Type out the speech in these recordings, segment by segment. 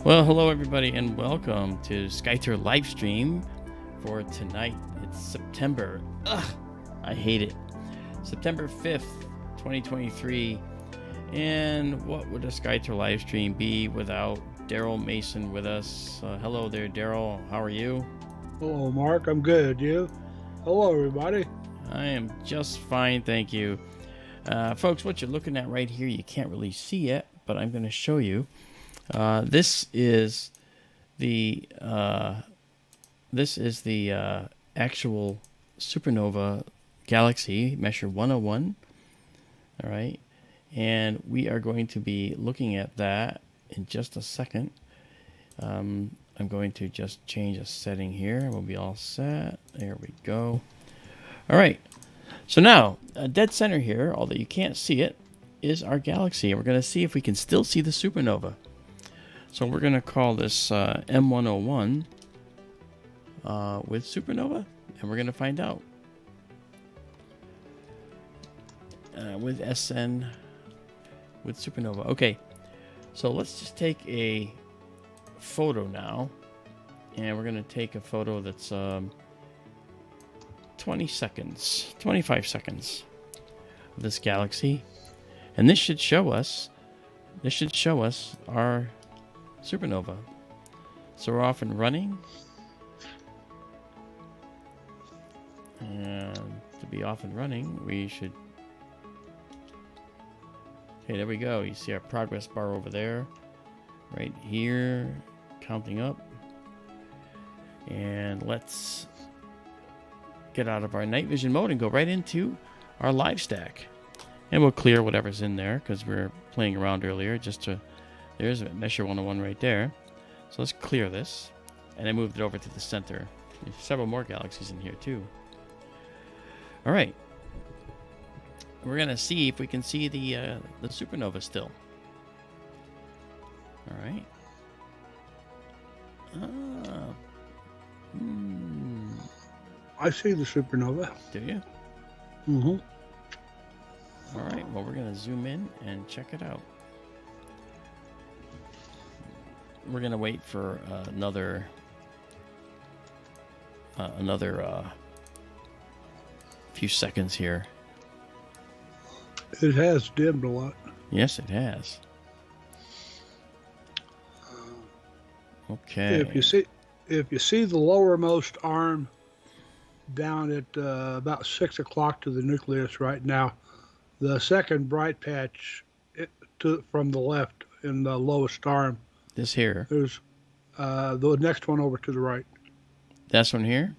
Well, hello everybody and welcome to SkyTour live stream for tonight. It's September. I hate it. September 5th, 2023. And what would a SkyTour live stream be without Daryl Mason with us? Hello there, Daryl. How are you? Hello, Mark. I'm good. You? Hello, everybody. I am just fine, thank you. Folks, what you're looking at right here, you can't really see it, but I'm going to show you. This is the actual supernova galaxy, Measure 101. All right, and we are going to be looking at that in just a second. I'm going to just change a setting here. We'll be all set. There we go. All right. So now, dead center here, although you can't see it, is our galaxy, and we're going to see if we can still see the supernova. So we're going to call this M101 with supernova, and we're going to find out. With SN with supernova. Okay, so let's just take a photo now, and we're going to take a photo that's 20 seconds, 25 seconds of this galaxy, and this should show us our supernova. So we're off and running, and to be off and running we should, okay, there we go. You see our progress bar over there right here, counting up. And let's get out of our night vision mode and go right into our live stack, and we'll clear whatever's in there because we're playing around earlier. There's a Measure 101 right there. So let's clear this. And I moved it over to the center. There's several more galaxies in here too. All right. We're going to see if we can see the supernova still. All right. I see the supernova. Do you? Mm-hmm. All right. Well, we're going to zoom in and check it out. We're gonna wait for another few seconds here. It has dimmed a lot. Yes, it has. Okay. If you see the lowermost arm down at about 6 o'clock to the nucleus right now, the second bright patch from the left in the lowest arm. This here. There's the next one over to the right. That's one here?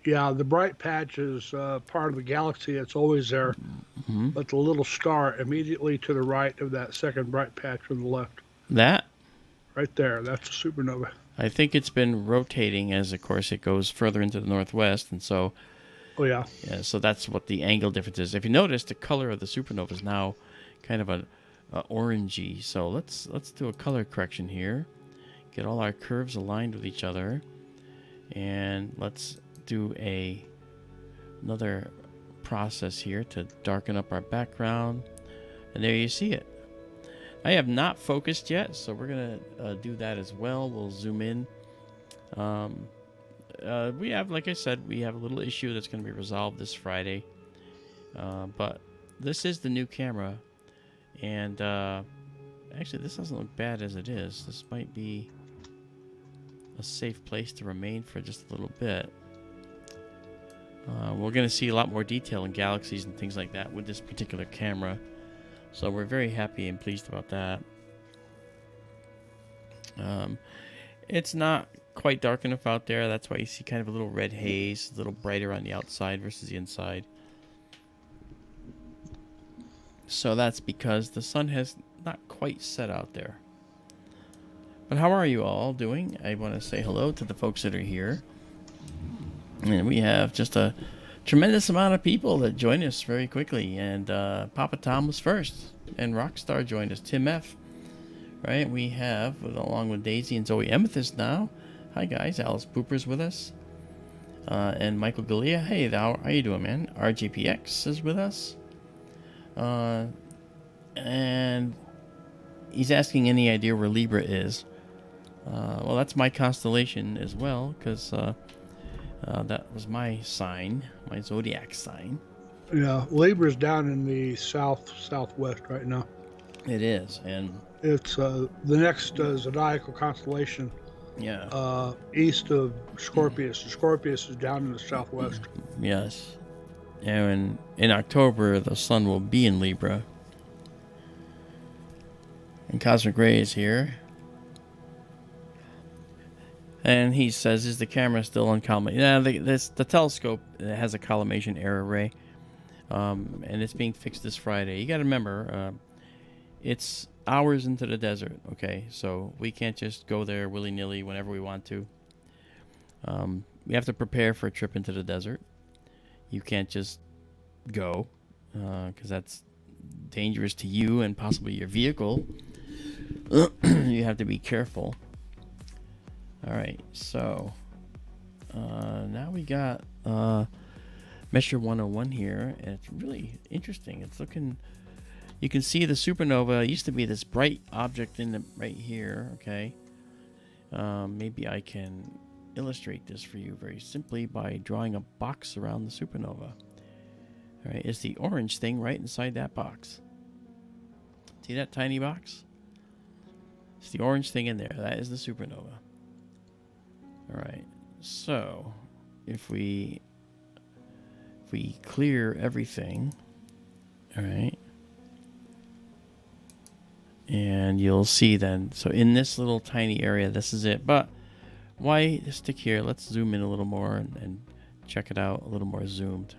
Yeah, the bright patch is part of the galaxy. It's always there. Mm-hmm. But the little star immediately to the right of that second bright patch from the left. That? Right there. That's a supernova. I think it's been rotating as, of course, it goes further into the northwest. And so... Oh, yeah. Yeah, so that's what the angle difference is. If you notice, the color of the supernova is now kind of a orangey. So let's do a color correction here, get all our curves aligned with each other, and let's do another process here to darken up our background. And there you see it. I have not focused yet, so we're gonna do that as well. We'll zoom in. We have, like I said, we have a little issue that's going to be resolved this Friday, but this is the new camera. And actually, this doesn't look bad as it is. This might be a safe place to remain for just a little bit. We're going to see a lot more detail in galaxies and things like that with this particular camera. So we're very happy and pleased about that. It's not quite dark enough out there. That's why you see kind of a little red haze, a little brighter on the outside versus the inside. So that's because the sun has not quite set out there. But how are you all doing? I want to say hello to the folks that are here. And we have just a tremendous amount of people that join us very quickly. And Papa Tom was first. And Rockstar joined us. Tim F. Right? We have, along with Daisy and Zoe Amethyst now. Hi guys. Alice Pooper's with us. And Michael Galea. Hey, how are you doing, man? RGPX is with us. And he's asking any idea where Libra is. Well, that's my constellation as well, because that was my sign, my zodiac sign. Yeah, Libra's down in the southwest right now. It is, and It's the next zodiacal constellation yeah, east of Scorpius. Scorpius is down in the southwest. yes. And in October, the sun will be in Libra. And Cosmic Ray is here. And he says, is the camera still on collimation? Yeah, the telescope has a collimation error, Ray. And it's being fixed this Friday. You got to remember, it's hours into the desert, okay? So we can't just go there willy-nilly whenever we want to. We have to prepare for a trip into the desert. You can't just go, because that's dangerous to you and possibly your vehicle. You have to be careful. All right, so now we got Measure 101 here, and it's really interesting. It's looking, you can see the supernova. It used to be this bright object in the right here, okay? Maybe I can illustrate this for you very simply by drawing a box around the supernova. All right, it's the orange thing right inside that box. See that tiny box? It's the orange thing in there. That is the supernova. All right, so if we clear everything, all right, and you'll see then, so in this little tiny area, this is it. But why stick here? Let's zoom in a little more and check it out a little more zoomed.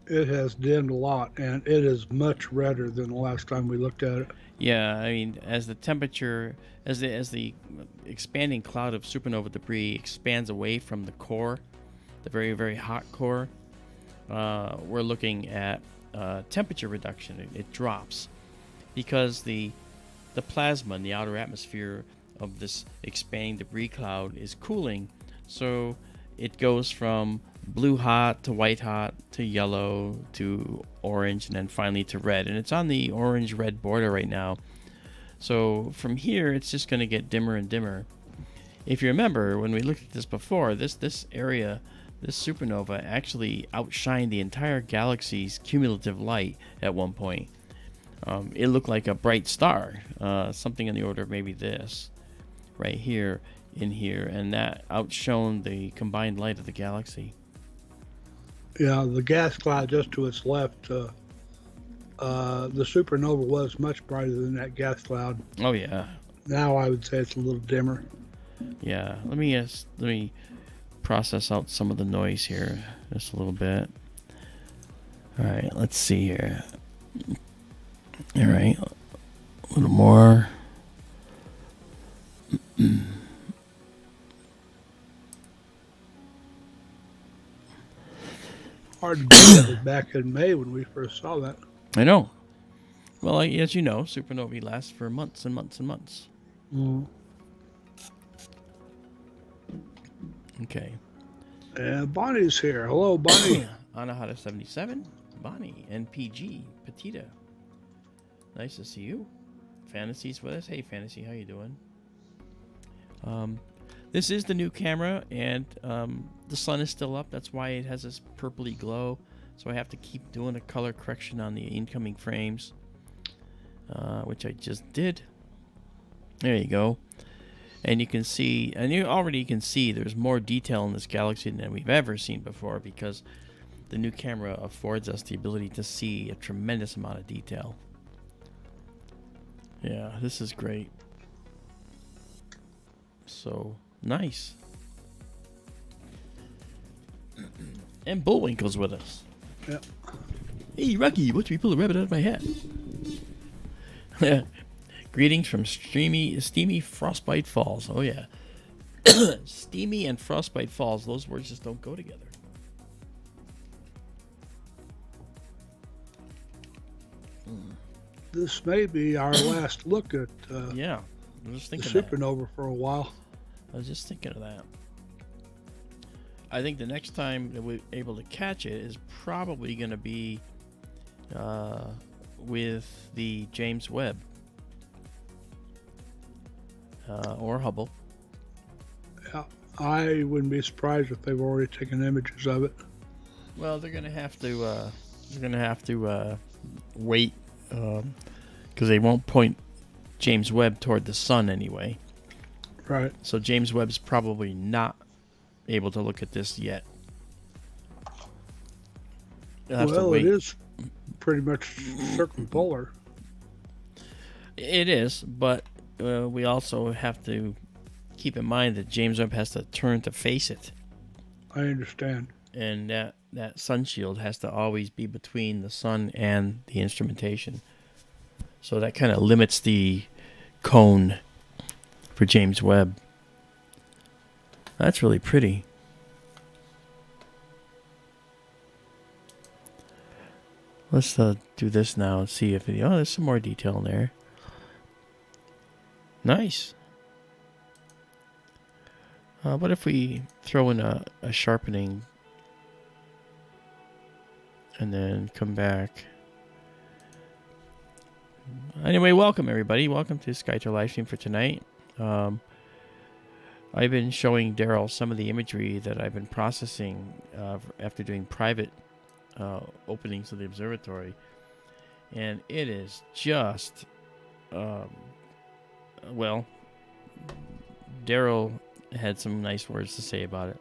It has dimmed a lot, and it is much redder than the last time we looked at it. Yeah, I mean, as the temperature, as the expanding cloud of supernova debris expands away from the core, the very, very hot core, we're looking at temperature reduction. It drops because the plasma in the outer atmosphere of this expanding debris cloud is cooling, so it goes from blue hot to white hot to yellow to orange and then finally to red, and it's on the orange red border right now. So from here it's just going to get dimmer and dimmer. If you remember when we looked at this before, this area, this supernova actually outshined the entire galaxy's cumulative light at one point. It looked like a bright star, something in the order of maybe this right here in here, and that outshone the combined light of the galaxy. Yeah, the gas cloud just to its left, the supernova was much brighter than that gas cloud. Oh yeah. Now I would say it's a little dimmer. Yeah. Let me process out some of the noise here just a little bit. All right. Let's see here. All right. A little more. Hard to believe it was back in May when we first saw that. I know. Well, as you know, supernovae last for months and months and months. Mm. Okay. And Bonnie's here. Hello, Bonnie. Anahata 77, Bonnie, NPG, Petita. Nice to see you. Fantasy's with us. Hey, Fantasy, how you doing? This is the new camera, and the sun is still up. That's why it has this purpley glow. So I have to keep doing a color correction on the incoming frames, which I just did. There you go. And you can see, and you already can see there's more detail in this galaxy than we've ever seen before, because the new camera affords us the ability to see a tremendous amount of detail. Yeah, this is great. So nice. And Bullwinkle's with us. Yeah. Hey, Rocky, watch me pull a rabbit out of my hat. Greetings from steamy Frostbite Falls. Oh, yeah. Steamy and Frostbite Falls. Those words just don't go together. This may be our last look at Yeah. I was just the thinking supernova for a while. I was just thinking of that. I think the next time that we're able to catch it is probably going to be with the James Webb. or Hubble. Yeah, I wouldn't be surprised if they've already taken images of it. Well, they're gonna have to. Wait, because they won't point James Webb toward the sun anyway. Right. So James Webb's probably not able to look at this yet. Well, it is pretty much circumpolar. It is, but we also have to keep in mind that James Webb has to turn to face it. I understand. And that sun shield has to always be between the sun and the instrumentation. So that kind of limits the cone for James Webb. That's really pretty. Let's do this now and see if it... Oh, there's some more detail in there. Nice. What if we throw in a sharpening and then come back? Anyway, welcome everybody. Welcome to SkyTour livestream for tonight. I've been showing Daryl some of the imagery that I've been processing after doing private openings of the observatory, and it is just well, Daryl had some nice words to say about it.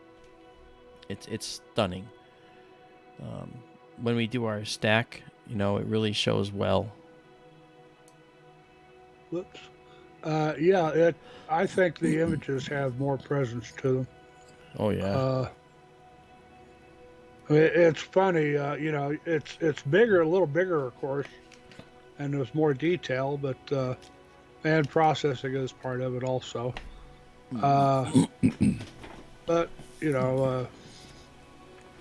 It's stunning. When we do our stack, it really shows well. Whoops. Yeah, I think the images have more presence to them. Oh yeah. It's funny, it's bigger, a little bigger, of course, and there's more detail, but and processing is part of it also. But I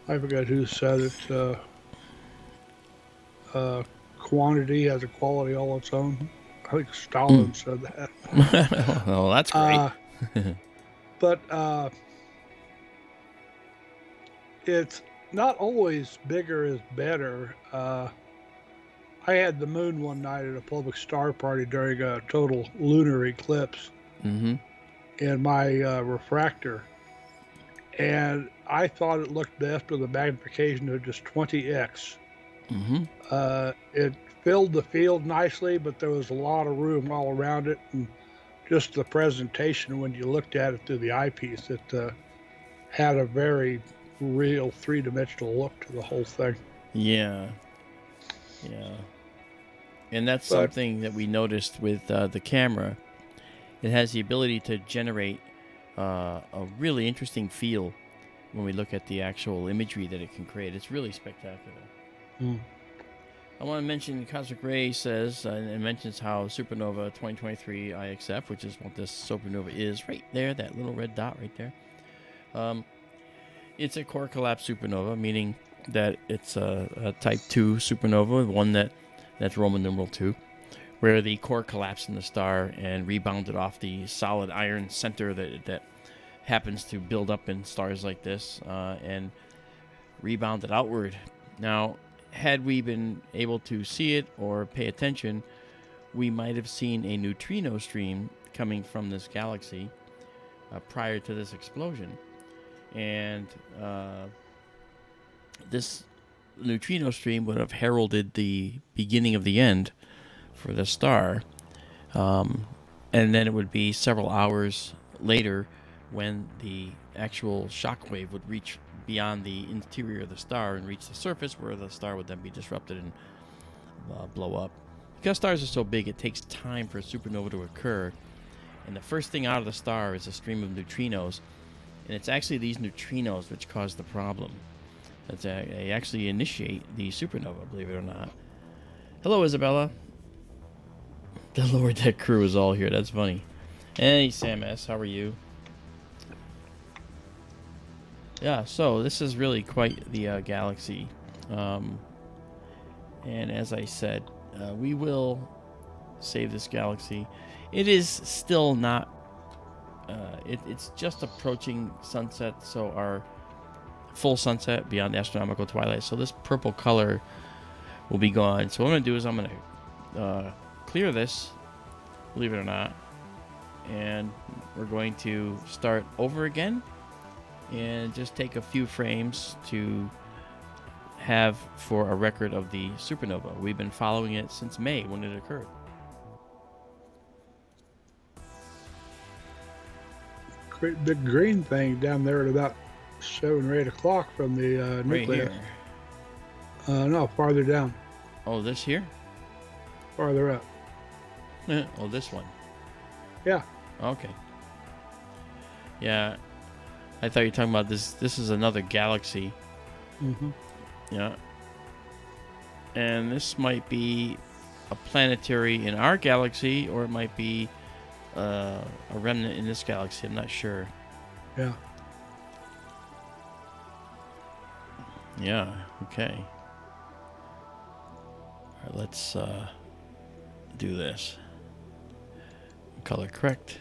forget who said it. Quantity has a quality all its own. I think Stalin said that. Oh, that's great. But it's not always bigger is better. I had the moon one night at a public star party during a total lunar eclipse in my refractor. And I thought it looked best with a magnification of just 20x. It filled the field nicely, but there was a lot of room all around it, and just the presentation when you looked at it through the eyepiece, it had a very real three-dimensional look to the whole thing. Yeah. And that's something that we noticed with the camera. It has the ability to generate a really interesting feel when we look at the actual imagery that it can create. It's really spectacular. I want to mention Cosmic Ray says, and mentions how Supernova 2023 IXF, which is what this supernova is, right there, that little red dot right there. It's a core collapse supernova, meaning that it's a type 2 supernova, one that's Roman numeral 2, where the core collapsed in the star and rebounded off the solid iron center that happens to build up in stars like this, and rebounded outward. Now, had we been able to see it or pay attention, we might have seen a neutrino stream coming from this galaxy prior to this explosion. And this neutrino stream would have heralded the beginning of the end for the star. And then it would be several hours later when the actual shock wave would reach beyond the interior of the star and reach the surface, where the star would then be disrupted and blow up. Because stars are so big, it takes time for a supernova to occur, and the first thing out of the star is a stream of neutrinos, and it's actually these neutrinos which cause the problem. They actually initiate the supernova, believe it or not. Hello, Izabela. The lower deck crew is all here. That's funny. Hey, Sam S., how are you? Yeah, so this is really quite the galaxy. And as I said, we will save this galaxy. It is still not... it's just approaching sunset, so our full sunset beyond astronomical twilight. So this purple color will be gone. So what I'm going to do is I'm going to clear this, believe it or not. and we're going to start over again and just take a few frames to have for a record of the supernova. We've been following it since May when it occurred. Great big green thing down there at about 7 or 8 o'clock from the Right nucleus. here. No, farther down, Oh, this here? farther up. Oh, this one. Yeah. Okay. Yeah, I thought you were talking about this. This is another galaxy. Mm-hmm. Yeah. And this might be a planetary in our galaxy, or it might be a remnant in this galaxy. I'm not sure. Yeah. Yeah, okay. All right, let's do this. Color correct.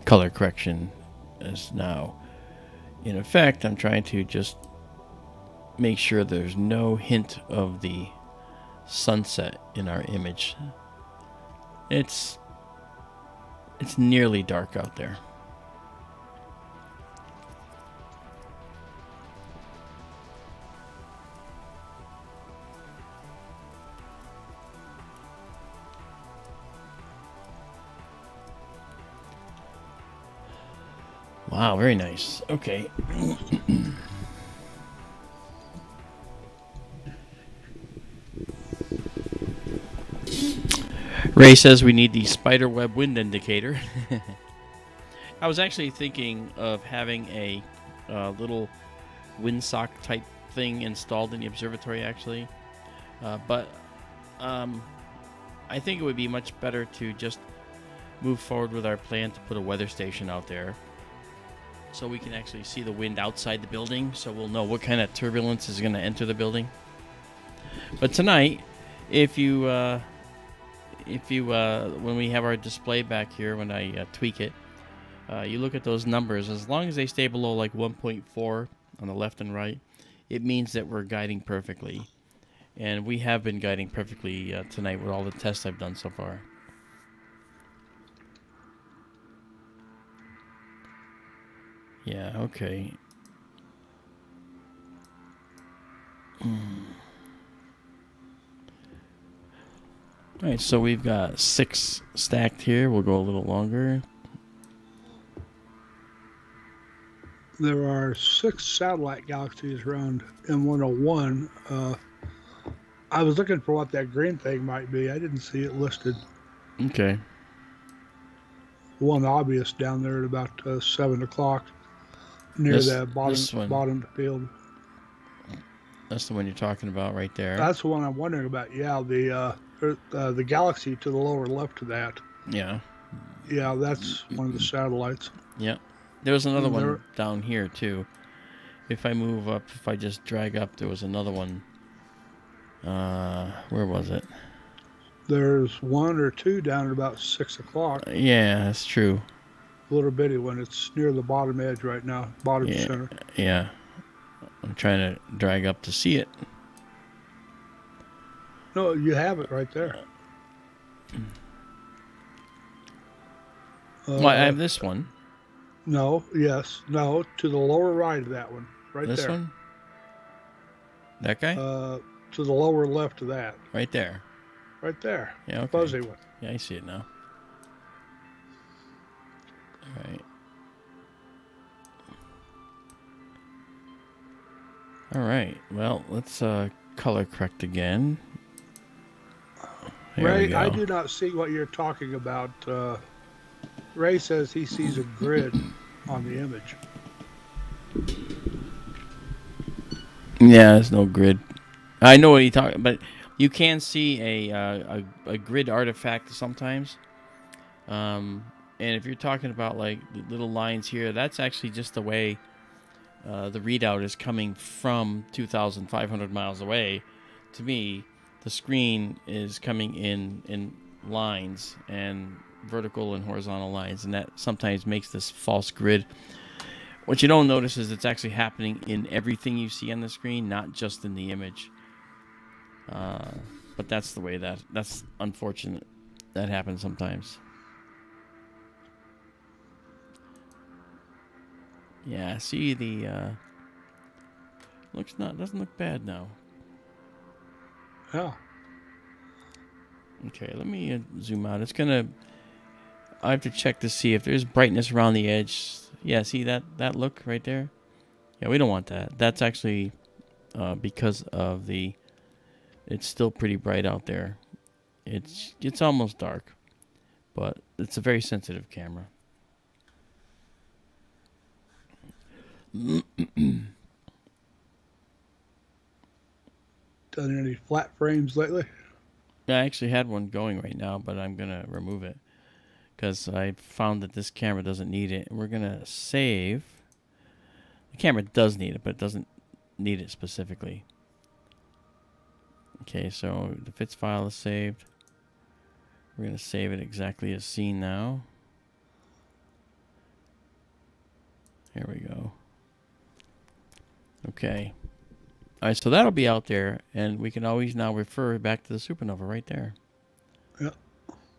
Color correction is now in effect. I'm trying to just make sure there's no hint of the sunset in our image. It's nearly dark out there. Wow, very nice. Okay. Ray says we need the spiderweb wind indicator. I was actually thinking of having a little windsock type thing installed in the observatory, actually. But I think it would be much better to just move forward with our plan to put a weather station out there, so we can actually see the wind outside the building, so we'll know what kind of turbulence is going to enter the building. But tonight, if you when we have our display back here, when I tweak it, you look at those numbers. As long as they stay below like 1.4 on the left and right, it means that we're guiding perfectly. And we have been guiding perfectly tonight with all the tests I've done so far. Yeah, okay. Alright, so we've got 6 stacked here. We'll go a little longer. There are 6 satellite galaxies around M101. I was looking for what that green thing might be. I didn't see it listed. Okay. One obvious down there at about 7 o'clock near the bottom of the field. That's the one you're talking about right there. That's the one I'm wondering about. Yeah, the galaxy to the lower left of that. Yeah. Yeah, that's one of the satellites. Yeah. There was another one down here, too. If I move up, if I just drag up, there was another one. Where was it? There's 1 or 2 down at about 6 o'clock. Yeah, that's true. A little bitty one. It's near the bottom edge right now, bottom center. Yeah. I'm trying to drag up to see it. No, you have it right there. Well, I have this one. No, no, to the lower right of that one, right this there. This one? That guy? To the lower left of that. Right there. Right there. Yeah, okay. Fuzzy one. Yeah, I see it now. All right. All right. Well, let's color correct again. Ray, I do not see what you're talking about. Ray says he sees a grid on the image. Yeah, there's no grid. I know what you're talking about, but you can see a grid artifact sometimes. And if you're talking about like the little lines here, that's actually just the way the readout is coming from 2,500 miles away. To me, the screen is coming in lines, and vertical and horizontal lines, and that sometimes makes this false grid. What you don't notice is it's actually happening in everything you see on the screen, not just in the image. But that's the way that's unfortunate. That happens sometimes. Yeah, see the doesn't look bad now. Yeah. Okay, let me zoom out. I have to check to see if there's brightness around the edge. Yeah, see that look right there? Yeah, we don't want that. That's actually because of it's still pretty bright out there. It's almost dark, but it's a very sensitive camera. Done any flat frames lately? I actually had one going right now, but I'm gonna remove it because I found that this camera doesn't need it. We're gonna save. The camera does need it, but it doesn't need it specifically. Okay, so the FITS file is saved. We're gonna save it exactly as seen now. Here we go. Okay. All right, so that'll be out there, and we can always now refer back to the supernova right there. Yeah.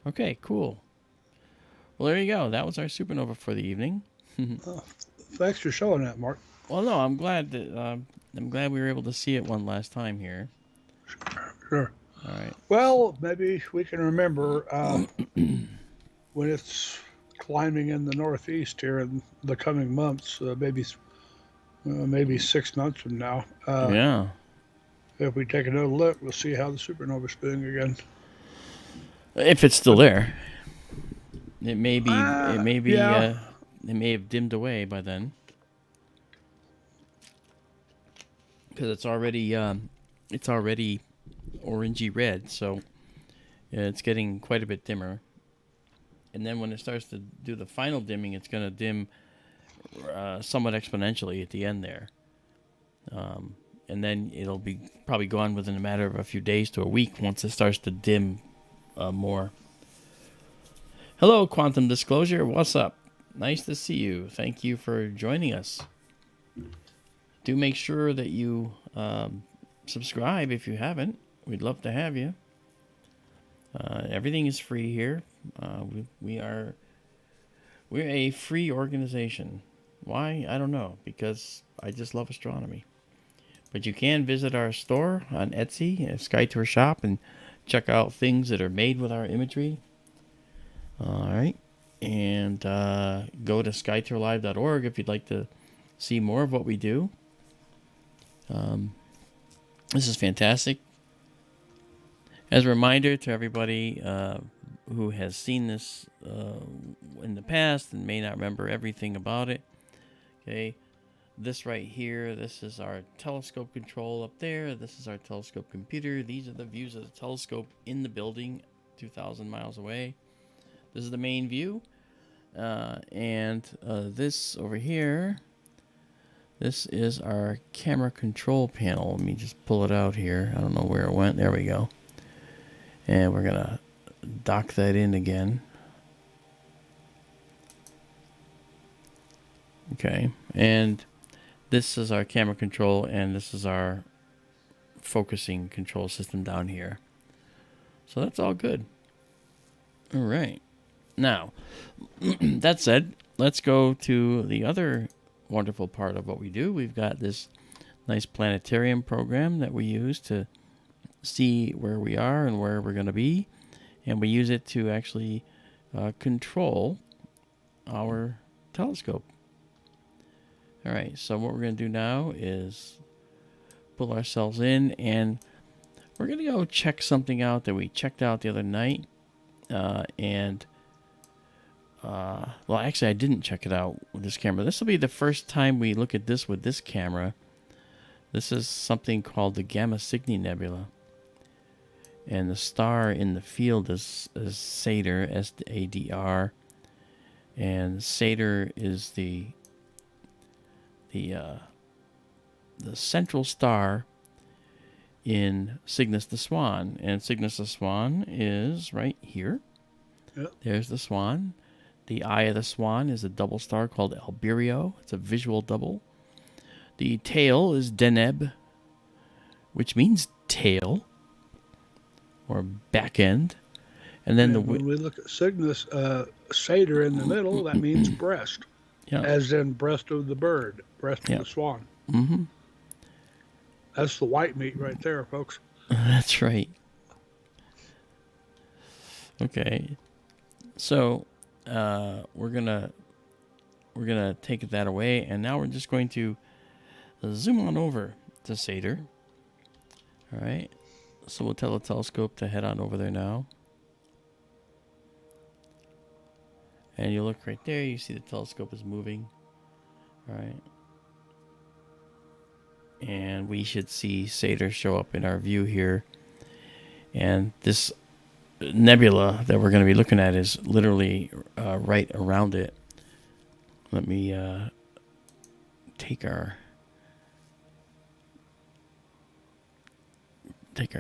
Okay, cool. Well, there you go. That was our supernova for the evening. Thanks for showing that, Mark. Well, no, I'm glad we were able to see it one last time here. Sure. All right. Well, maybe we can remember when it's climbing in the northeast here in the coming months, maybe 6 months from now. Yeah. If we take another look, we'll see how the supernova's doing again. If it's still there, it may be. Yeah. It may have dimmed away by then, because it's already orangey red, so it's getting quite a bit dimmer. And then when it starts to do the final dimming, it's going to dim somewhat exponentially at the end there. And then it'll be probably gone within a matter of a few days to a week once it starts to dim more. Hello, Quantum Disclosure. What's up? Nice to see you. Thank you for joining us. Do make sure that you subscribe if you haven't. We'd love to have you. Everything is free here. We're a free organization. Why? I don't know. Because I just love astronomy. But you can visit our store on Etsy, SkyTour shop, and check out things that are made with our imagery. All right. And go to skytourlive.org if you'd like to see more of what we do. This is fantastic. As a reminder to everybody who has seen this in the past and may not remember everything about it, okay, this right here, this is our telescope control up there. This is our telescope computer. These are the views of the telescope in the building 2,000 miles away. This is the main view. And this over here, this is our camera control panel. Let me just pull it out here. I don't know where it went. There we go. And we're going to dock that in again. Okay. And this is our camera control, and this is our focusing control system down here. So that's all good. All right. Now, that said, let's go to the other wonderful part of what we do. We've got this nice planetarium program that we use to see where we are and where we're going to be. And we use it to actually control our telescope. All right, so what we're going to do now is pull ourselves in, and we're going to go check something out that we checked out the other night. Well, actually, I didn't check it out with this camera. This will be the first time we look at this with this camera. This is something called the Gamma Cygni Nebula. And the star in the field is Sadr, S-A-D-R. And Sadr is the central star in Cygnus the Swan. And Cygnus the Swan is right here. Yep. There's the Swan. The eye of the swan is a double star called Albireo. It's a visual double. The tail is Deneb, which means tail or back end. And then when we look at Cygnus, Satyr in the middle, that means breast, as in breast of the bird, breast of the swan. Mm-hmm. That's the white meat right there, folks. That's right. Okay, so we're gonna take that away, and now we're just going to zoom on over to Satyr. All right, so we'll tell the telescope to head on over there now. And you look right there, you see the telescope is moving. All right. And we should see Satyr show up in our view here. And this nebula that we're going to be looking at is literally right around it. Let me take our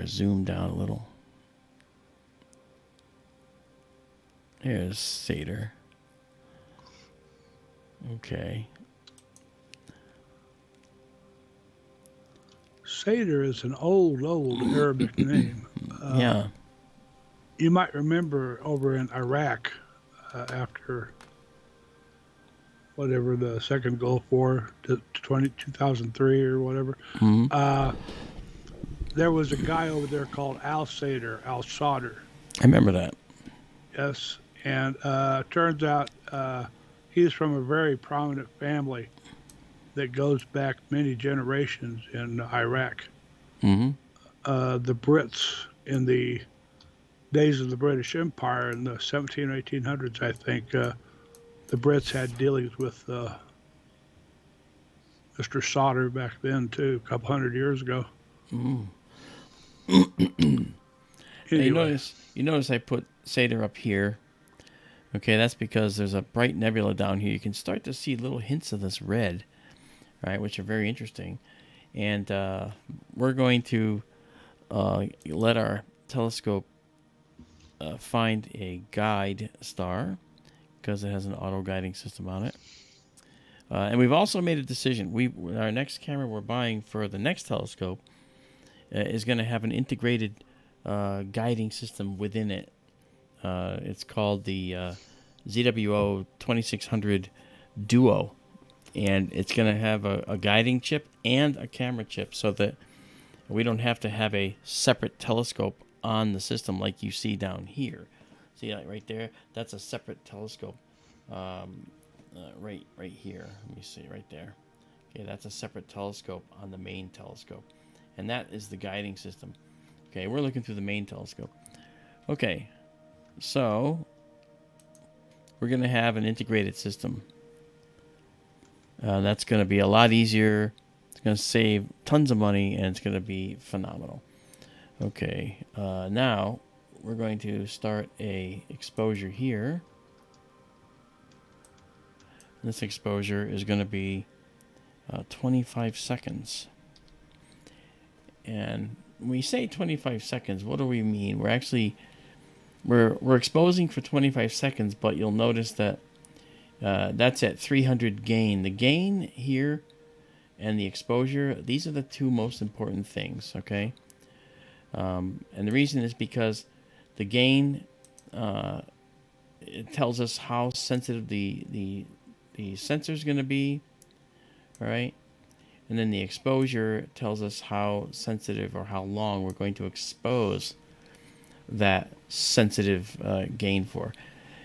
zoom down a little. There's Satyr. Okay. Satyr is an old Arabic name. Yeah. You might remember over in Iraq after whatever the second Gulf War, 2003 or whatever, there was a guy over there called Al-Sadr. I remember that. Yes, and turns out he's from a very prominent family that goes back many generations in Iraq. Mm-hmm. The Brits in the days of the British Empire in the 1700s or 1800s, I think, the Brits had dealings with Mr. Sauter back then too, a couple hundred years ago. Mm. Anyway. You notice I put Satyr up here. Okay, that's because there's a bright nebula down here. You can start to see little hints of this red, right, which are very interesting. And we're going to let our telescope find a guide star because it has an auto-guiding system on it. And we've also made a decision. Our next camera we're buying for the next telescope is going to have an integrated guiding system within it. It's called the ZWO 2600 Duo. And it's going to have a guiding chip and a camera chip so that we don't have to have a separate telescope on the system like you see down here. See, like right there? That's a separate telescope. Right here. Let me see, right there. Okay, that's a separate telescope on the main telescope. And that is the guiding system. Okay, we're looking through the main telescope. Okay, so we're going to have an integrated system. That's going to be a lot easier. It's going to save tons of money, and it's going to be phenomenal. Okay, now we're going to start a exposure here. This exposure is going to be 25 seconds. And when we say 25 seconds, what do we mean? We're actually we're exposing for 25 seconds, but you'll notice that that's at 300 gain. The gain here and the exposure, these are the two most important things, okay? And the reason is because the gain, it tells us how sensitive the sensor is going to be, all right? And then the exposure tells us how sensitive or how long we're going to expose that sensitive gain for.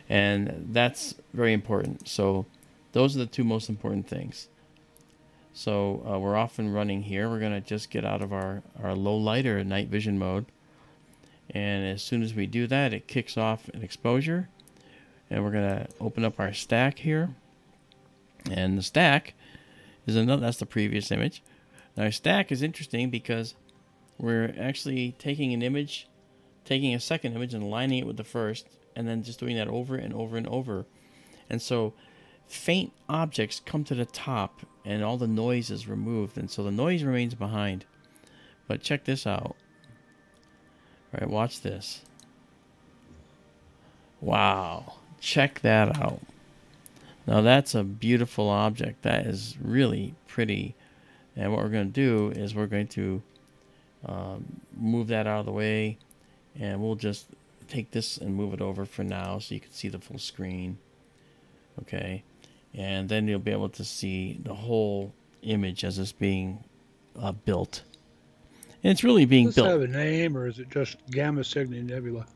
And that's very important. So those are the two most important things. So we're off and running here. We're going to just get out of our low light or night vision mode. And as soon as we do that, it kicks off an exposure. And we're going to open up our stack here. And the stack is another, that's the previous image. Now our stack is interesting because we're actually taking an image, taking a second image and aligning it with the first, and then just doing that over and over and over. And so faint objects come to the top and all the noise is removed, and so the noise remains behind. But check this out. All right, watch this. Wow, check that out. Now that's a beautiful object. That is really pretty. And what we're going to do is we're going to move that out of the way, and we'll just take this and move it over for now so you can see the full screen. Okay, and then you'll be able to see the whole image as it's being built. And it's really being Does this built. have a name, or is it just Gamma Cygni Nebula?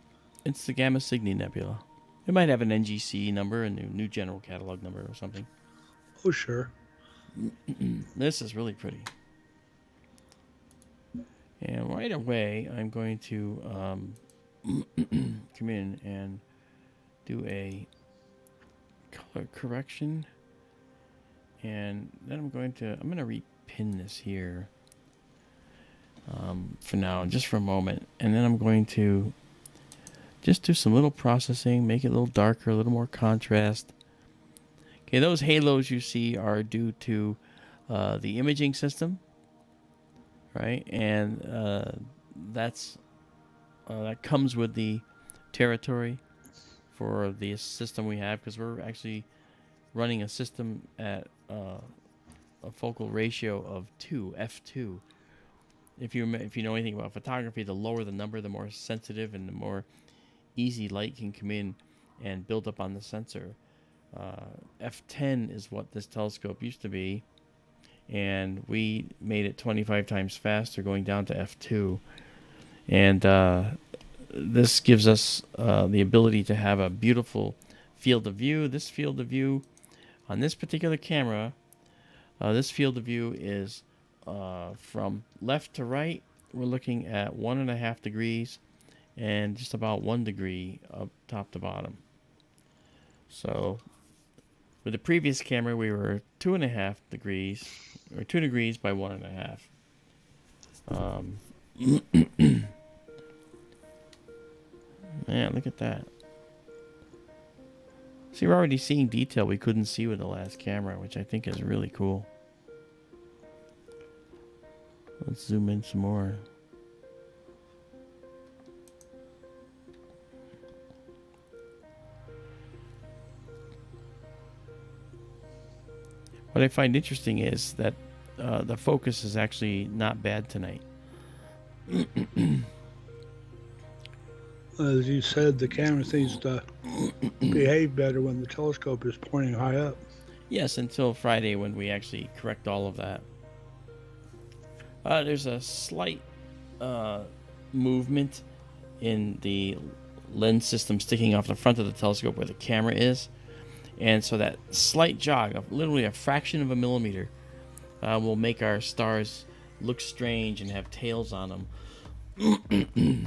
It's the Gamma Cygni Nebula. It might have an NGC number, a new general catalog number or something. Oh, sure. This is really pretty. And right away, I'm going to come in and do a color correction. And then I'm going to repin this here for now, just for a moment. And then I'm going to just do some little processing, make it a little darker, a little more contrast. Okay, those halos you see are due to the imaging system, right? And that comes with the territory for the system we have, because we're actually running a system at a focal ratio of 2, f2. If you know anything about photography, the lower the number, the more sensitive and the more easy light can come in and build up on the sensor. F10 is what this telescope used to be, and we made it 25 times faster, going down to f2. And this gives us the ability to have a beautiful field of view. This field of view on this particular camera, this field of view is from left to right. We're looking at 1.5 degrees and just about 1 degree up top to bottom. So with the previous camera, we were 2.5 degrees, or 2 degrees by 1.5. Man, look at that. See, we're already seeing detail we couldn't see with the last camera, which I think is really cool. Let's zoom in some more. What I find interesting is that the focus is actually not bad tonight. As you said, the camera seems to behave better when the telescope is pointing high up. Yes, until Friday when we actually correct all of that. There's a slight movement in the lens system sticking off the front of the telescope where the camera is. And so that slight jog of literally a fraction of a millimeter will make our stars look strange and have tails on them.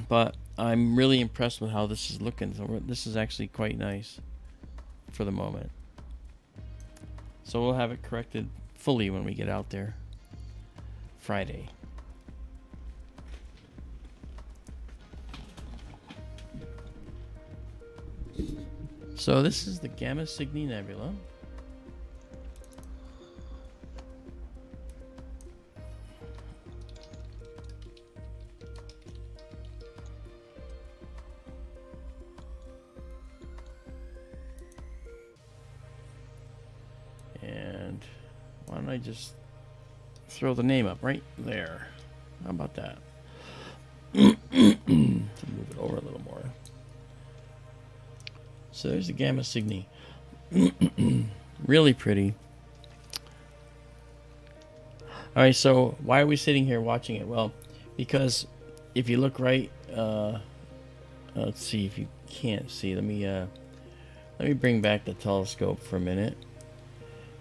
But I'm really impressed with how this is looking. So this is actually quite nice for the moment. So we'll have it corrected fully when we get out there Friday. So this is the Gamma Cygni Nebula. And why don't I just throw the name up right there? How about that? To move it over a little more. So there's the Gamma Cygni. Really pretty. All right, so why are we sitting here watching it? Well, because if you look right, let's see if you can't see. Let me bring back the telescope for a minute,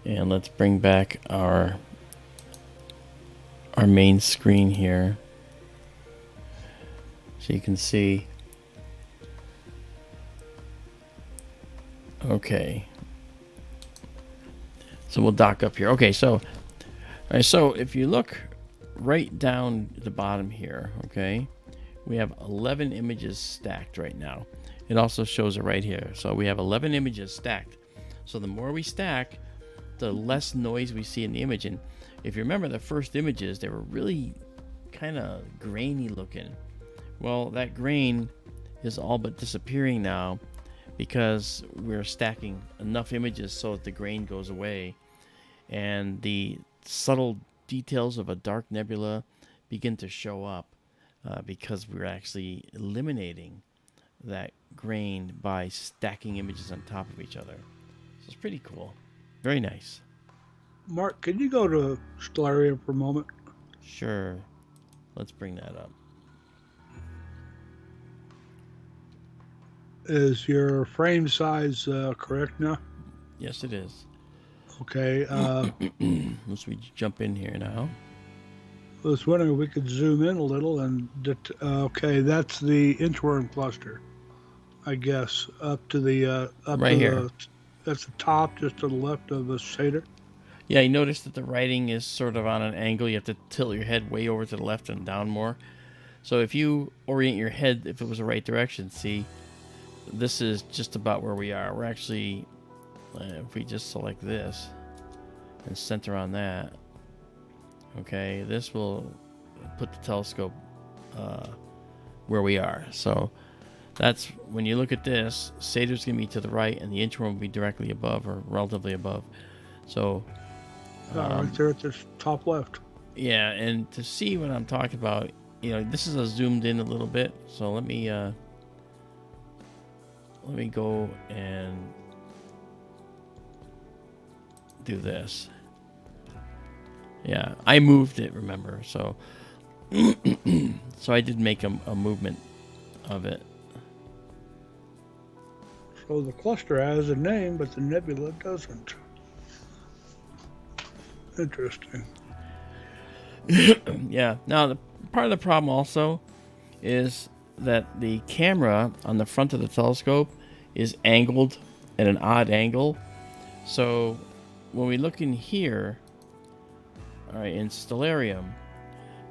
and let's bring back our main screen here, so you can see. Okay, so we'll dock up here. Okay, so all right, so if you look right down the bottom here, okay, we have 11 images stacked right now. It also shows it right here. So we have 11 images stacked. So the more we stack, the less noise we see in the image. And if you remember the first images, they were really kind of grainy looking. Well, that grain is all but disappearing now because we're stacking enough images so that the grain goes away, and the subtle details of a dark nebula begin to show up because we're actually eliminating that grain by stacking images on top of each other. So it's pretty cool. Very nice. Mark, can you go to Stellarium for a moment? Sure. Let's bring that up. Is your frame size correct now? Yes, it is. Okay. Let's jump in here now. I was wondering if we could zoom in a little and okay, that's the inchworm cluster, I guess, up to the up right to here. That's the top, just to the left of the Satyr. Yeah, you notice that the writing is sort of on an angle. You have to tilt your head way over to the left and down more. So if you orient your head, if it was the right direction, see, this is just about where we are. We're actually, if we just select this and center on that, okay, this will put the telescope where we are. So that's, when you look at this, Satyr's going to be to the right and the inchworm will be directly above or relatively above. So right there at the top left. yeah, and to see what I'm talking about, you know, this is a zoomed in a little bit. So let me go and do this. Yeah, I moved it, remember? So so I did make a movement of it. So the cluster has a name, but the nebula doesn't. Interesting. Yeah. Now, part of the problem also is that the camera on the front of the telescope is angled at an odd angle. So when we look in here, all right, in Stellarium,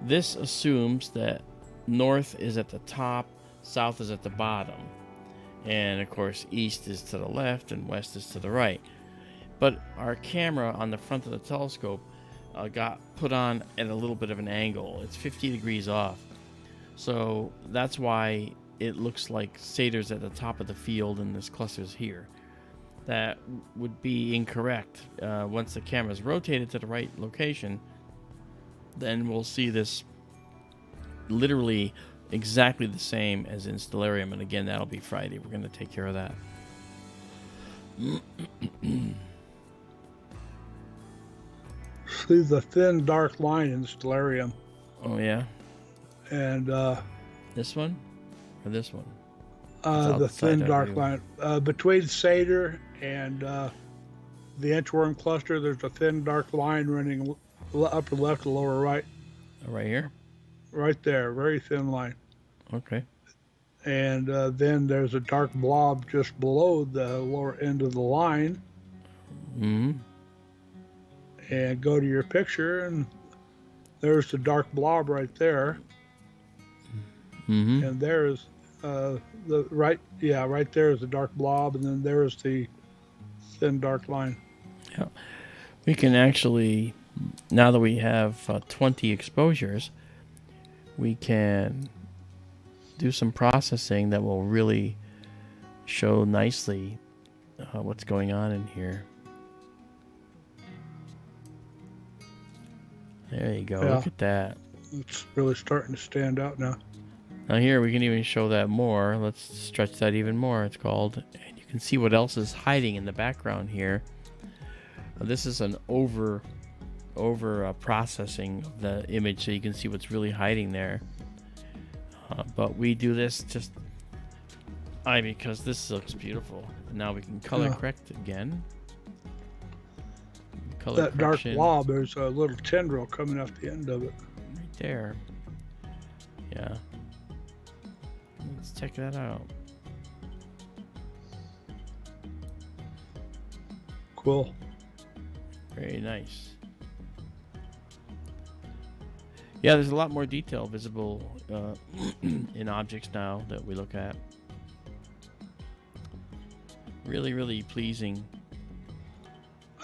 this assumes that north is at the top, south is at the bottom, and of course east is to the left and west is to the right. But our camera on the front of the telescope got put on at a little bit of an angle. It's 50 degrees off. So that's why it looks like Satyr's at the top of the field and this cluster's here. That would be incorrect. Once the camera is rotated to the right location, then we'll see this literally exactly the same as in Stellarium. And again, that'll be Friday. We're going to take care of that. See the thin dark line in the Stellarium. Oh, yeah? And this one? Or this one? The thin dark line. Between Satyr and the inchworm cluster, there's a thin dark line running upper left and lower right. Right here? Right there, very thin line. Okay. And then there's a dark blob just below the lower end of the line. Mm-hmm. And go to your picture, and there's the dark blob right there. Mm-hmm. And there's right there is the dark blob, and then there's the thin dark line. Yeah. We can actually, now that we have 20 exposures, we can do some processing that will really show nicely what's going on in here. There you go. Yeah. Look at that. It's really starting to stand out now. Now here we can even show that more. Let's stretch that even more. It's called, and you can see what else is hiding in the background here. This is an over processing of the image, so you can see what's really hiding there. But we do this just because this looks beautiful. Now we can color correct again. Color that correction. Dark blob, there's a little tendril coming off the end of it. Right there. Yeah. Let's check that out. Cool. Very nice. Yeah, there's a lot more detail visible in objects now that we look at. Really, really pleasing.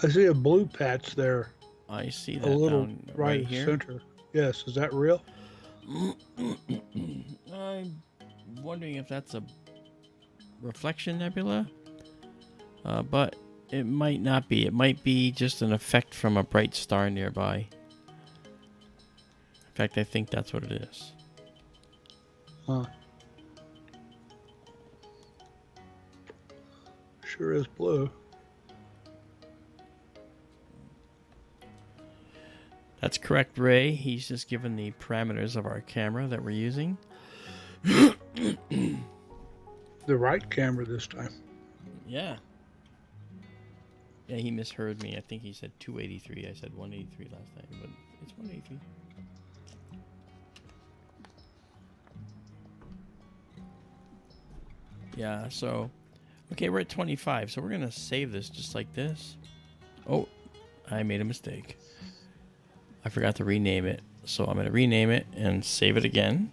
I see a blue patch there. I see that a little down right here. center. Yes, is that real? I'm wondering if that's a reflection nebula, but it might not be. It might be just an effect from a bright star nearby. In fact, I think that's what it is. Huh. Sure is blue. That's correct, Ray. He's just given the parameters of our camera that we're using. The right camera this time. Yeah. Yeah, he misheard me. I think he said 283. I said 183 last time, but it's 183. Yeah, so... Okay, we're at 25, so we're going to save this just like this. Oh, I made a mistake. I forgot to rename it. So I'm going to rename it and save it again.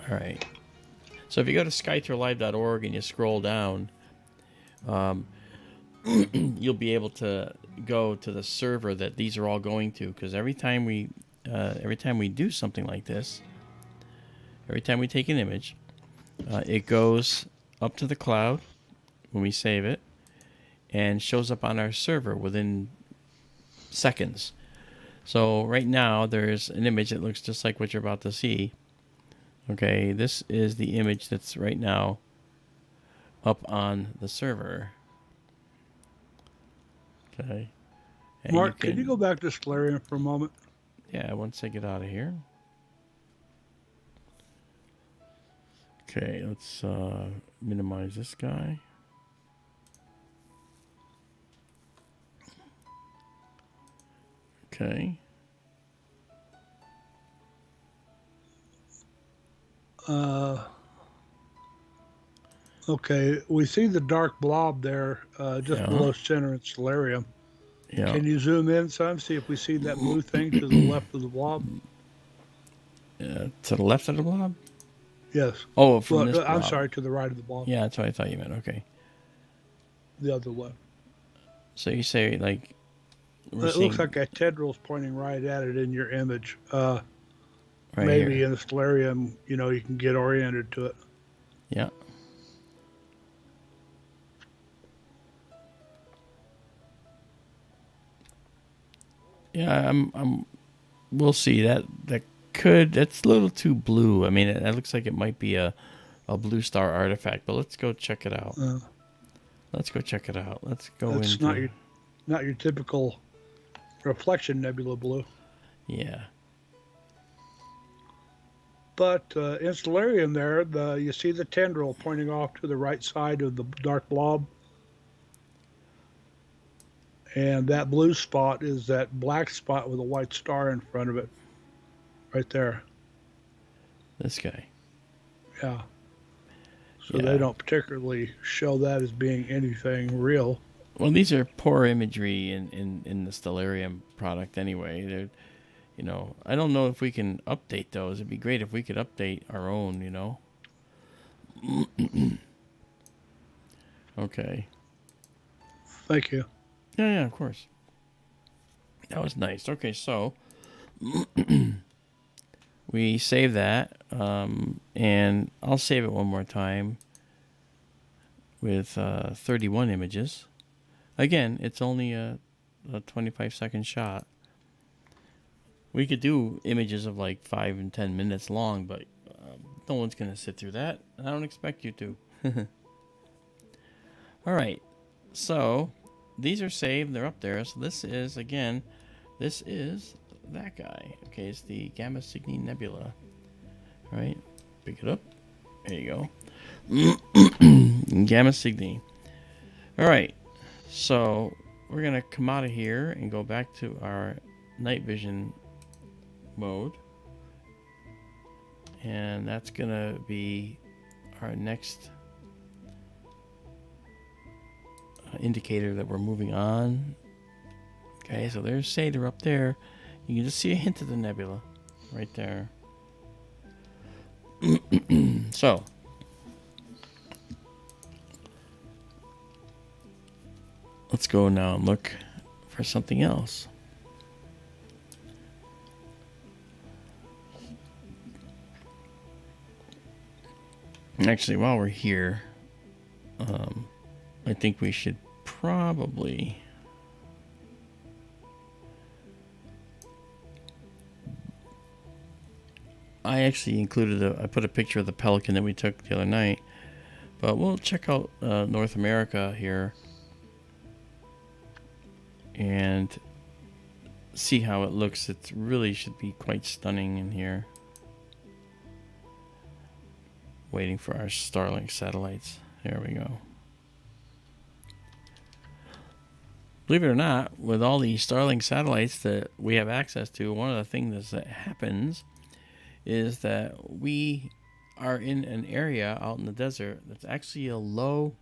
All right. So if you go to SkyTourLive.org and you scroll down, you'll be able to go to the server that these are all going to, because every time we do something like this, every time we take an image, it goes up to the cloud when we save it and shows up on our server within seconds. So right now there's an image that looks just like what you're about to see. Okay, this is the image that's right now up on the server. Okay. And Mark, can you go back to Stellarium for a moment? Yeah, once I get out of here. Okay, let's minimize this guy. Okay. Okay, we see the dark blob there just below center in Stellarium. Yeah. Can you zoom in some, see if we see that blue thing to the left of the blob? To the left of the blob? Yes. Oh, from this blob. I'm sorry, to the right of the blob. Yeah, that's what I thought you meant. Okay. The other way. So you say, like... It looks like a tendril's pointing right at it in your image. Right maybe here. in the Stellarium, you know, you can get oriented to it. Yeah. Yeah, we'll see. That's a little too blue. I mean, that looks like it might be a blue star artifact, but let's go check it out. Let's go check it out. Let's go into... That's not your typical reflection nebula blue. Yeah. But in Stellarium there, you see the tendril pointing off to the right side of the dark blob. And that blue spot is that black spot with a white star in front of it. Right there. This guy. Yeah. So they don't particularly show that as being anything real. Well, these are poor imagery in the Stellarium product anyway. They're, you know, I don't know if we can update those. It'd be great if we could update our own, you know. Okay. Thank you. Yeah, of course. That was nice. Okay, so we save that, and I'll save it one more time with 31 images. Again, it's only a 25-second shot. We could do images of like 5 and 10 minutes long, but no one's going to sit through that. I don't expect you to. All right, so... These are saved. They're up there. So this is, again, this is that guy. Okay, it's the Gamma Cygni Nebula. All right, pick it up. There you go. Gamma Cygni. All right, so we're going to come out of here and go back to our night vision mode. And that's going to be our next indicator that we're moving on. Okay, so there's Satyr up there. You can just see a hint of the nebula right there. So let's go now and look for something else. Actually, while we're here, I think we should probably I actually included I put a picture of the pelican that we took the other night, but we'll check out North America here and see how it looks. It really should be quite stunning in here. Waiting for our Starlink satellites. There we go. Believe it or not, with all the Starlink satellites that we have access to, one of the things that happens is that we are in an area out in the desert that's actually a low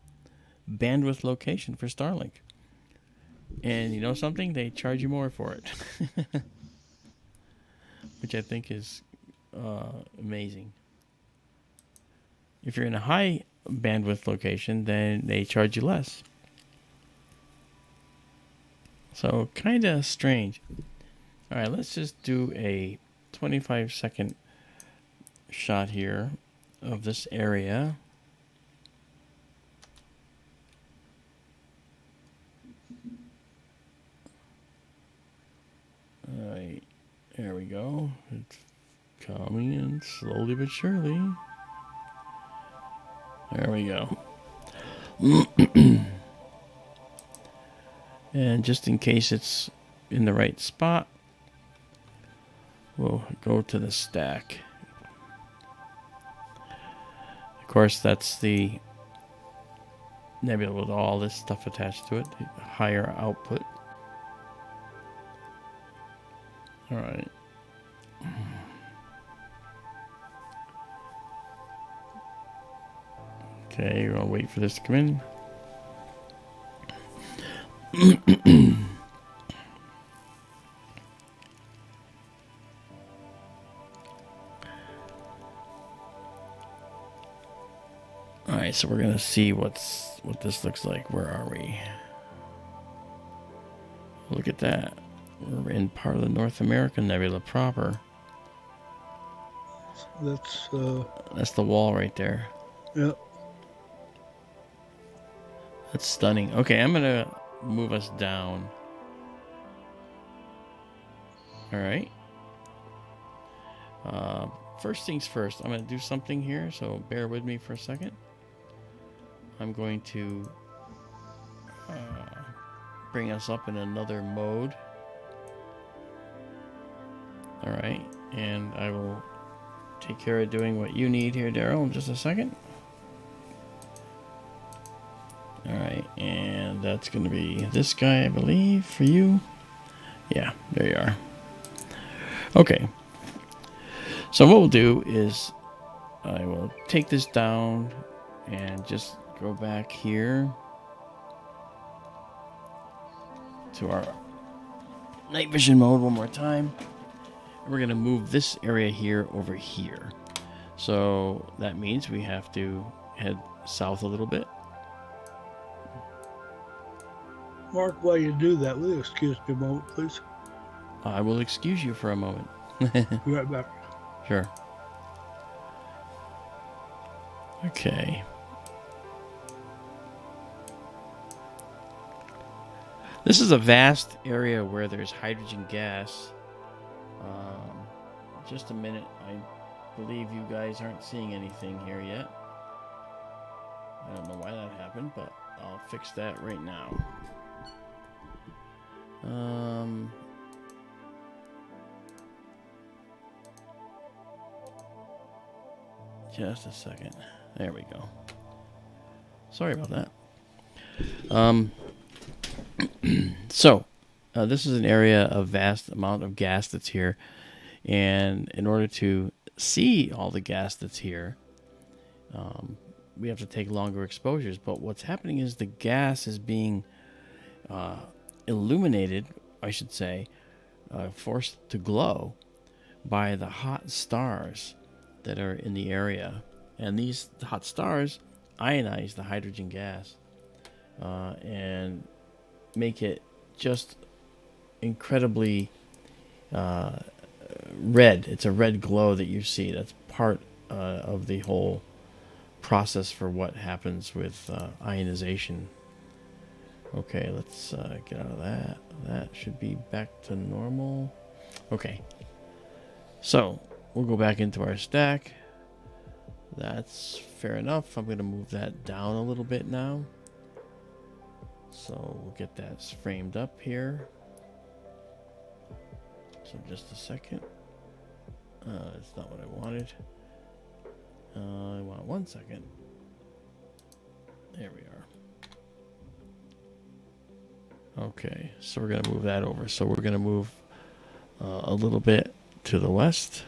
bandwidth location for Starlink. And you know something? They charge you more for it. Which I think is amazing. If you're in a high bandwidth location, then they charge you less. So kind of strange. All right, let's just do a 25-second shot here of this area. All right, there we go. It's coming in slowly but surely. There we go. And just in case it's in the right spot, we'll go to the stack. Of course, that's the nebula with all this stuff attached to it, the higher output. All right. Okay, we'll wait for this to come in. All right, so we're gonna see what this looks like. Where are we? Look at that. We're in part of the North American Nebula proper. That's the wall right there. Yep. That's stunning. Okay, I'm gonna move us down. All right. First things first, I'm gonna do something here, so bear with me for a second. I'm going to bring us up in another mode. All right, and I will take care of doing what you need here, Daryl, in just a second. All right, and that's going to be this guy, I believe, for you. Yeah, there you are. Okay. So what we'll do is I will take this down and just go back here to our night vision mode one more time. We're going to move this area here over here. So that means we have to head south a little bit. Mark, while you do that, will you excuse me a moment, please? I will excuse you for a moment. Be right back. Sure. Okay. This is a vast area where there's hydrogen gas. Just a minute. I believe you guys aren't seeing anything here yet. I don't know why that happened, but I'll fix that right now. Just a second. There we go. Sorry about that. So, this is an area of vast amount of gas that's here. And in order to see all the gas that's here, we have to take longer exposures. But what's happening is the gas is being illuminated, I should say, forced to glow by the hot stars that are in the area. And these hot stars ionize the hydrogen gas and make it just incredibly red. It's a red glow that you see. That's part of the whole process for what happens with ionization. Okay, let's get out of that. That should be back to normal. Okay, so we'll go back into our stack. That's fair enough. I'm going to move that down a little bit now. So we'll get that framed up here. So just a second. That's not what I wanted. I want 1 second. There we are. Okay, so we're going to move that over. So we're going to move a little bit to the west.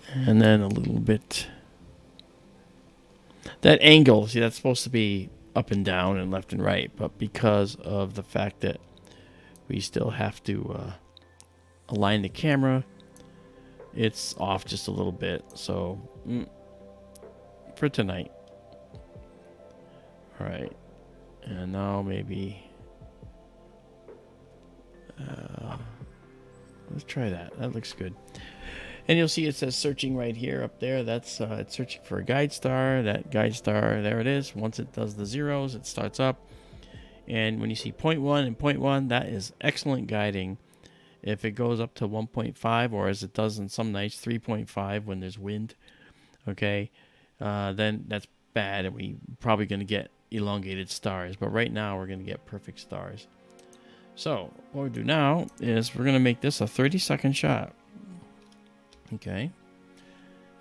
And then a little bit. That angle, see, that's supposed to be up and down and left and right, but because of the fact that we still have to align the camera, it's off just a little bit. So for tonight. All right, and now maybe let's try that. That looks good. And you'll see it says searching right here up there. That's it's searching for a guide star. That guide star, there it is. Once it does the zeros, it starts up. And when you see 0.1 and 0.1, that is excellent guiding. If it goes up to 1.5, or as it does in some nights, 3.5 when there's wind, okay, then that's bad, and we're probably going to get elongated stars. But right now, we're going to get perfect stars. So what we do now is we're going to make this a 30-second shot. Okay,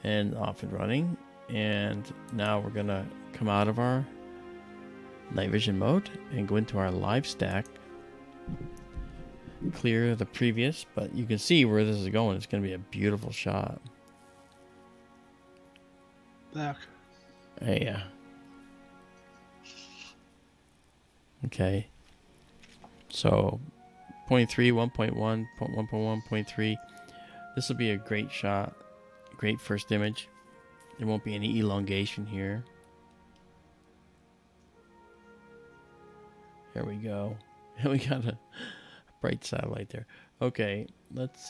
and off and running. And now we're gonna come out of our night vision mode and go into our live stack, clear the previous, but you can see where this is going. It's gonna be a beautiful shot. Back. Hey, yeah. Okay, so 0.3, 1.1, 1.1, 0.3. This will be a great shot, great first image. There won't be any elongation here. There we go. And we got a bright satellite there. Okay, let's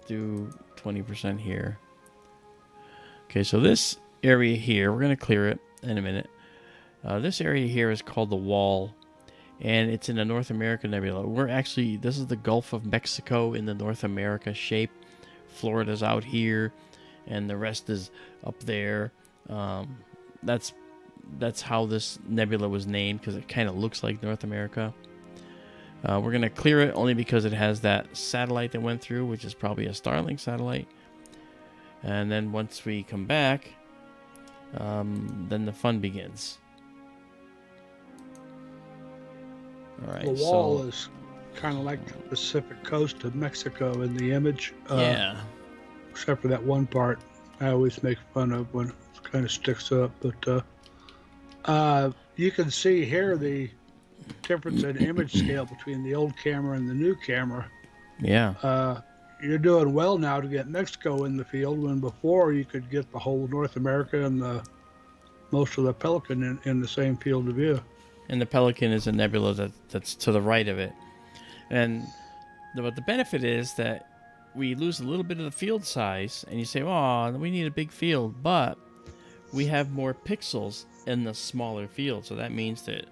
do 20% here. Okay, so this area here, we're going to clear it in a minute. This area here is called the Wall. And it's in the North America Nebula. This is the Gulf of Mexico in the North America shape. Florida's out here, and the rest is up there. That's how this nebula was named, because it kind of looks like North America. We're going to clear it only because it has that satellite that went through, which is probably a Starlink satellite. And then once we come back, then the fun begins. All right, the wall is kind of like the Pacific coast of Mexico in the image. Yeah. Except for that one part I always make fun of when it kind of sticks up. But you can see here the difference in image scale between the old camera and the new camera. Yeah. You're doing well now to get Mexico in the field, when before you could get the whole North America and most of the Pelican in the same field of view. And the Pelican is a nebula that's to the right of it. And but the benefit is that we lose a little bit of the field size. And you say, oh, we need a big field. But we have more pixels in the smaller field. So that means that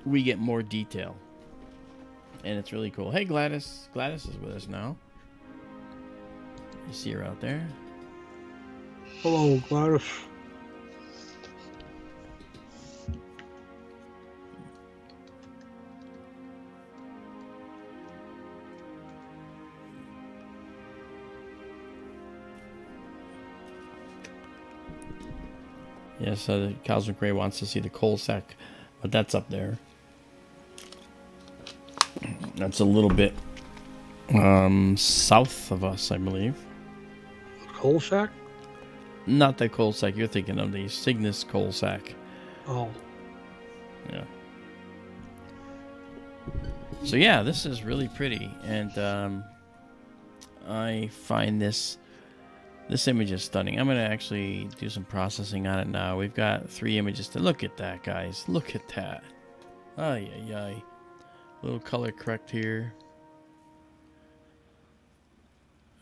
we get more detail. And it's really cool. Hey, Gladys. Gladys is with us now. You see her out there? Hello, Gladys. Yes, the Cosmic Ray wants to see the coal sack, but that's up there. That's a little bit south of us, I believe. Coal sack? Not the coal sack. You're thinking of the Cygnus coal sack. Oh. Yeah. So yeah, this is really pretty, and I find this This image is stunning. I'm going to actually do some processing on it now. We've got 3 images to look at that, guys. Look at that. Ay, ay, ay. Little color correct here.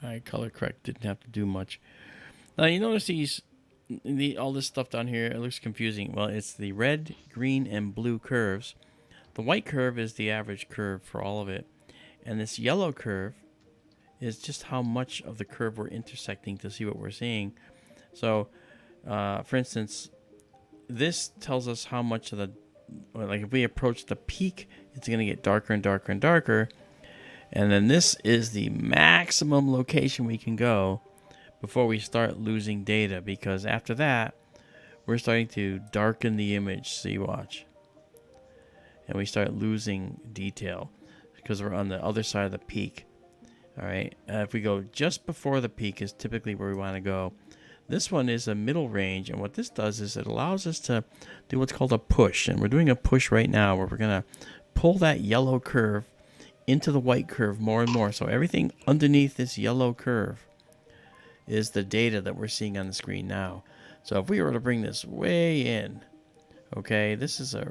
Alright, color correct. Didn't have to do much. Now, you notice all this stuff down here, it looks confusing. Well, it's the red, green, and blue curves. The white curve is the average curve for all of it. And this yellow curve is just how much of the curve we're intersecting to see what we're seeing. So, for instance, this tells us how much of the, like if we approach the peak, it's going to get darker and darker and darker. And then this is the maximum location we can go before we start losing data, because after that, we're starting to darken the image. See, watch. And we start losing detail because we're on the other side of the peak. All right, if we go just before the peak is typically where we want to go. This one is a middle range, and what this does is it allows us to do what's called a push, and we're doing a push right now where we're going to pull that yellow curve into the white curve more and more. So everything underneath this yellow curve is the data that we're seeing on the screen now. So if we were to bring this way in, okay, this is a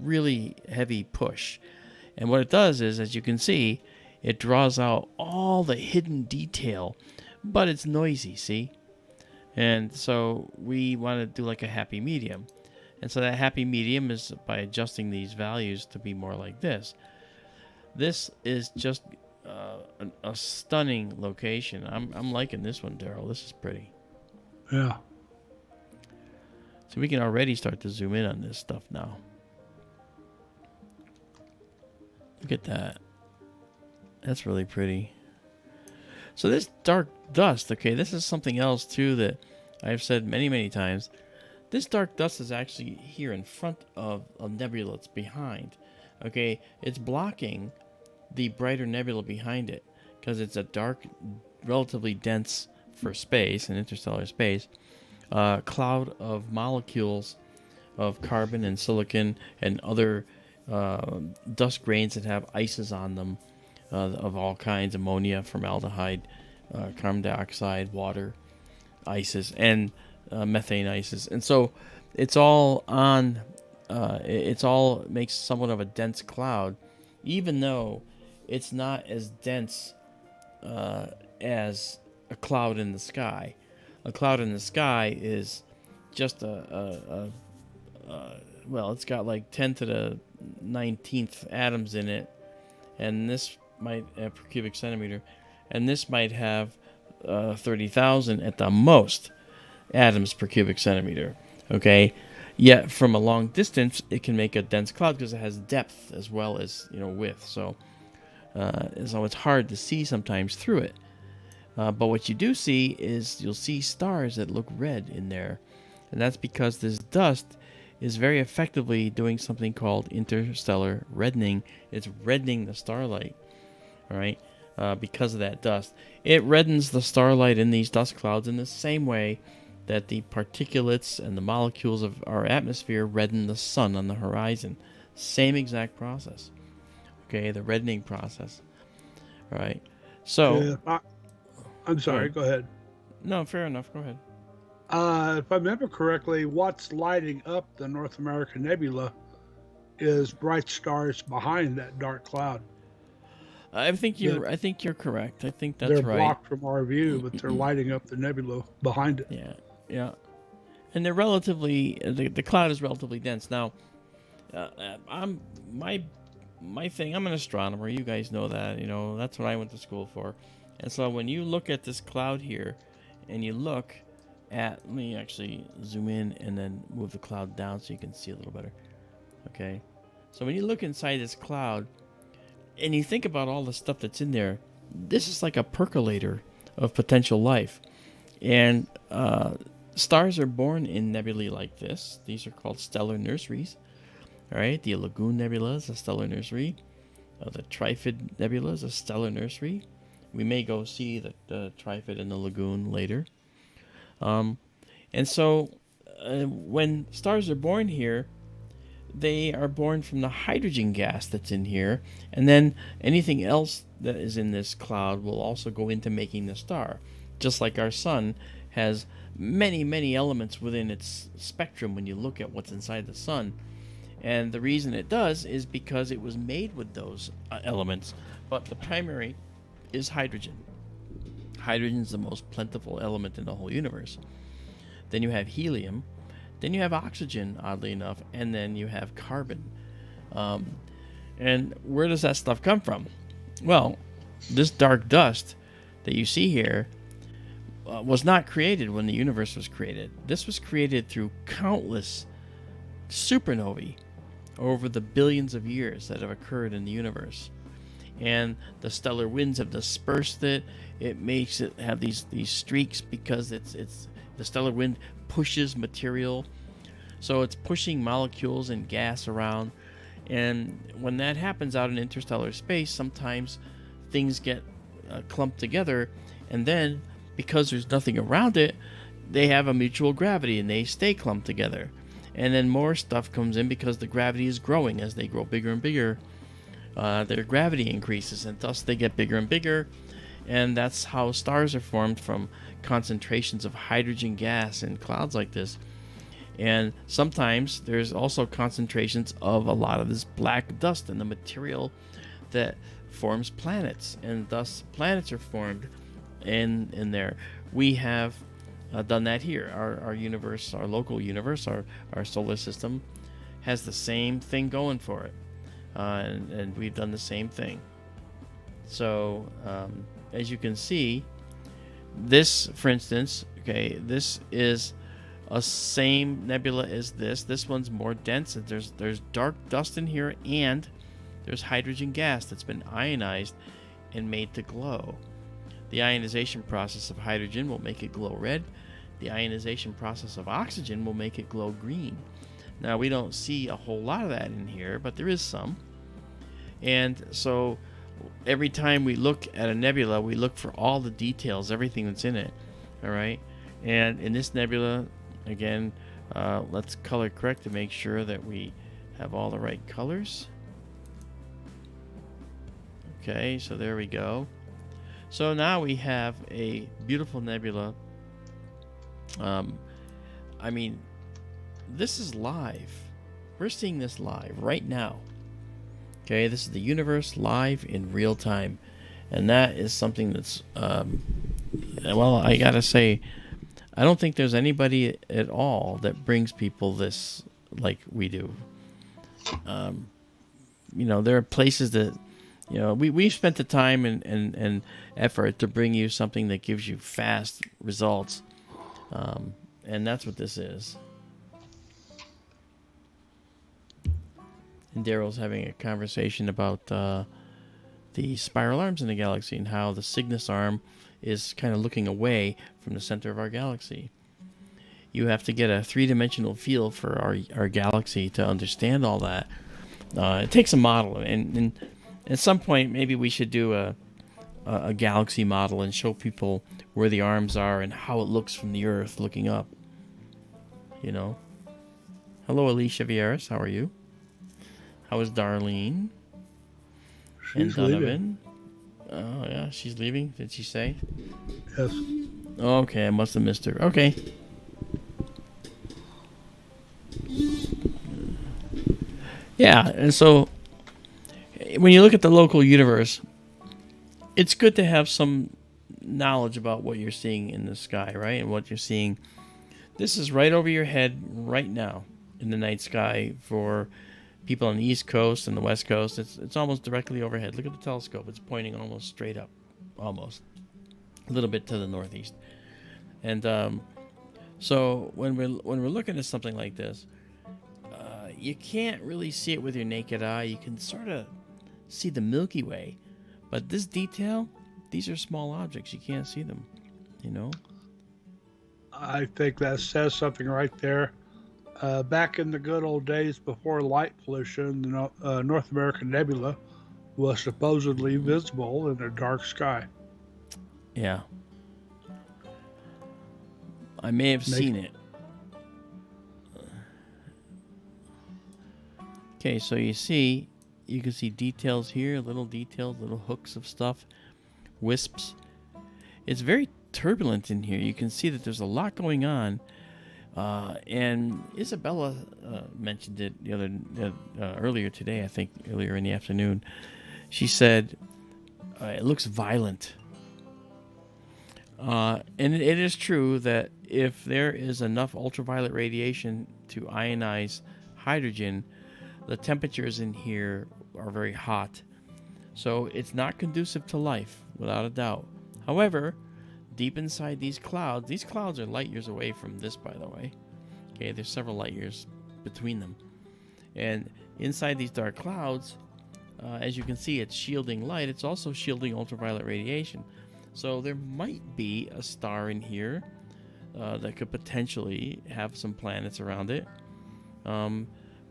really heavy push. And what it does is, as you can see, it draws out all the hidden detail, but it's noisy, see? And so we want to do like a happy medium. And so that happy medium is by adjusting these values to be more like this. This is just a stunning location. I'm liking this one, Daryl. This is pretty. Yeah. So we can already start to zoom in on this stuff now. Look at that. That's really pretty. So this dark dust, okay, this is something else too that I've said many, many times. This dark dust is actually here in front of a nebula that's behind. Okay, it's blocking the brighter nebula behind it because it's a dark, relatively dense for space, an interstellar space, cloud of molecules of carbon and silicon and other dust grains that have ices on them. Of all kinds, ammonia, formaldehyde, carbon dioxide, water, ices, and methane ices. And so it's all on, it's all makes somewhat of a dense cloud, even though it's not as dense as a cloud in the sky. A cloud in the sky is just well, it's got like 10 to the 19th atoms in it, and this might have per cubic centimeter, and this might have 30,000 at the most atoms per cubic centimeter. Okay, yet from a long distance, it can make a dense cloud because it has depth as well as width. So it's hard to see sometimes through it. But what you do see is you'll see stars that look red in there, and that's because this dust is very effectively doing something called interstellar reddening. It's reddening the starlight. All right, because of that dust. It reddens the starlight in these dust clouds in the same way that the particulates and the molecules of our atmosphere redden the sun on the horizon. Same exact process. Okay, the reddening process. All right. So, I'm sorry, go ahead. No, fair enough. Go ahead. If I remember correctly, what's lighting up the North American Nebula is bright stars behind that dark cloud. I think you're correct. I think that's they're right. They're blocked from our view, but they're lighting up the nebula behind it. Yeah. And they're relatively the cloud is relatively dense. Now, I'm an astronomer. You guys know that. That's what I went to school for. And so when you look at this cloud here, and you look at, let me actually zoom in and then move the cloud down so you can see a little better. Okay. So when you look inside this cloud, and you think about all the stuff that's in there, this is like a percolator of potential life. And stars are born in nebulae like this. These are called stellar nurseries. All right, the Lagoon Nebula is a stellar nursery. The Trifid Nebula is a stellar nursery. We may go see the Trifid and the Lagoon later. And so when stars are born here, they are born from the hydrogen gas that's in here, and then anything else that is in this cloud will also go into making the star. just like our sun has many, many elements within its spectrum when you look at what's inside the sun. And the reason it does is because it was made with those elements. But the primary is hydrogen. Hydrogen is the most plentiful element in the whole universe. Then you have helium. Then you have oxygen, oddly enough. And then you have carbon. And where does that stuff come from? Well, this dark dust that you see here was not created when the universe was created. This was created through countless supernovae over the billions of years that have occurred in the universe. And the stellar winds have dispersed it. It makes it have these streaks because it's the stellar wind pushes material. So it's pushing molecules and gas around. And when that happens out in interstellar space, sometimes things get clumped together. And then, because there's nothing around it, they have a mutual gravity and they stay clumped together. And then more stuff comes in because the gravity is growing. As they grow bigger and bigger, their gravity increases, and thus they get bigger and bigger. And that's how stars are formed, from concentrations of hydrogen gas in clouds like this. And sometimes there's also concentrations of a lot of this black dust in the material that forms planets, and thus planets are formed in there. We have done that here. Our universe, our local universe, our solar system has the same thing going for it, and we've done the same thing. So as you can see, this, for instance, okay, this is a same nebula as this. This one's more dense. There's dark dust in here, and there's hydrogen gas that's been ionized and made to glow. The ionization process of hydrogen will make it glow red. The ionization process of oxygen will make it glow green. Now, we don't see a whole lot of that in here, but there is some. And so every time we look at a nebula, we look for all the details, everything that's in it. All right. And in this nebula, again, let's color correct to make sure that we have all the right colors. Okay, so there we go. So now we have a beautiful nebula. I mean, this is live. We're seeing this live right now. Okay, this is the universe live in real time. And that is something that's, well, I gotta say, I don't think there's anybody at all that brings people this like we do. You know, there are places that, you know, we spent the time and effort to bring you something that gives you fast results. And that's what this is. And Daryl's having a conversation about the spiral arms in the galaxy and how the Cygnus arm is kind of looking away from the center of our galaxy. You have to get a three-dimensional feel for our galaxy to understand all that. It takes a model, and at some point maybe we should do a galaxy model and show people where the arms are and how it looks from the Earth looking up. You know. Hello, Alicia Vieras. How are you? How is Darlene? She's and Donovan? leaving. Oh, yeah, she's leaving. Did she say? Yes. Okay, I must have missed her. Okay. Yeah, and so when you look at the local universe, it's good to have some knowledge about what you're seeing in the sky, right? And what you're seeing. This is right over your head right now in the night sky for people on the East Coast and the West Coast. It's almost directly overhead. Look at the telescope. It's pointing almost straight up. Almost. A little bit to the northeast. And so when we're looking at something like this, you can't really see it with your naked eye. You can sort of see the Milky Way. But this detail, these are small objects. You can't see them, you know? I think that says something right there. Back in the good old days before light pollution, the North American Nebula was supposedly visible in a dark sky. Yeah. I may have seen it. Okay, so you can see details here, little details, little hooks of stuff, wisps. It's very turbulent in here. You can see that there's a lot going on. And Izabela mentioned it earlier today, I think earlier in the afternoon. She said it looks violent. And it is true that if there is enough ultraviolet radiation to ionize hydrogen, the temperatures in here are very hot. So it's not conducive to life, without a doubt. However, deep inside these clouds are light years away from this, by the way. Okay, there's several light years between them. And inside these dark clouds, as you can see, it's shielding light. It's also shielding ultraviolet radiation. So there might be a star in here that could potentially have some planets around it.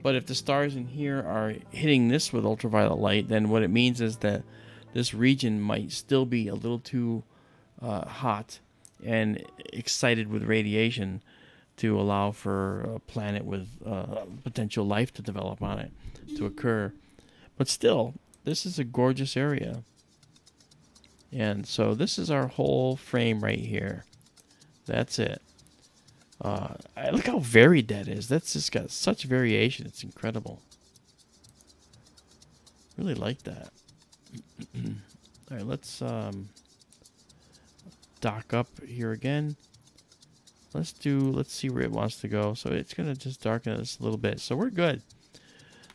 But if the stars in here are hitting this with ultraviolet light, then what it means is that this region might still be a little too hot and excited with radiation to allow for a planet with potential life to develop on it, to occur. But still, this is a gorgeous area. And so this is our whole frame right here. That's it. Look how varied that is. That's just got such variation. It's incredible. Really like that. All right, let's dock up here again. Let's see where it wants to go. So it's gonna just darken this a little bit. So we're good.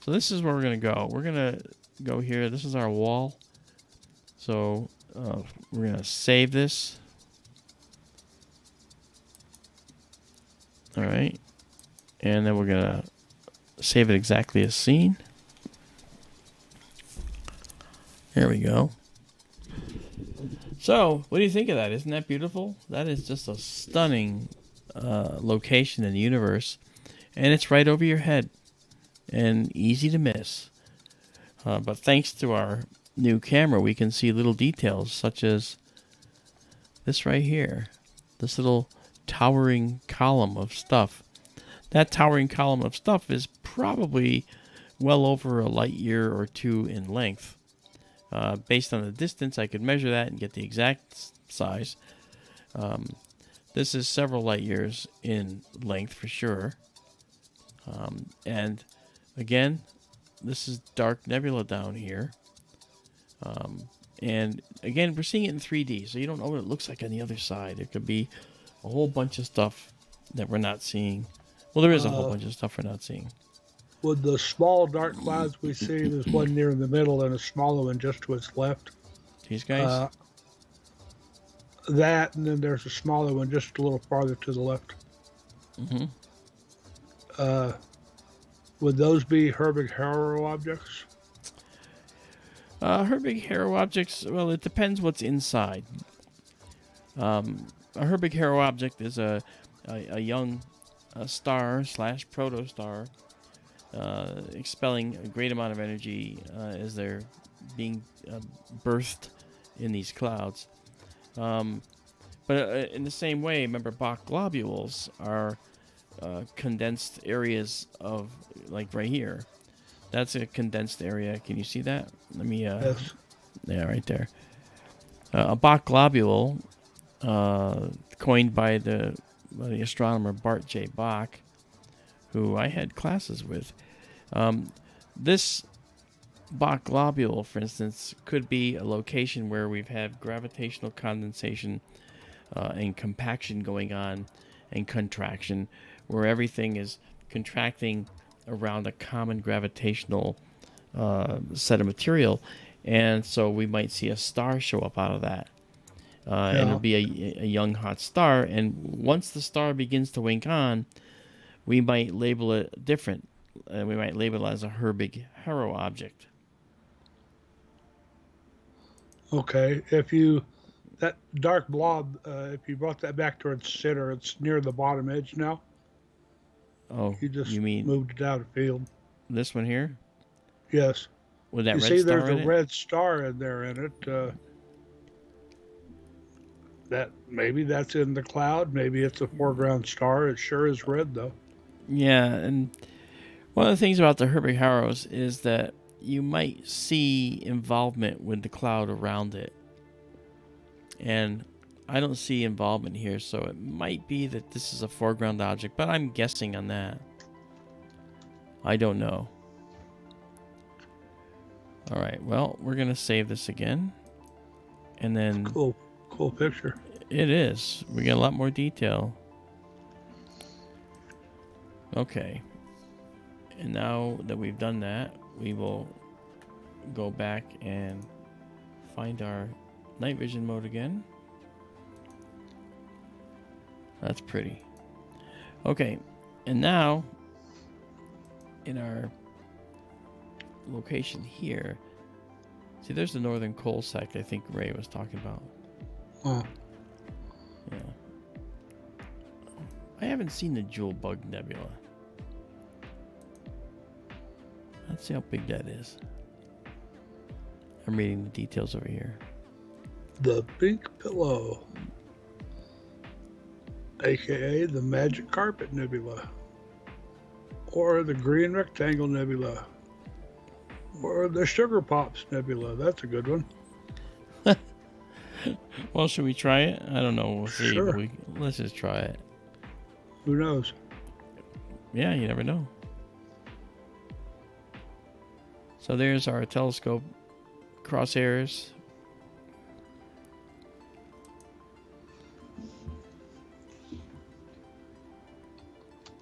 So this is where we're gonna go. We're gonna go here. This is our wall. So we're gonna save this. All right, and then we're gonna save it exactly as seen. There we go. So, what do you think of that? Isn't that beautiful? That is just a stunning location in the universe, and it's right over your head, and easy to miss. But thanks to our new camera, we can see little details such as this right here, this little towering column of stuff. That towering column of stuff is probably well over a light year or two in length. Based on the distance, I could measure that and get the exact size. This is several light years in length for sure. And again, this is Dark Nebula down here. And again, we're seeing it in 3D, so you don't know what it looks like on the other side. It could be a whole bunch of stuff that we're not seeing. Well, there is a whole bunch of stuff we're not seeing. With the small dark clouds we see, there's one near in the middle and a smaller one just to its left. These guys? That, and then there's a smaller one just a little farther to the left. Mm-hmm. Would those be Herbig-Haro objects? Herbig-Haro objects, well, it depends what's inside. A Herbig-Haro object is a young star / protostar expelling a great amount of energy as they're being birthed in these clouds. But in the same way, remember, Bach globules are condensed areas of, like right here. That's a condensed area. Can you see that? Let me, Yes. Yeah, right there. A Bach globule, coined by the astronomer Bart J. Bach, who I had classes with. This Bach globule, for instance, could be a location where we've had gravitational condensation and compaction going on, and contraction, where everything is contracting around a common gravitational set of material. And so we might see a star show up out of that. And it'll be a young hot star. And once the star begins to wink on, we might label it different. We might label it as a Herbig-Haro object. Okay. That dark blob, if you brought that back to its center, it's near the bottom edge now. Oh, You mean moved it out of field. This one here? Yes. With that you red see, star there's in a it? red star in there in it. That maybe that's in the cloud. Maybe it's a foreground star. It sure is red, though. Yeah, and one of the things about the Herbig-Haros is that you might see involvement with the cloud around it. And I don't see involvement here, so it might be that this is a foreground object, but I'm guessing on that. I don't know. All right, well, we're going to save this again. And then... Cool picture. It is. We get a lot more detail. Okay. And now that we've done that, we will go back and find our night vision mode again. That's pretty. Okay. And now, in our location here, see, there's the northern coal sect I think Ray was talking about. Oh. Yeah. I haven't seen the Jewel Bug Nebula. Let's see how big that is. I'm reading the details over here. The Pink Pillow, aka the Magic Carpet Nebula, or the Green Rectangle Nebula, or the Sugar Pops Nebula. That's a good one. Well, should we try it? I don't know. We'll see. Sure. Let's just try it. Who knows? Yeah, you never know. So there's our telescope crosshairs.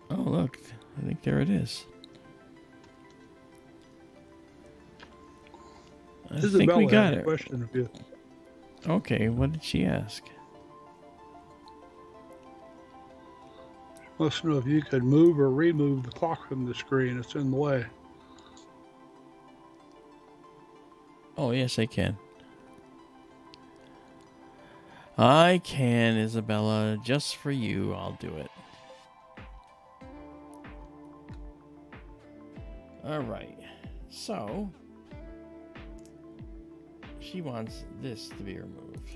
Oh, look. I think there it is. I think we got it. Question of you. Okay, what did she ask? Wants to know if you could move or remove the clock from the screen. It's in the way. Oh, yes, I can. I can, Izabela. Just for you, I'll do it. All right. So, she wants this to be removed.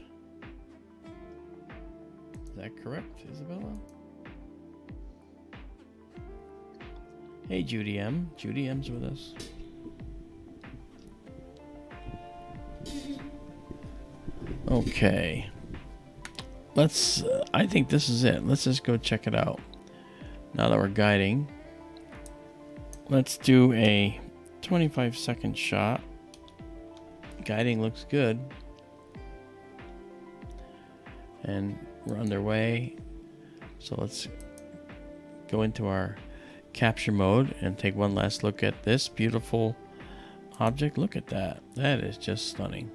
Is that correct, Izabela? Hey, Judy M. Judy M's with us. Okay. Let's, I think this is it. Let's just go check it out. Now that we're guiding, let's do a 25-second shot. Guiding looks good. And we're underway. So let's go into our capture mode and take one last look at this beautiful object. Look at that. That is just stunning.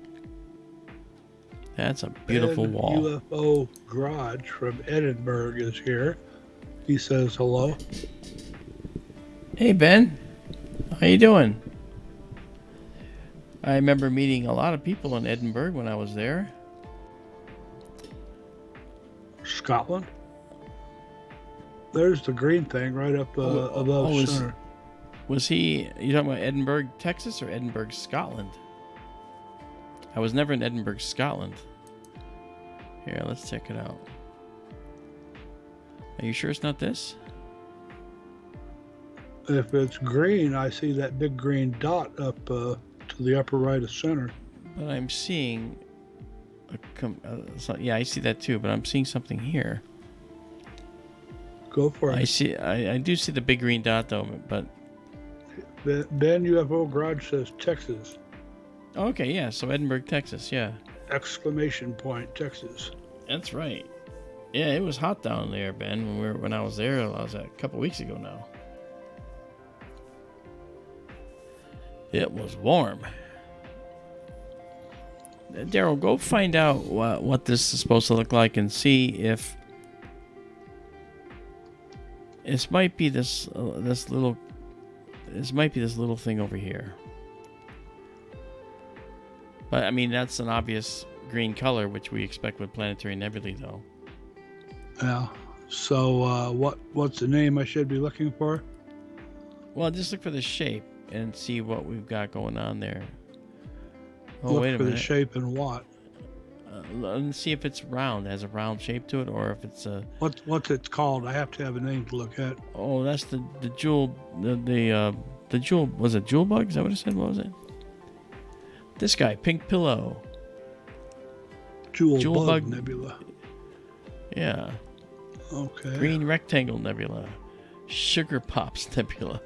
That's a beautiful wall. UFO Garage from Edinburgh is here. He says hello. Hey, Ben. How you doing? I remember meeting a lot of people in Edinburgh when I was there. Scotland. There's the green thing right up above center. Was he, you talking about Edinburgh, Texas, or Edinburgh, Scotland? I was never in Edinburgh, Scotland. Here, let's check it out. Are you sure it's not this? If it's green, I see that big green dot up to the upper right of center. But I'm seeing yeah, I see that too, but I'm seeing something here. Go for it. I do see the big green dot though, but Ben UFO Garage says Texas. Okay, yeah, so Edinburgh, Texas, yeah. Exclamation point, Texas. That's right. Yeah, it was hot down there, Ben, when I was there. I was a couple weeks ago now. It was warm. Daryl, go find out what this is supposed to look like and see if this might be this little thing over here. But I mean, that's an obvious green color, which we expect with planetary nebulae, though. Yeah. So what's the name I should be looking for? Well, just look for the shape and see what we've got going on there. Oh, Look wait a for minute. the shape and what? Let's see if it's round, has a round shape to it, or if it's a. What's it called? I have to have a name to look at. Oh, that's the jewel. The jewel, was it jewel bug? Is that what it said? What was it? This guy, Pink Pillow. Jewel Bug Nebula. Yeah. Okay. Green Rectangle Nebula. Sugar Pops Nebula.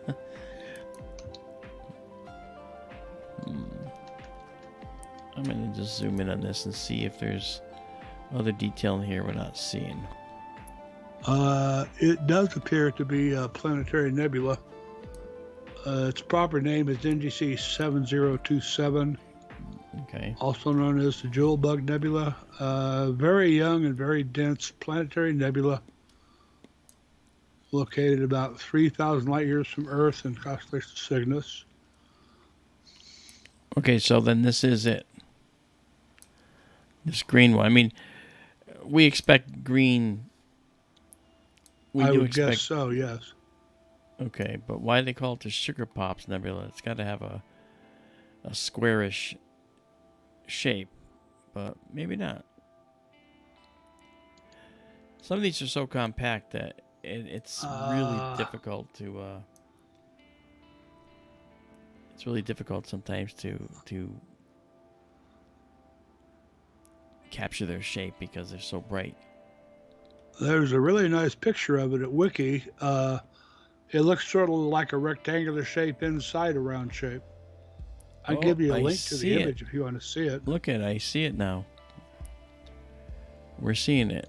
I'm going to just zoom in on this and see if there's other detail in here we're not seeing. It does appear to be a planetary nebula. Its proper name is NGC 7027, Okay. also known as the Jewel Bug Nebula. Very young and very dense planetary nebula located about 3,000 light years from Earth in constellation Cygnus. Okay, so then this is it. This green one. I mean, we expect green. I would guess so, yes. Okay, but why do they call it the Sugar Pops Nebula? It's got to have a squarish shape, but maybe not. Some of these are so compact that it's really difficult to. It's really difficult sometimes to capture their shape because they're so bright. There's a really nice picture of it at Wiki. It looks sort of like a rectangular shape inside a round shape. I'll give you a link to the image if you want to see it. Look at it. I see it now. We're seeing it.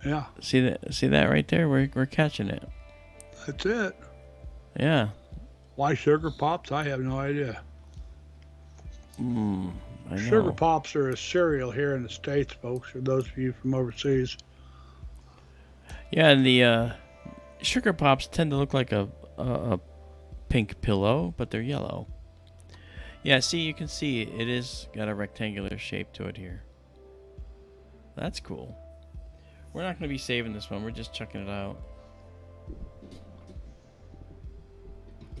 Yeah. See that right there? We're catching it. That's it. Yeah. Why Sugar Pops? I have no idea. I know. Sugar Pops are a cereal here in the States, folks, for those of you from overseas. Yeah, and the Sugar Pops tend to look like a pink pillow, but they're yellow. Yeah, see, you can see it is got a rectangular shape to it here. That's cool. We're not going to be saving this one. We're just checking it out.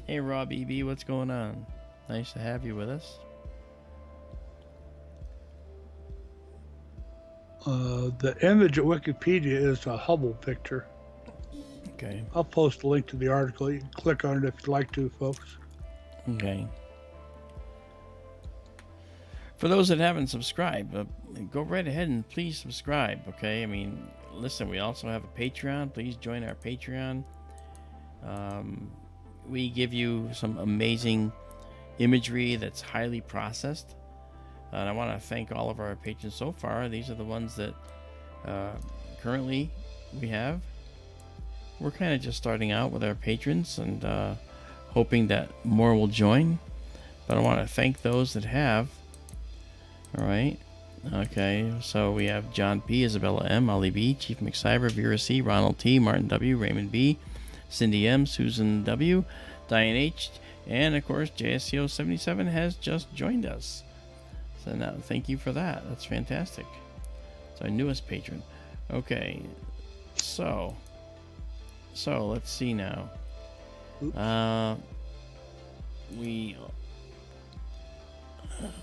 Hey, Rob EB, what's going on? Nice to have you with us. The image at Wikipedia is a Hubble picture. Okay. I'll post a link to the article. You can click on it if you'd like to, folks. Okay. For those that haven't subscribed, go right ahead and please subscribe, okay? I mean, listen, we also have a Patreon. Please join our Patreon. We give you some amazing imagery that's highly processed. And I want to thank all of our patrons so far. These are the ones that currently we have. We're kind of just starting out with our patrons and hoping that more will join. But I want to thank those that have. All right. Okay. So we have John P., Izabela M., Ollie B., Chief McCyber, Vera C., Ronald T., Martin W., Raymond B., Cindy M., Susan W., Diane H., and of course JSCO 77 has just joined us. So now thank you for that. That's fantastic. It's our newest patron. Okay. So let's see now.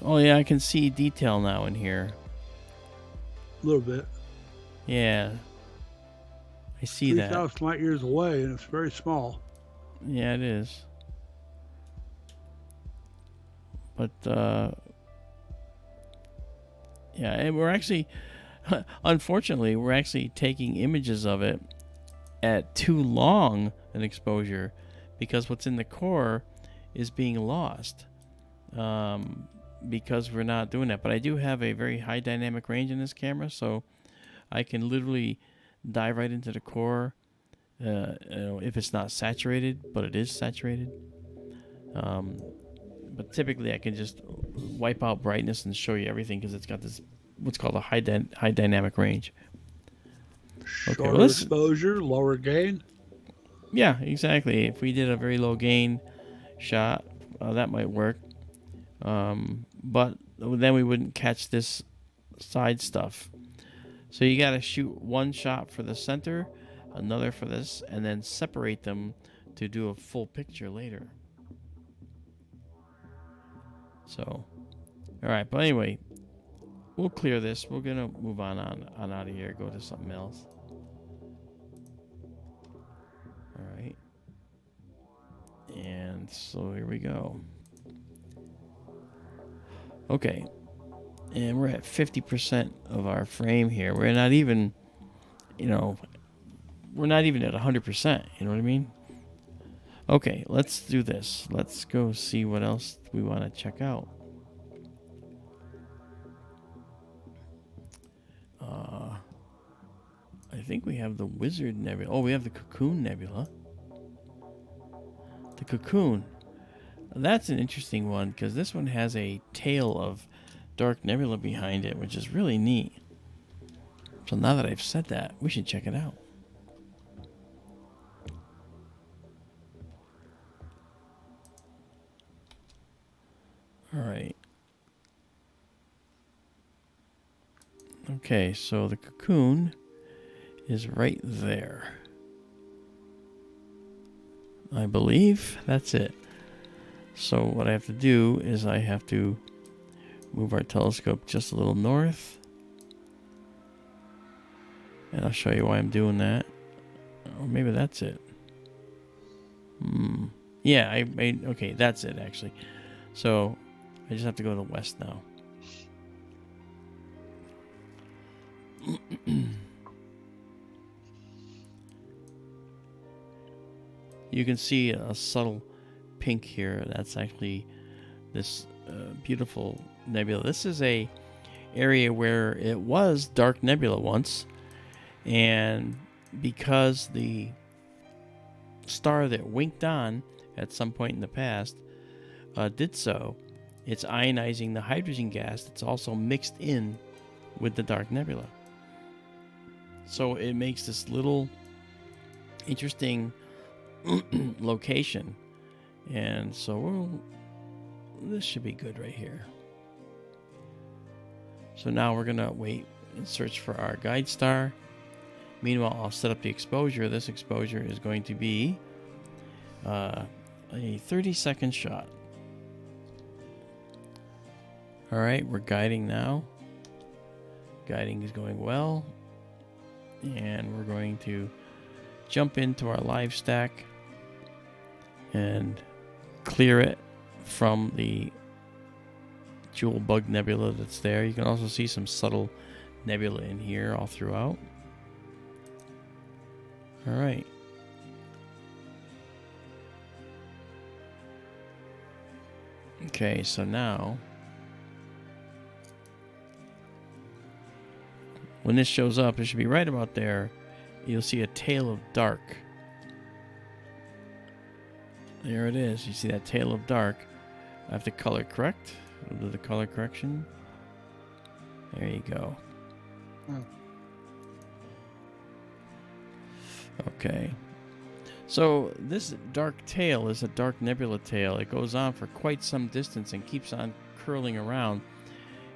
Oh yeah, I can see detail now in here. A little bit. Yeah. I see that. 3,000 light years away, and it's very small. Yeah, it is. But yeah, and we're actually unfortunately we're actually taking images of it at too long an exposure because what's in the core is being lost. Because we're not doing that. But I do have a very high dynamic range in this camera, so I can literally dive right into the core if it's not saturated, but it is saturated. But typically I can just wipe out brightness and show you everything because it's got this what's called a high dynamic range. Shorter exposure, lower gain. Yeah, exactly. If we did a very low gain shot, that might work. But then we wouldn't catch this side stuff. So you got to shoot one shot for the center, another for this, and then separate them to do a full picture later. So, all right. But anyway, we'll clear this. We're going to move on out of here. Go to something else. All right. And so here we go. Okay. And we're at 50% of our frame here. We're not even, you know, we're not even at 100%. You know what I mean? Okay, let's do this. Let's go see what else we want to check out. I think we have the Wizard Nebula. Oh, we have the Cocoon Nebula. The Cocoon. That's an interesting one because this one has a tail of dark nebula behind it, which is really neat. So now that I've said that, we should check it out. All right. Okay, so the Cocoon is right there. I believe that's it. So what I have to do is I have to move our telescope just a little north. And I'll show you why I'm doing that. Or maybe that's it. Yeah, I made... Okay, that's it, actually. So I just have to go to the west now. You can see a subtle pink here. That's actually this beautiful nebula. This is a area where it was dark nebula once, and because the star that winked on at some point in the past did so, it's ionizing the hydrogen gas that's also mixed in with the dark nebula. So it makes this little interesting location. And so this should be good right here. So now we're gonna wait and search for our guide star. Meanwhile, I'll set up the exposure. This exposure is going to be a 30-second shot. All right, we're guiding now. Guiding is going well. And we're going to jump into our live stack and clear it from the jewel Bug Nebula that's there. You can also see some subtle nebula in here all throughout. All right. Okay, so now when this shows up, it should be right about there. You'll see a tail of dark. There it is. You see that tail of dark. I have to color correct. We'll do the color correction. There you go. Okay. So this dark tail is a dark nebula tail. It goes on for quite some distance and keeps on curling around.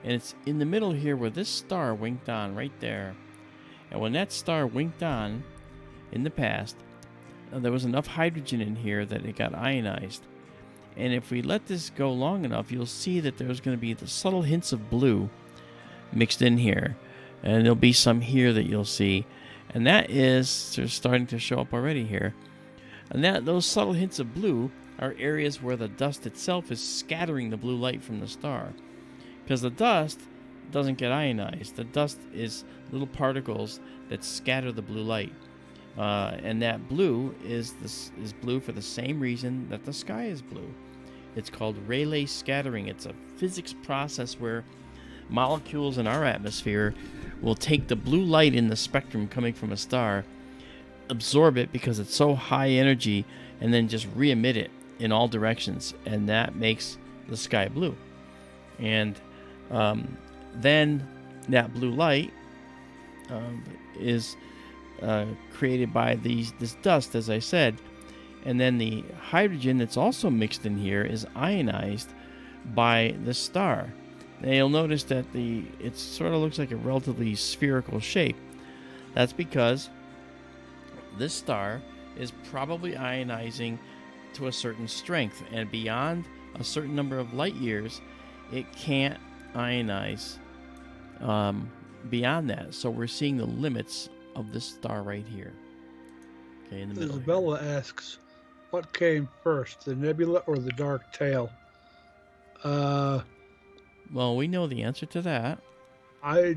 And it's in the middle here where this star winked on, right there. And when that star winked on in the past, there was enough hydrogen in here that it got ionized. And if we let this go long enough, you'll see that there's going to be the subtle hints of blue mixed in here. And there'll be some here that you'll see. And that is, they're starting to show up already here. And those subtle hints of blue are areas where the dust itself is scattering the blue light from the star. Because the dust doesn't get ionized. The dust is little particles that scatter the blue light. And that blue is blue for the same reason that the sky is blue. It's called Rayleigh scattering. It's a physics process where molecules in our atmosphere will take the blue light in the spectrum coming from a star, absorb it because it's so high energy, and then just re-emit it in all directions. And that makes the sky blue. And then that blue light is created by this dust, as I said, and then the hydrogen that's also mixed in here is ionized by the star. Now you'll notice that it sort of looks like a relatively spherical shape. That's because this star is probably ionizing to a certain strength, and beyond a certain number of light years, it can't ionize beyond that. So we're seeing the limits of this star right here. Okay, in the middle. Izabela asks, what came first, the nebula or the dark tail? Well, we know the answer to that. I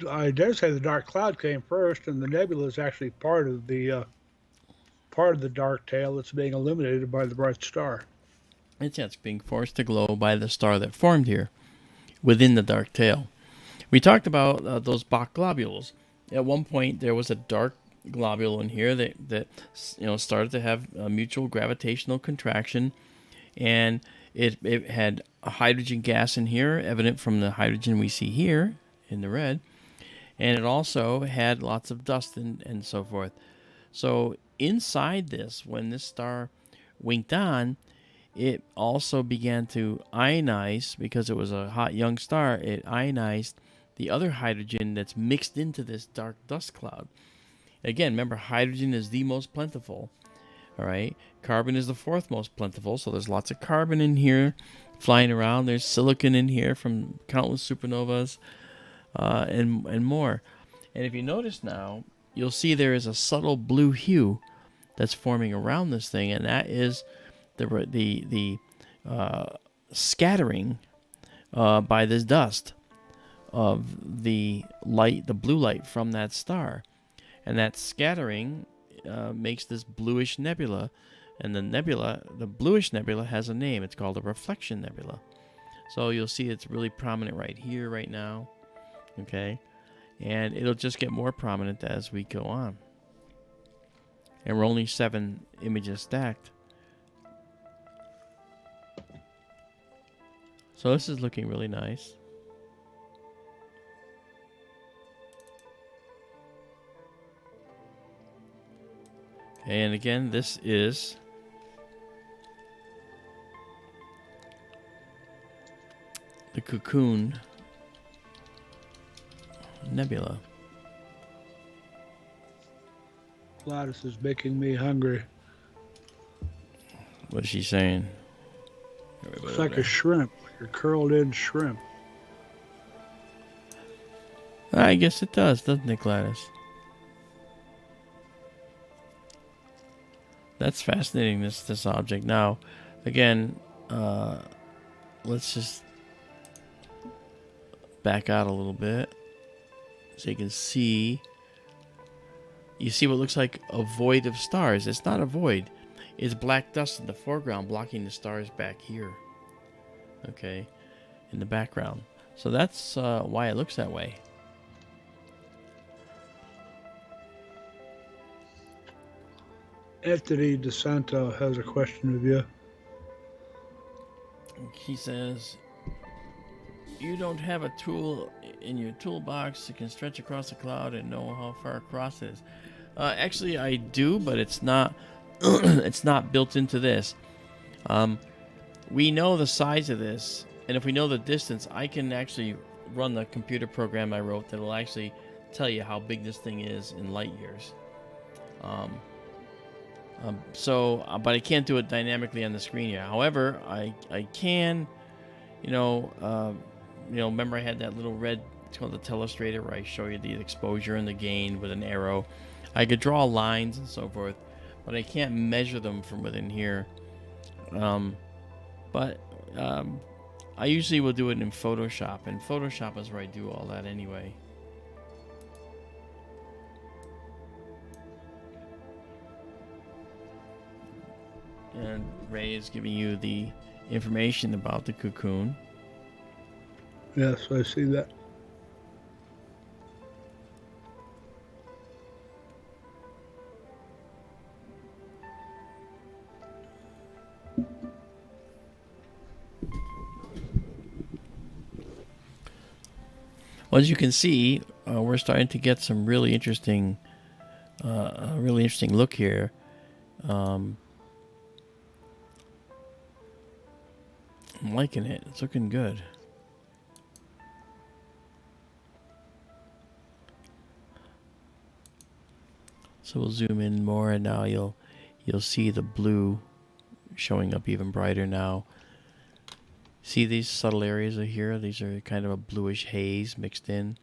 I dare say the dark cloud came first, and the nebula is actually part of the dark tail that's being illuminated by the bright star. It's being forced to glow by the star that formed here within the dark tail. We talked about those Bach globules. At one point, there was a dark globule in here that started to have a mutual gravitational contraction, and it had a hydrogen gas in here, evident from the hydrogen we see here in the red, and it also had lots of dust and so forth. So inside this, when this star winked on, it also began to ionize because it was a hot young star. It ionized the other hydrogen that's mixed into this dark dust cloud. Again, remember, hydrogen is the most plentiful. All right, carbon is the fourth most plentiful, so there's lots of carbon in here flying around. There's silicon in here from countless supernovas and more. And if you notice now, you'll see there is a subtle blue hue that's forming around this thing, and that is the scattering by this dust of the light, the blue light from that star, and that scattering makes this bluish nebula, and the bluish nebula has a name. It's called a reflection nebula. So you'll see it's really prominent right here, right now. Okay, and it'll just get more prominent as we go on. And we're only 7 images stacked. So this is looking really nice. Okay, and again, this is the Cocoon Nebula. Gladys is making me hungry. What is she saying? It's like a shrimp, like a curled in shrimp. I guess it does, doesn't it, Gladys? That's fascinating, this object. Now, again, let's just back out a little bit so you can see. You see what looks like a void of stars. It's not a void. It's black dust in the foreground blocking the stars back here. Okay, in the background. So that's why it looks that way. Anthony DeSanto has a question of you. He says, you don't have a tool in your toolbox that can stretch across the cloud and know how far across it is. Actually, I do, but it's not it's not built into this. We know the size of this, and if we know the distance, I can actually run the computer program I wrote that will actually tell you how big this thing is in light years. But I can't do it dynamically on the screen here. However, I can, remember I had that little red, it's called the telestrator, where I show you the exposure and the gain with an arrow. I could draw lines and so forth, but I can't measure them from within here. I usually will do it in Photoshop, and Photoshop is where I do all that anyway. And Ray is giving you the information about the cocoon. Yes, I see that. Well, as you can see, we're starting to get some really interesting, look here. I'm liking it. It's looking good. So we'll zoom in more, and now you'll see the blue showing up even brighter now. See these subtle areas of here? These are kind of a bluish haze mixed in.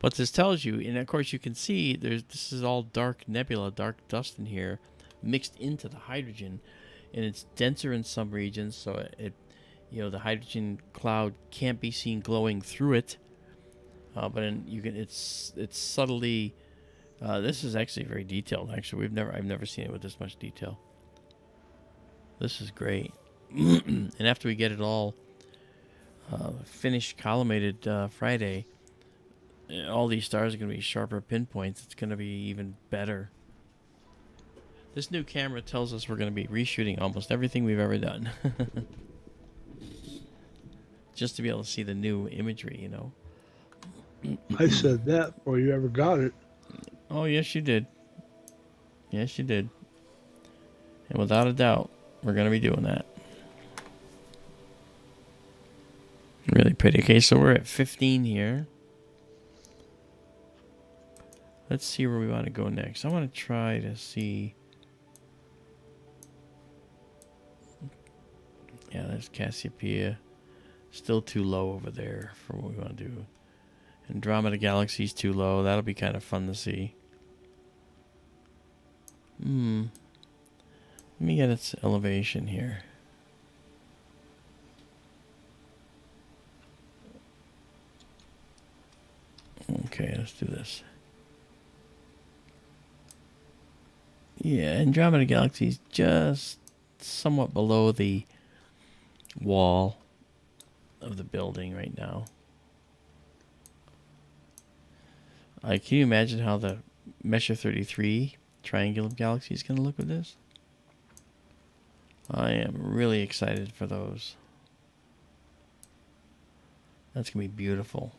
What this tells you, and of course you can see, this is all dark nebula, dark dust in here, mixed into the hydrogen, and it's denser in some regions, so the hydrogen cloud can't be seen glowing through it, but it's subtly. This is actually very detailed. Actually, I've never seen it with this much detail. This is great. And after we get it all finished collimated Friday, all these stars are going to be sharper pinpoints. It's going to be even better. This new camera tells us we're going to be reshooting almost everything we've ever done. Just to be able to see the new imagery, I said that before you ever got it. Oh, yes, you did. Yes, you did. And without a doubt, we're going to be doing that. Really pretty. Okay, so we're at 15 here. Let's see where we want to go next. I want to try to see... Yeah, there's Cassiopeia. Still too low over there for what we want to do. Andromeda Galaxy's too low. That'll be kind of fun to see. Let me get its elevation here. Okay, let's do this. Yeah, Andromeda Galaxy's just somewhat below the wall of the building right now. Can you imagine how the Messier 33 triangular galaxy is going to look with this? I am really excited for those. That's going to be beautiful.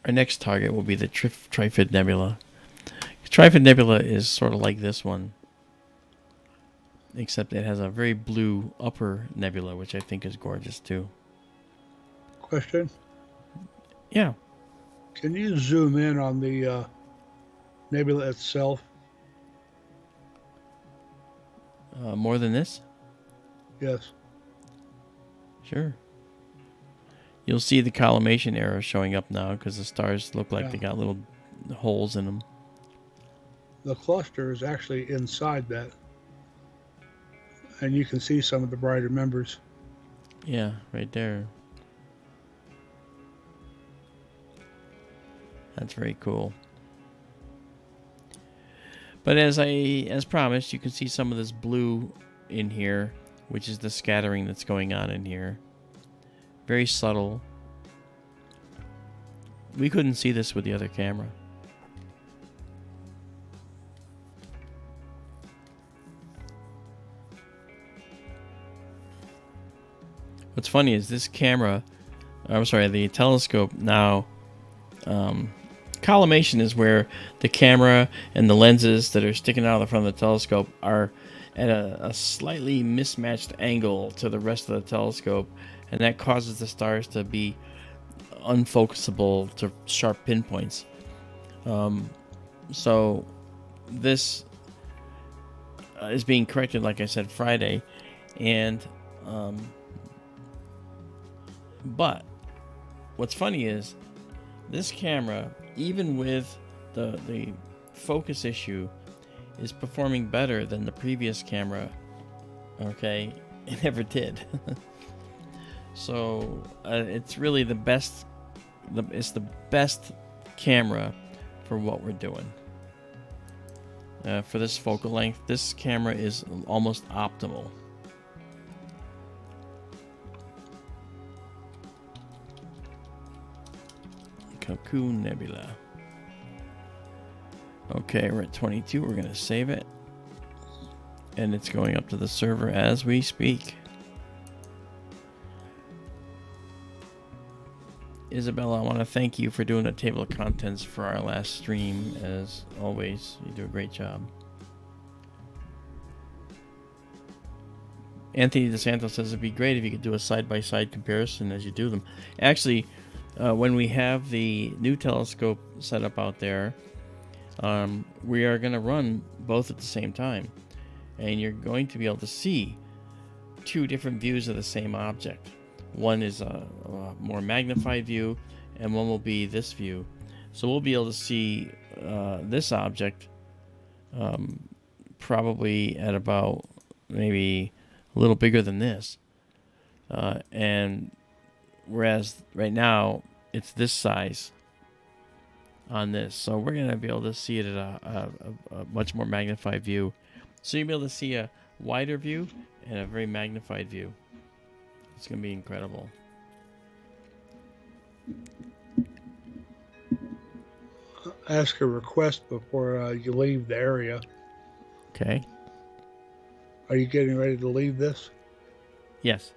Our next target will be the Trifid Nebula. Trifid Nebula is sort of like this one, except it has a very blue upper nebula, which I think is gorgeous too. Question? Yeah. Can you zoom in on the nebula itself? More than this? Yes. Sure. You'll see the collimation arrow showing up now because the stars look like they got little holes in them. The cluster is actually inside that. And you can see some of the brighter members. Yeah, right there. That's very cool. But as promised, you can see some of this blue in here, which is the scattering that's going on in here. Very subtle. We couldn't see this with the other camera. What's funny is this camera, the telescope now, collimation is where the camera and the lenses that are sticking out of the front of the telescope are at a slightly mismatched angle to the rest of the telescope, and that causes the stars to be unfocusable to sharp pinpoints. So this is being corrected, like I said, Friday, and but what's funny is this camera, even with the focus issue, is performing better than the previous camera. Okay, it never did. So it's really the best. It's the best camera for what we're doing. For this focal length, this camera is almost optimal. Cocoon Nebula. Okay, we're at 22. We're going to save it. And it's going up to the server as we speak. Izabela, I want to thank you for doing the table of contents for our last stream. As always, you do a great job. Anthony DeSanto says it'd be great if you could do a side-by-side comparison as you do them. Actually, when we have the new telescope set up out there, we are going to run both at the same time. And you're going to be able to see two different views of the same object. One is a more magnified view, and one will be this view. So we'll be able to see this object probably at about maybe a little bigger than this. And whereas right now it's this size on this. So we're going to be able to see it at a much more magnified view. So you'll be able to see a wider view and a very magnified view. It's going to be incredible. Ask a request before you leave the area. Okay. Are you getting ready to leave this? Yes.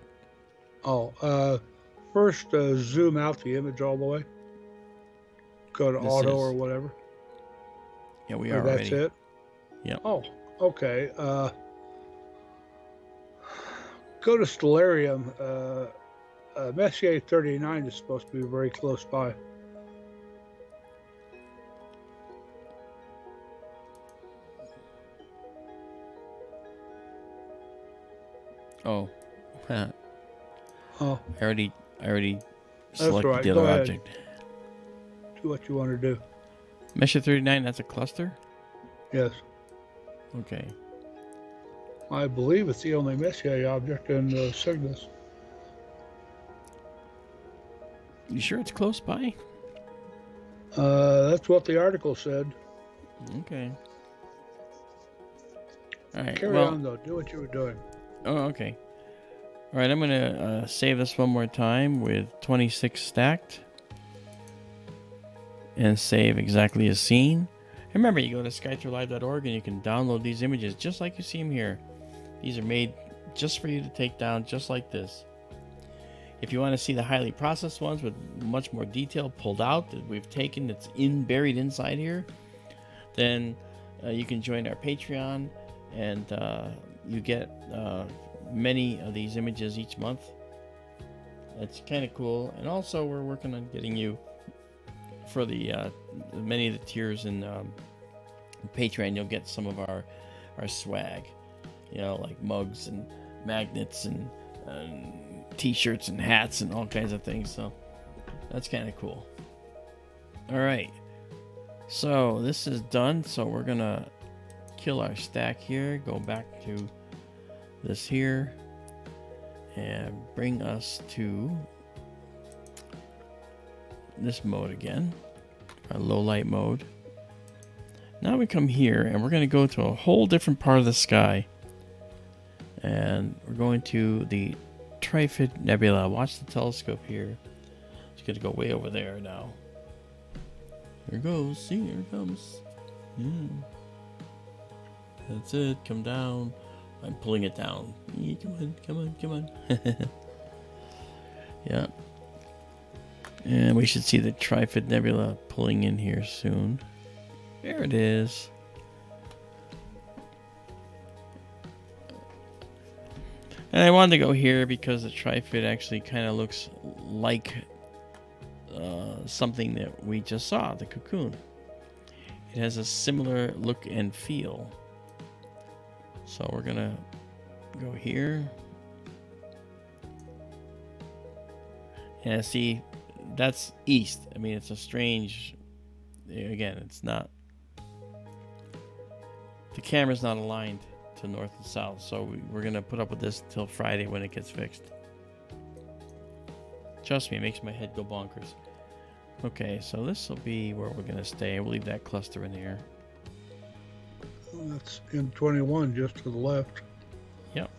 Oh, first zoom out the image all the way. Go to This auto is- or whatever. Yeah, we Or are that's already. it? Yep. Oh, okay. Go to Stellarium. Messier 39 is supposed to be very close by. Oh. I Oh, already that's selected right. the Go other ahead. object. Do what you want to do. Mesha 39, that's a cluster? Yes. Okay. I believe it's the only Messier object in Cygnus. You sure it's close by? That's what the article said. Okay. All right. Carry on, though. Do what you were doing. Oh, okay. All right, I'm going to save this one more time with 26 stacked. And save exactly as seen. And remember, you go to SkyTourLive.org and you can download these images just like you see them here. These are made just for you to take down, just like this. If you want to see the highly processed ones with much more detail pulled out that we've taken that's buried inside here, then you can join our Patreon, and you get many of these images each month. It's kind of cool. And also we're working on getting you for the many of the tiers in Patreon. You'll get some of our swag, like mugs and magnets and t-shirts and hats and all kinds of things. So that's kind of cool. All right, so this is done. So we're gonna kill our stack here, go back to this here, and bring us to this mode again, our low light mode. Now we come here and we're going to go to a whole different part of the sky, and we're going to the Trifid Nebula. Watch the telescope here. It's going to go way over there now. Here it goes. See, here it comes. Yeah. That's it. Come down. I'm pulling it down. Yeah, come on. Yeah. And we should see the Trifid Nebula pulling in here soon. There it is. And I wanted to go here because the Trifid actually kind of looks like something that we just saw, the Cocoon. It has a similar look and feel. So we're going to go here. And see, that's east. I mean, it's a strange, again, it's not, the camera's not aligned to north and south, so we're gonna put up with this till Friday when it gets fixed. Trust me, it makes my head go bonkers. Okay, so this will be where we're gonna stay. We'll leave that cluster in here. That's M21 just to the left. Yep.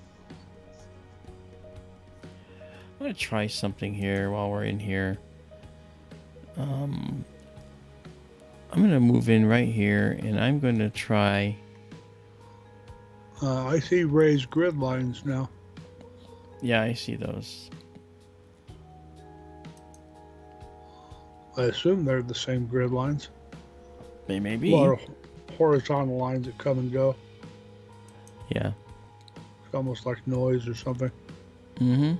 I'm gonna try something here while we're in here. I'm gonna move in right here, and I'm going to try. I see raised grid lines now. Yeah, I see those. I assume they're the same grid lines. They may A be. lot of horizontal lines that come and go. Yeah. It's almost like noise or something. Mm-hmm.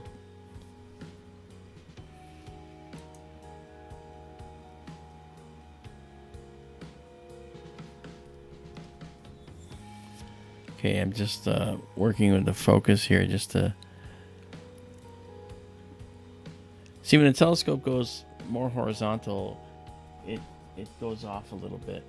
Okay, I'm just working with the focus here just to see when the telescope goes more horizontal, it goes off a little bit.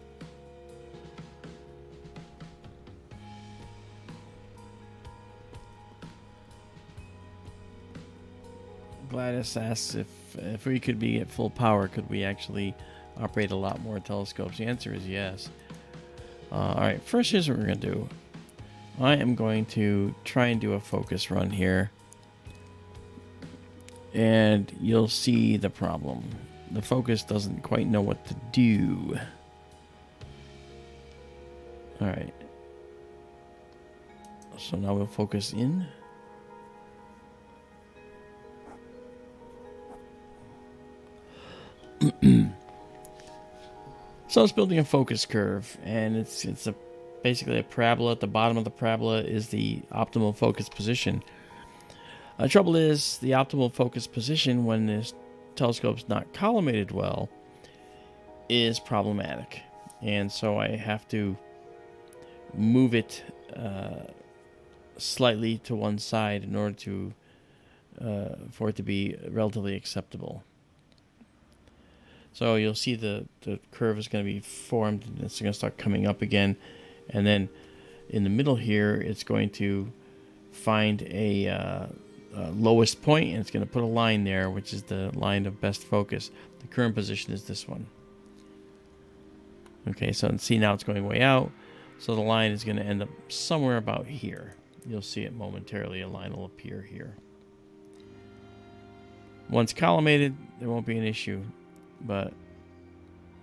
Gladys asks if we could be at full power, could we actually operate a lot more telescopes? The answer is yes. All right, first here's what we're going to do. I am going to try and do a focus run here. And you'll see the problem. The focus doesn't quite know what to do. All right. So now we'll focus in. So it's building a focus curve, and it's basically a parabola. At the bottom of the parabola is the optimal focus position. The trouble is, the optimal focus position when this telescope's not collimated well is problematic. And so I have to move it slightly to one side in order to for it to be relatively acceptable. So you'll see the curve is going to be formed, and it's going to start coming up again. And then in the middle here, it's going to find a lowest point, and it's going to put a line there, which is the line of best focus. The current position is this one. Okay, so see, now it's going way out. So the line is going to end up somewhere about here. You'll see it momentarily. A line will appear here. Once collimated, there won't be an issue, but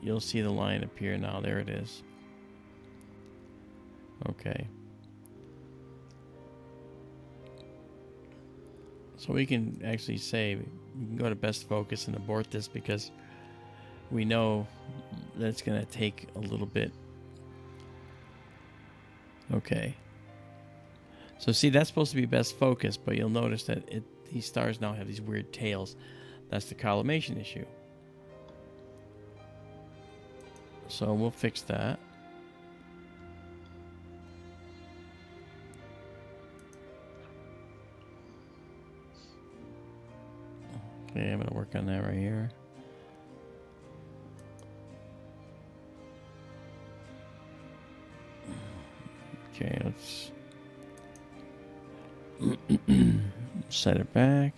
you'll see the line appear now. There it is. Okay. So we can actually say we can go to best focus and abort this because we know that it's going to take a little bit. Okay. So see, that's supposed to be best focus, but you'll notice that these stars now have these weird tails. That's the collimation issue. So we'll fix that. Okay, I'm going to work on that right here. Okay, let's set it back.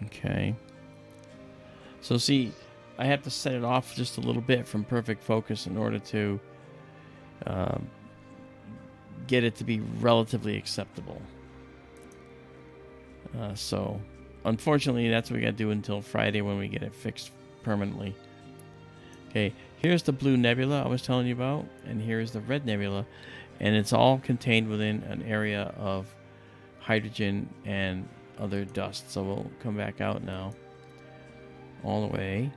Okay. So see, I have to set it off just a little bit from perfect focus in order to get it to be relatively acceptable. So unfortunately, that's what we got to do until Friday when we get it fixed permanently. Okay, here's the blue nebula I was telling you about, and here's the red nebula, and it's all contained within an area of hydrogen and other dust. So we'll come back out now all the way,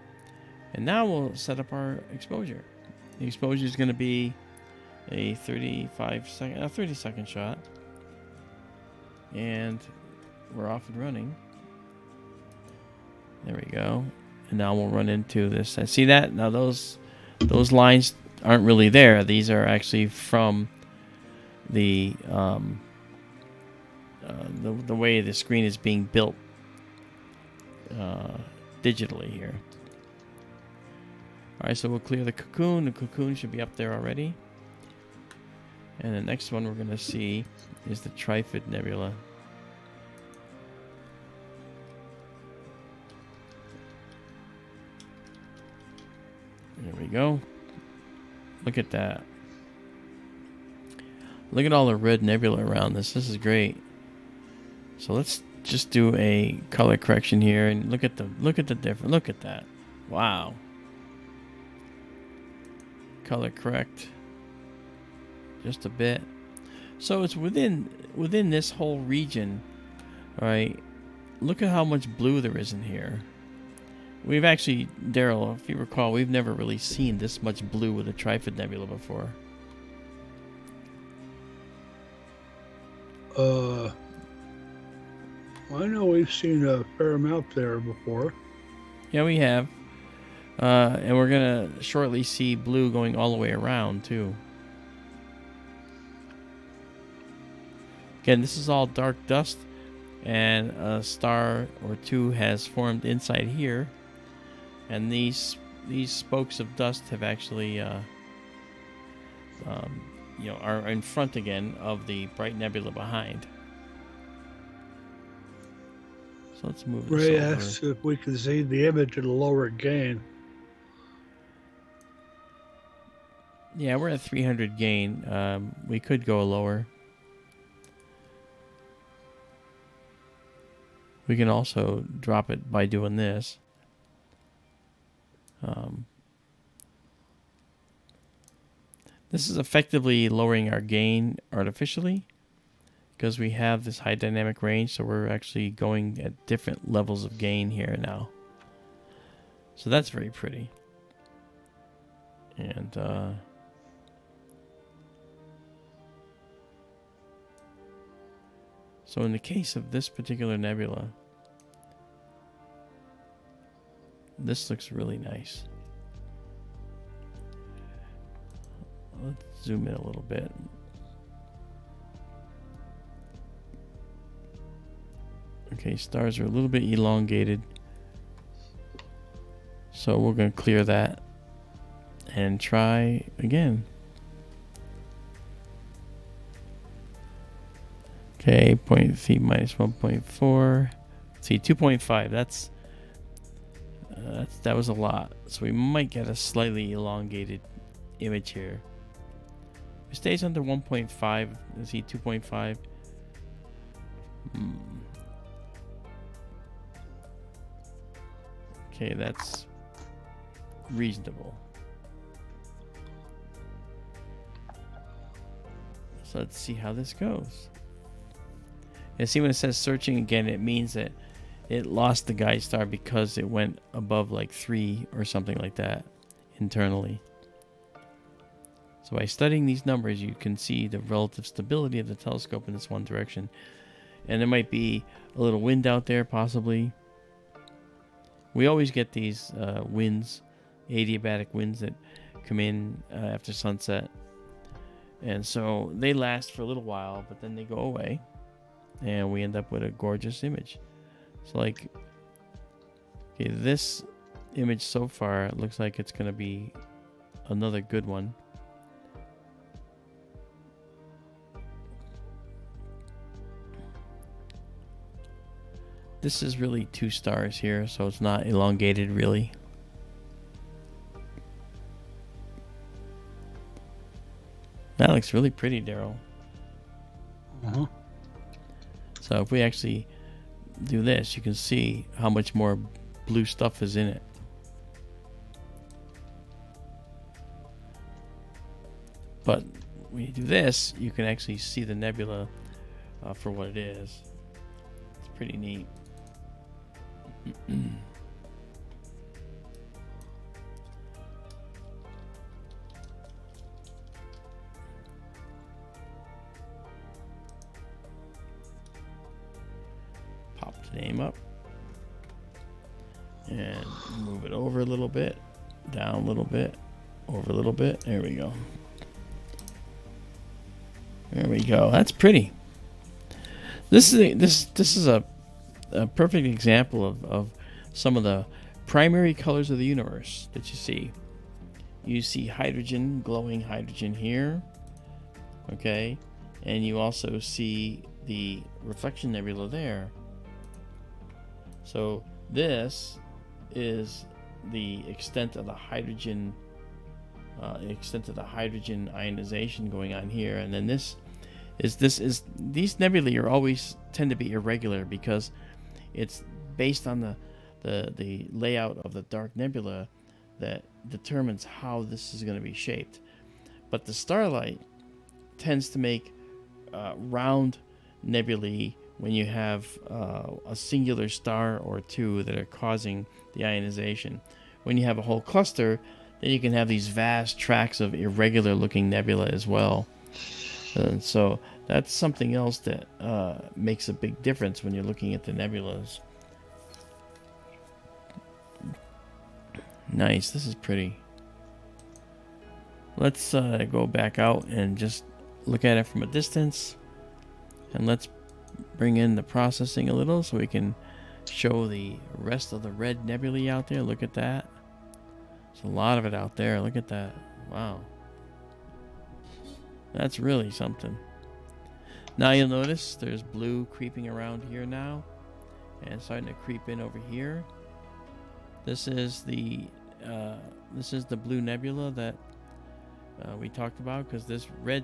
and now we'll set up our exposure. The exposure is going to be a 30 second shot, and we're off and running. There we go. And now we'll run into this. I see that now. Those lines aren't really there. These are actually from the way the screen is being built digitally here. All right, so we'll clear the cocoon. The cocoon should be up there already. And the next one we're going to see is the Trifid Nebula. There we go. Look at that. Look at all the red nebula around this. This is great. So let's just do a color correction here and look at the difference. Look at that. Wow. Color correct just a bit. So it's within this whole region, right? Look at how much blue there is in here. We've actually, Daryl, if you recall, we've never really seen this much blue with a Trifid Nebula before. I know we've seen a fair amount there before. Yeah, we have. And we're going to shortly see blue going all the way around, too. Again, this is all dark dust, and a star or two has formed inside here. And these spokes of dust have actually are in front again of the bright nebula behind. So let's move this Ray over. asks if we can see the image at a lower gain. Yeah, we're at 300 gain. We could go lower. We can also drop it by doing this. This is effectively lowering our gain artificially because we have this high dynamic range, so we're actually going at different levels of gain here now. So that's very pretty. And so in the case of this particular nebula, this looks really nice. Let's zoom in a little bit. Okay, stars are a little bit elongated. So we're going to clear that and try again. Okay, 0.3 minus 1.4. See, 2.5. That was a lot. So we might get a slightly elongated image here. If it stays under 1.5, let's see, 2.5. Okay, that's reasonable. So let's see how this goes. And see when it says searching again, it means that it lost the guide star because it went above like 3 or something like that internally. So by studying these numbers, you can see the relative stability of the telescope in this one direction. And there might be a little wind out there, possibly. We always get these winds, adiabatic winds that come in after sunset. And so they last for a little while, but then they go away. And we end up with a gorgeous image. So like, okay, this image so far looks like it's going to be another good one. This is really 2 stars here, so it's not elongated really. That looks really pretty, Daryl. Uh-huh. So if we actually do this, you can see how much more blue stuff is in it. But when you do this, you can actually see the nebula for what it is. It's pretty neat. Pop the name up and move it over a little bit, down a little bit, over a little bit. There we go. There we go. That's pretty. This is a perfect example of some of the primary colors of the universe that you see. You see hydrogen, glowing hydrogen here, okay, and you also see the reflection nebula there. So this is the extent of the hydrogen ionization going on here, and then these nebulae are always tend to be irregular because it's based on the layout of the dark nebula that determines how this is going to be shaped. But the starlight tends to make round nebulae when you have a singular star or two that are causing the ionization. When you have a whole cluster, then you can have these vast tracts of irregular looking nebula as well. And so that's something else that makes a big difference when you're looking at the nebulas. Nice, this is pretty. Let's go back out and just look at it from a distance. And let's bring in the processing a little so we can show the rest of the red nebulae out there. Look at that. There's a lot of it out there. Look at that. Wow. That's really something. Now you'll notice there's blue creeping around here now, and starting to creep in over here. This is the Blue Nebula that we talked about, because this red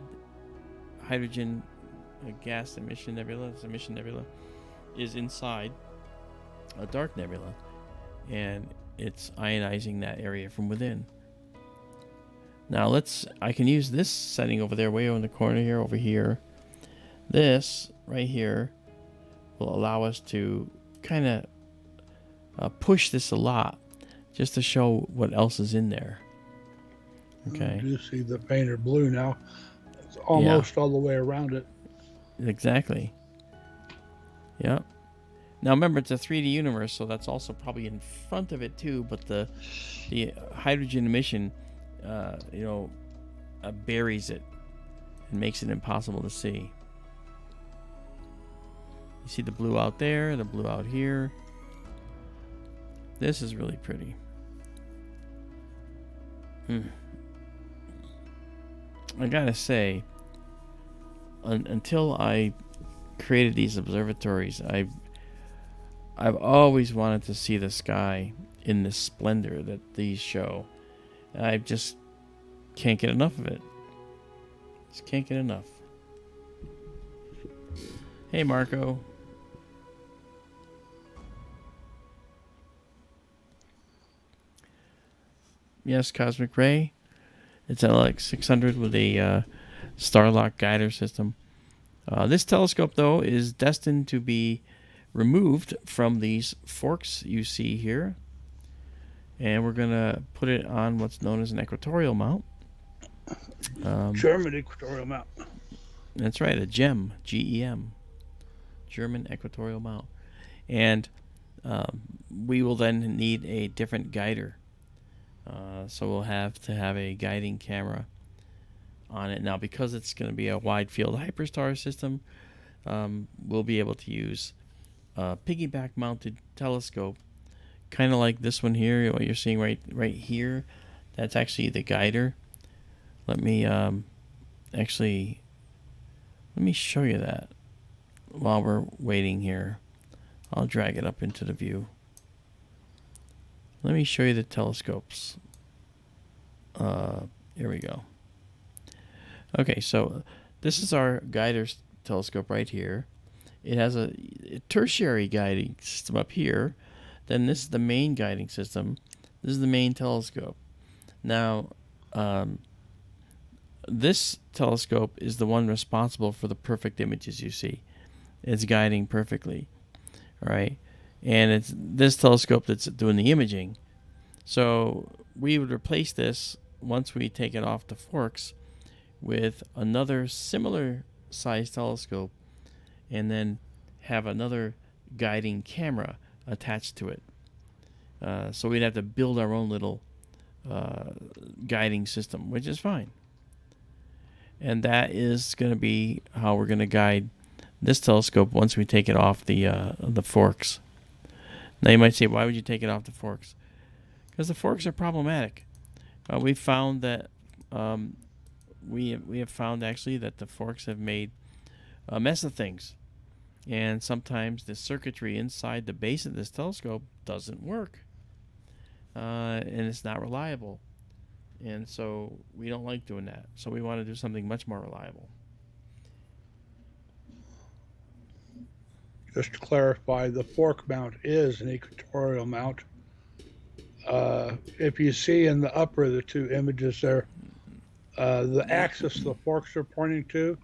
hydrogen gas emission nebula, this emission nebula, is inside a dark nebula, and it's ionizing that area from within. Now I can use this setting over there, way over in the corner here, over here. This right here will allow us to kind of push this a lot, just to show what else is in there. Okay. You see the painted blue now. It's almost all the way around it. Exactly. Yep. Now remember, it's a 3D universe, so that's also probably in front of it too. But the hydrogen emission, buries it and makes it impossible to see. You see the blue out there, the blue out here. This is really pretty. I gotta say, until I created these observatories, I've always wanted to see the sky in this splendor that these show. And I just can't get enough of it. Just can't get enough. Hey, Marco. Yes, Cosmic Ray. It's at like 600 with a Starlock guider system. This telescope, though, is destined to be removed from these forks you see here. And we're going to put it on what's known as an equatorial mount. German equatorial mount. That's right, a GEM, G-E-M. German equatorial mount. And we will then need a different guider. So we'll have to have a guiding camera on it. Now, because it's going to be a wide field hyperstar system, we'll be able to use a piggyback mounted telescope, kind of like this one here, what you're seeing right here. That's actually the guider. Let me show you that while we're waiting here. I'll drag it up into the view. Let me show you the telescopes. Here we go. Okay, so this is our guider telescope right here. It has a tertiary guiding system up here. Then this is the main guiding system. This is the main telescope. Now, this telescope is the one responsible for the perfect images you see. It's guiding perfectly, all right? And it's this telescope that's doing the imaging. So we would replace this once we take it off the forks with another similar size telescope, and then have another guiding camera attached to it. So we'd have to build our own little guiding system, which is fine. And that is going to be how we're going to guide this telescope once we take it off the forks. Now you might say, why would you take it off the forks? Because the forks are problematic. We found that we have found actually that the forks have made a mess of things, and sometimes the circuitry inside the base of this telescope doesn't work, and it's not reliable. And so we don't like doing that. So we want to do something much more reliable. Just to clarify, the fork mount is an equatorial mount. If you see in the upper of the two images there, the axis the forks are pointing to,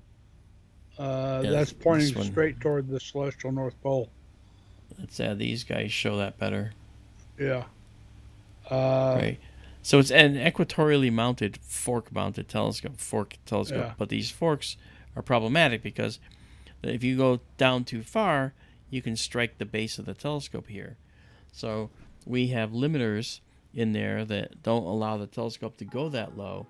that's pointing straight toward the celestial North Pole. Let's add these guys, show that better. Yeah. Right. So it's an equatorially mounted fork-mounted telescope, Yeah. But these forks are problematic because if you go down too far, you can strike the base of the telescope here. So we have limiters in there that don't allow the telescope to go that low,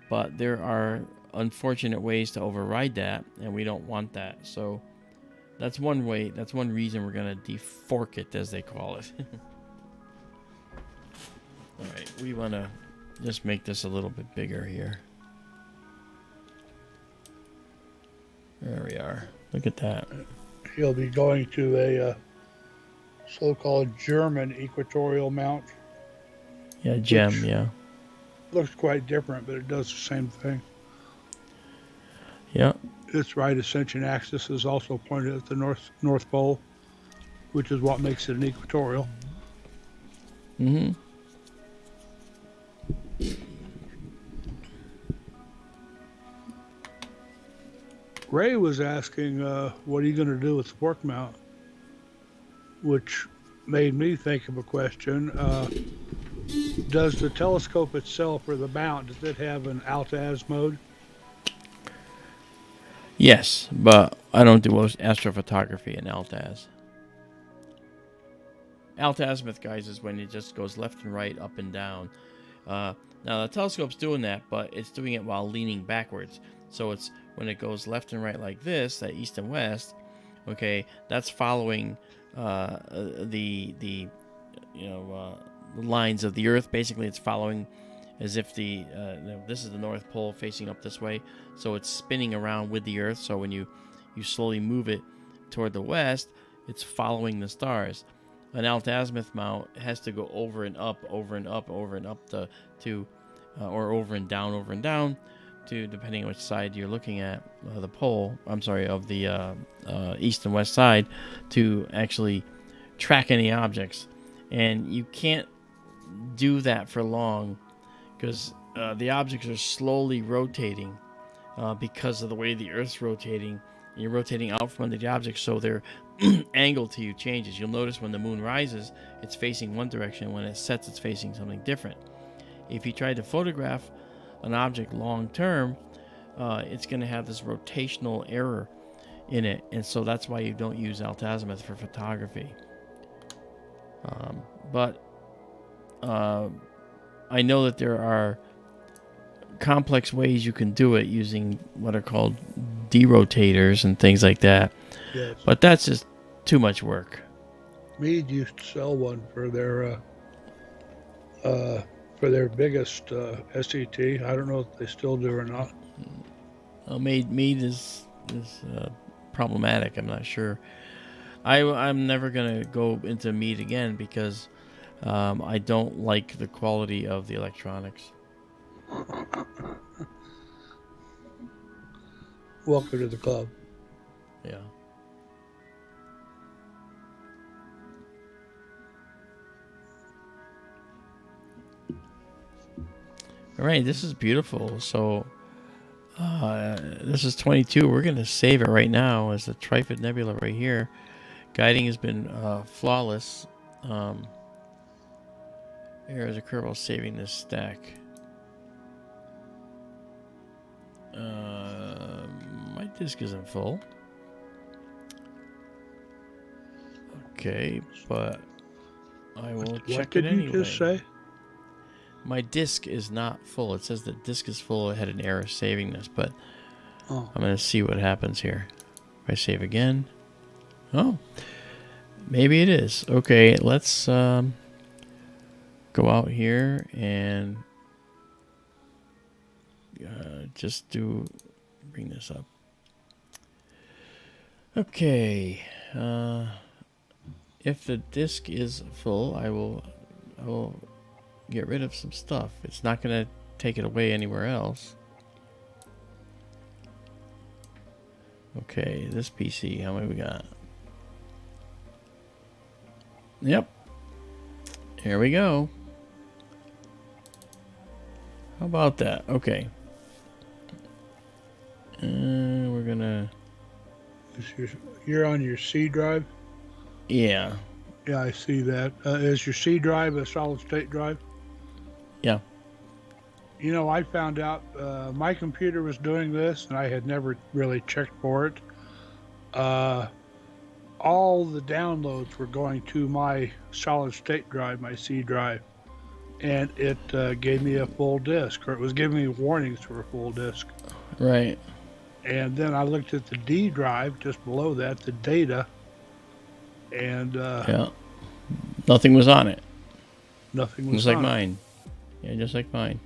but there are unfortunate ways to override that, and we don't want that. So that's one way, that's one reason we're going to defork it, as they call it. All right, we want to just make this a little bit bigger here. There we are. Look at that. He'll be going to a so-called German equatorial mount. Yeah, gem. Which Yeah. looks quite different, but it does the same thing. Yeah. Its right ascension axis is also pointed at the North Pole, which is what makes it an equatorial. Mm-hmm. Ray was asking, what are you going to do with the fork mount? Which made me think of a question. Does the telescope itself or the mount, does it have an alt-az mode? Yes, but I don't do astrophotography in Altaz. Altazimuth, guys, is when it just goes left and right, up and down. Now, the telescope's doing that, but it's doing it while leaning backwards. So it's when it goes left and right like this, that east and west, okay, that's following the lines of the Earth. Basically, it's following as if this is the North Pole facing up this way, so it's spinning around with the Earth. So when you slowly move it toward the west, it's following the stars. An altazimuth mount has to go over and up, over and up, over and up or over and down, to depending on which side you're looking at the pole. I'm sorry, of the east and west side, to actually track any objects. And you can't do that for long because the objects are slowly rotating because of the way the Earth's rotating. You're rotating out from under the object, so their angle to you changes. You'll notice when the moon rises, it's facing one direction. When it sets, it's facing something different. If you try to photograph an object long term, it's going to have this rotational error in it, and so that's why you don't use altazimuth for photography. But I know that there are complex ways you can do it using what are called derotators and things like that. Yes. But that's just too much work. Meade used to sell one for their biggest SET. I don't know if they still do or not. Meade is problematic. I'm not sure. I'm never gonna go into Meade again because I don't like the quality of the electronics. Welcome to the club. Yeah. All right, this is beautiful. So this is 22. We're going to save it right now as the Trifid Nebula right here. Guiding has been flawless. There's a curve while saving this stack. My disk isn't full. Okay, but I will check it anyway. What did you just say? My disk is not full. It says the disk is full. It had an error saving this, but I'm going to see what happens here. If I save again. Oh, maybe it is. Okay, let's go out here and bring this up. Okay. If the disk is full, I will get rid of some stuff. It's not going to take it away anywhere else. Okay, this PC, how many we got? Yep. Here we go. How about that? Okay. We're gonna... You're on your C drive? Yeah. Yeah, I see that. Is your C drive a solid state drive? Yeah. You know, I found out my computer was doing this, and I had never really checked for it. All the downloads were going to my solid state drive, my C drive, and it gave me a full disk, or it was giving me warnings for a full disk. Right. And then I looked at the D drive just below that, the data, and yeah, nothing was on it. Nothing was just on like it. mine. Yeah, just like mine.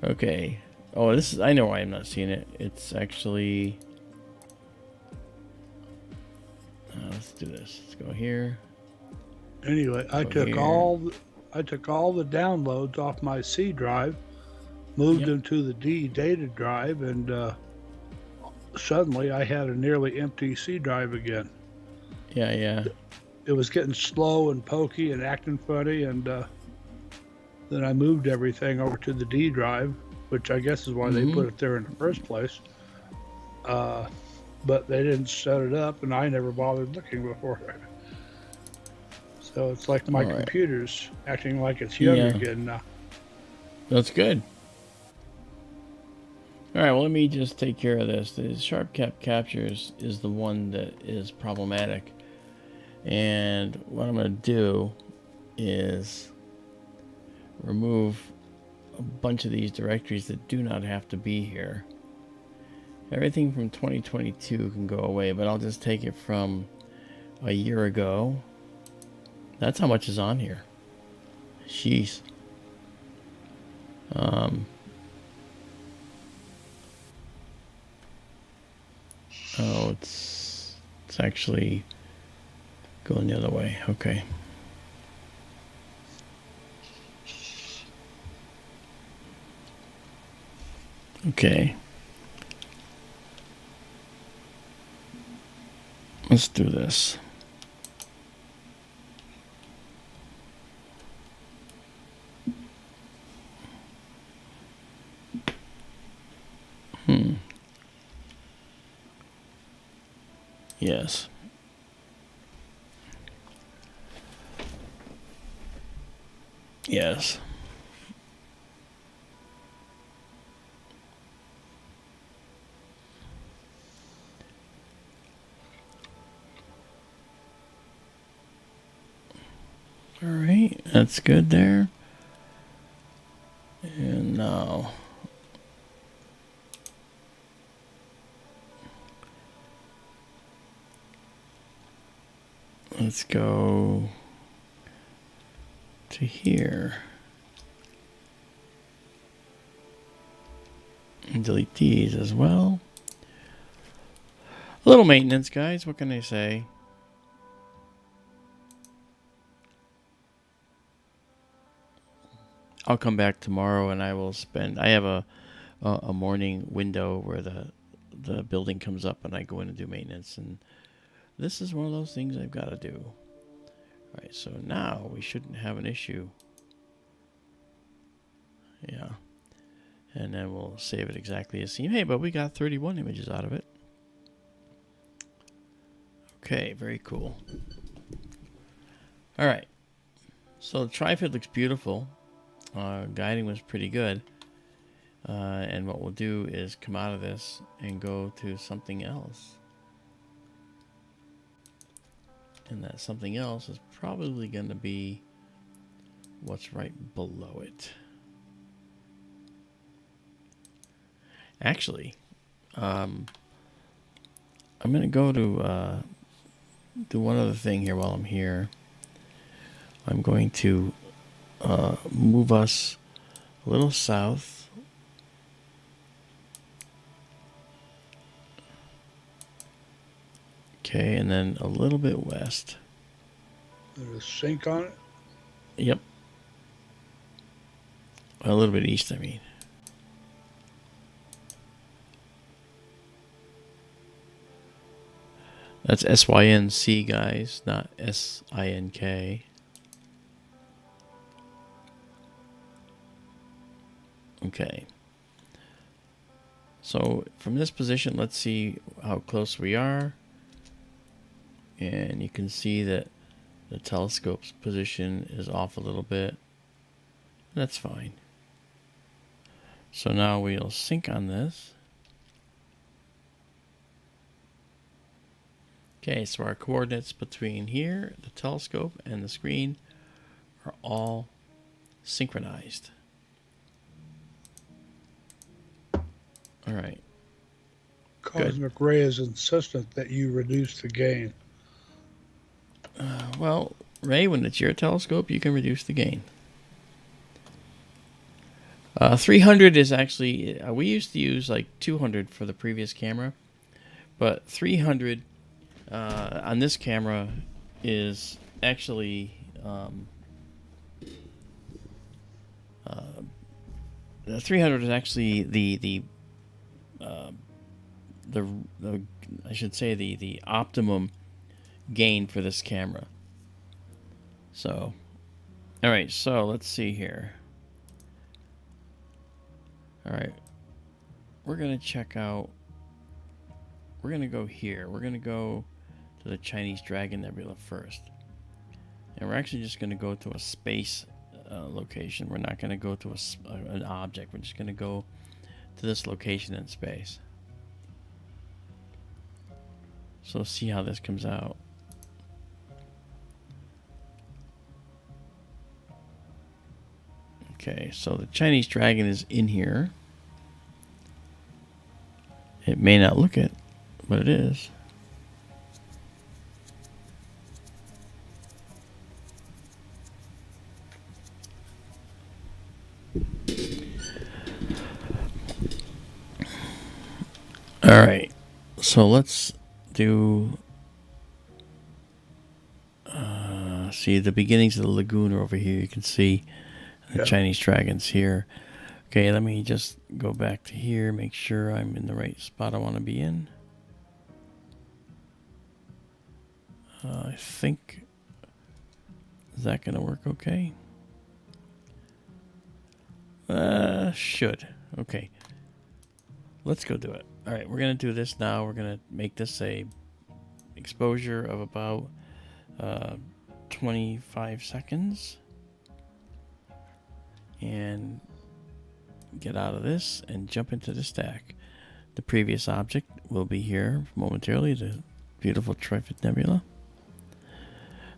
Okay. Oh, this is, I know why I'm not seeing it. It's actually, let's do this. Let's go here. Anyway, I took all the downloads off my C drive, moved Yep. them to the D data drive, and suddenly I had a nearly empty C drive again. Yeah, yeah. It was getting slow and pokey and acting funny, and then I moved everything over to the D drive, which I guess is why they put it there in the first place. But they didn't set it up, and I never bothered looking before. So it's like my computer's acting like it's young again now. That's good. All right, well, let me just take care of this. The sharp cap captures is the one that is problematic. And what I'm going to do is remove a bunch of these directories that do not have to be here. Everything from 2022 can go away, but I'll just take it from a year ago. That's how much is on here. Jeez. Oh, it's actually going the other way. Okay. Okay. Let's do this. Yes. Yes. All right, that's good there. And now let's go to here and delete these as well. A little maintenance, guys. What can I say? I'll come back tomorrow and I will spend. I have a morning window where the building comes up and I go in and do maintenance, and this is one of those things I've got to do. All right, so now we shouldn't have an issue. Yeah. And then we'll save it exactly as seen. Hey, but we got 31 images out of it. Okay, very cool. All right. So the Trifid looks beautiful. Guiding was pretty good. And what we'll do is come out of this and go to something else. And that something else is probably going to be what's right below it. Actually, I'm going to go to do one other thing here while I'm here. I'm going to move us a little south. Okay, and then a little bit west. There's a sink on it? Yep. A little bit east, I mean. That's SYNC, guys, not SINK. Okay. So from this position, let's see how close we are. And you can see that the telescope's position is off a little bit. That's fine. So now we'll sync on this. Okay, so our coordinates between here, the telescope, and the screen are all synchronized. All right. Cosmic Ray is insistent that you reduce the gain. Well, Ray, when it's your telescope, you can reduce the gain. 300 is actually, we used to use like 200 for the previous camera, but 300 on this camera is actually the 300 is actually the I should say the optimum gain for this camera. So, all right, so let's see here. All right, we're gonna check out. We're gonna go here. We're gonna go to the Chinese Dragon Nebula first, and we're actually just gonna go to a space location. We're not gonna go to an object. We're just gonna go to this location in space. So let's see how this comes out. Okay, so the Chinese Dragon is in here. It may not look it, but it is. All right, so let's do. See, the beginnings of the lagoon are over here. You can see the Chinese Dragon's here. Okay, let me just go back to here, make sure I'm in the right spot I want to be in. I think, is that going to work okay? Should. Okay. Let's go do it. All right, we're going to do this now. We're going to make this a exposure of about 25 seconds. And get out of this and jump into the stack. The previous object will be here momentarily, the beautiful Trifid Nebula.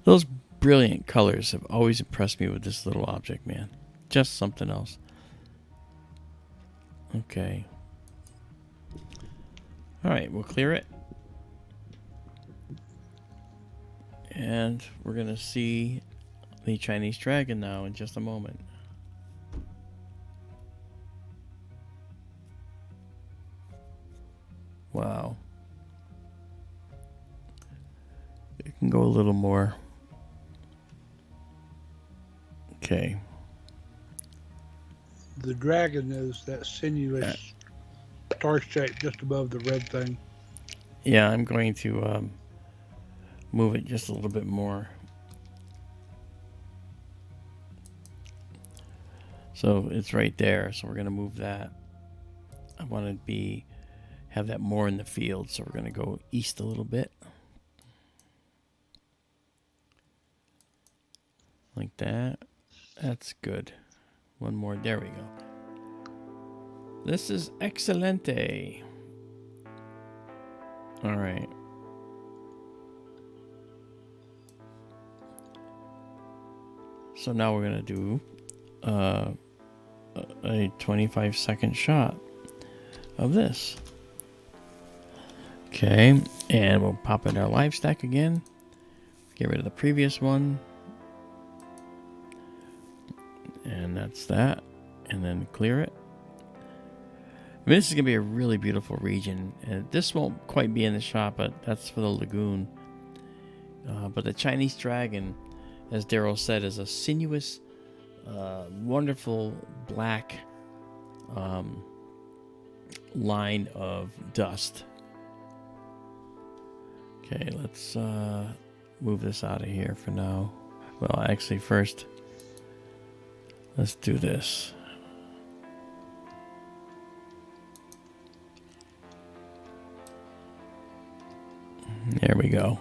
Those brilliant colors have always impressed me with this little object, man. Just something else. Okay. Alright, we'll clear it. And we're going to see the Chinese Dragon now in just a moment. Wow. It can go a little more. Okay. The dragon is that sinuous star shape just above the red thing. Yeah, I'm going to move it just a little bit more. So it's right there. So we're going to move that. I want to have that more in the field. So we're going to go east a little bit. Like that. That's good. One more. There we go. This is excelente. All right. So now we're going to do a 25-second shot of this. Okay. And we'll pop in our live stack again. Get rid of the previous one. And that's that. And then clear it. I mean, this is going to be a really beautiful region. And this won't quite be in the shot, but that's for the lagoon. But the Chinese Dragon, as Daryl said, is a sinuous, wonderful black line of dust. Okay, let's move this out of here for now. Well, actually, first, let's do this. There we go.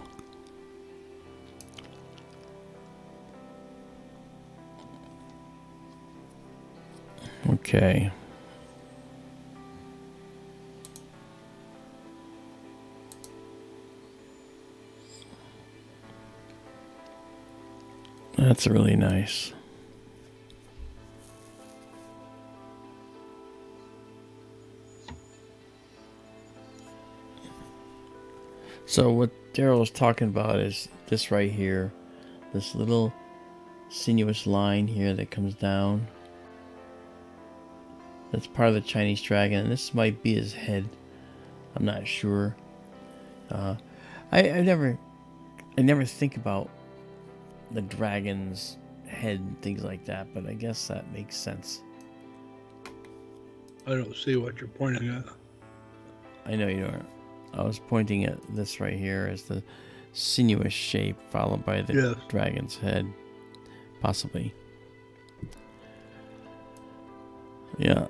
Okay. That's really nice. So what Daryl was talking about is this right here. This little sinuous line here that comes down. That's part of the Chinese dragon, and this might be his head. I'm not sure. I never think about the dragon's head and things like that, but I guess that makes sense. I don't see what you're pointing at. I know you aren't. I was pointing at this right here as the sinuous shape followed by the dragon's head. Possibly. Yeah.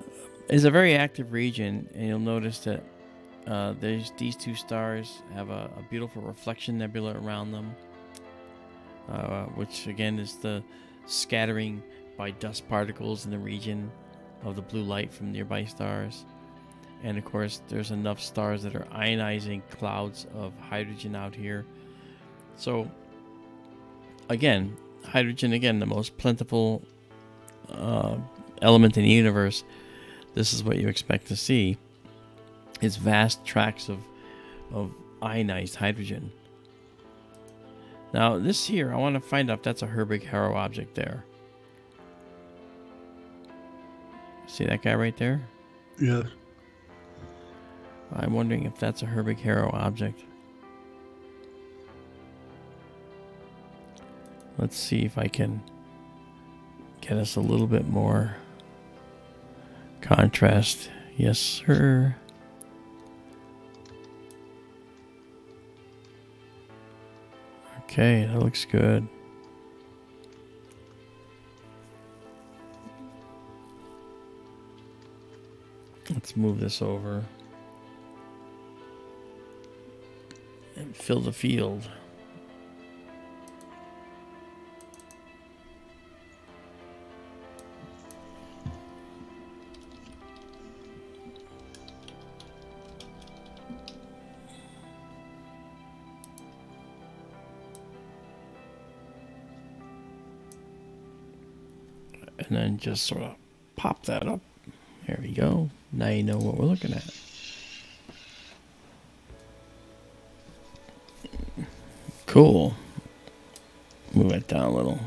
It's a very active region, and you'll notice that these two stars have a beautiful reflection nebula around them, which again is the scattering by dust particles in the region of the blue light from nearby stars. And of course, there's enough stars that are ionizing clouds of hydrogen out here. So again, hydrogen, the most plentiful element in the universe. This is what you expect to see. It's vast tracts of ionized hydrogen. Now this here, I want to find out if that's a Herbig-Haro object there. See that guy right there? Yes. I'm wondering if that's a Herbig-Haro object. Let's see if I can get us a little bit more contrast. Yes, sir. Okay, that looks good. Let's move this over and fill the field. And then just sort of pop that up. There we go. Now you know what we're looking at. Cool. Move it down a little.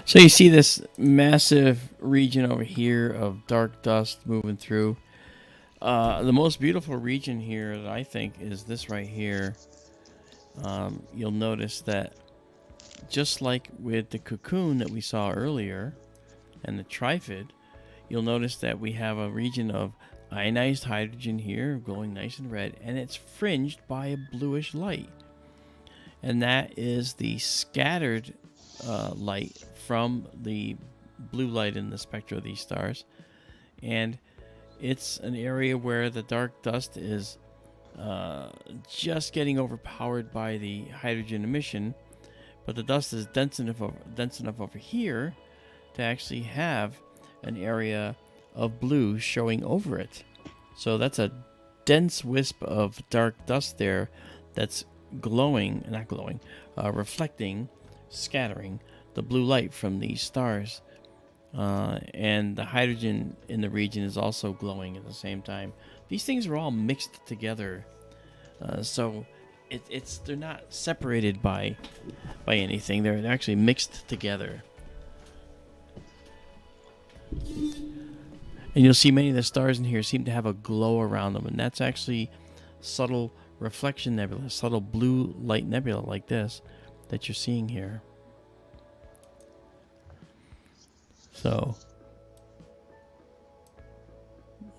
So you see this massive region over here of dark dust moving through. The most beautiful region here that I think is this right here. You'll notice that just like with the cocoon that we saw earlier and the Trifid, you'll notice that we have a region of ionized hydrogen here glowing nice and red, and it's fringed by a bluish light. And that is the scattered light from the blue light in the spectra of these stars. And it's an area where the dark dust is just getting overpowered by the hydrogen emission, but the dust is dense enough over here to actually have an area of blue showing over it. So that's a dense wisp of dark dust there that's reflecting, scattering the blue light from these stars. And the hydrogen in the region is also glowing at the same time. These things are all mixed together, so they're not separated by anything. They're actually mixed together. And you'll see many of the stars in here seem to have a glow around them, and that's actually subtle reflection nebula, subtle blue light nebula like this that you're seeing here. So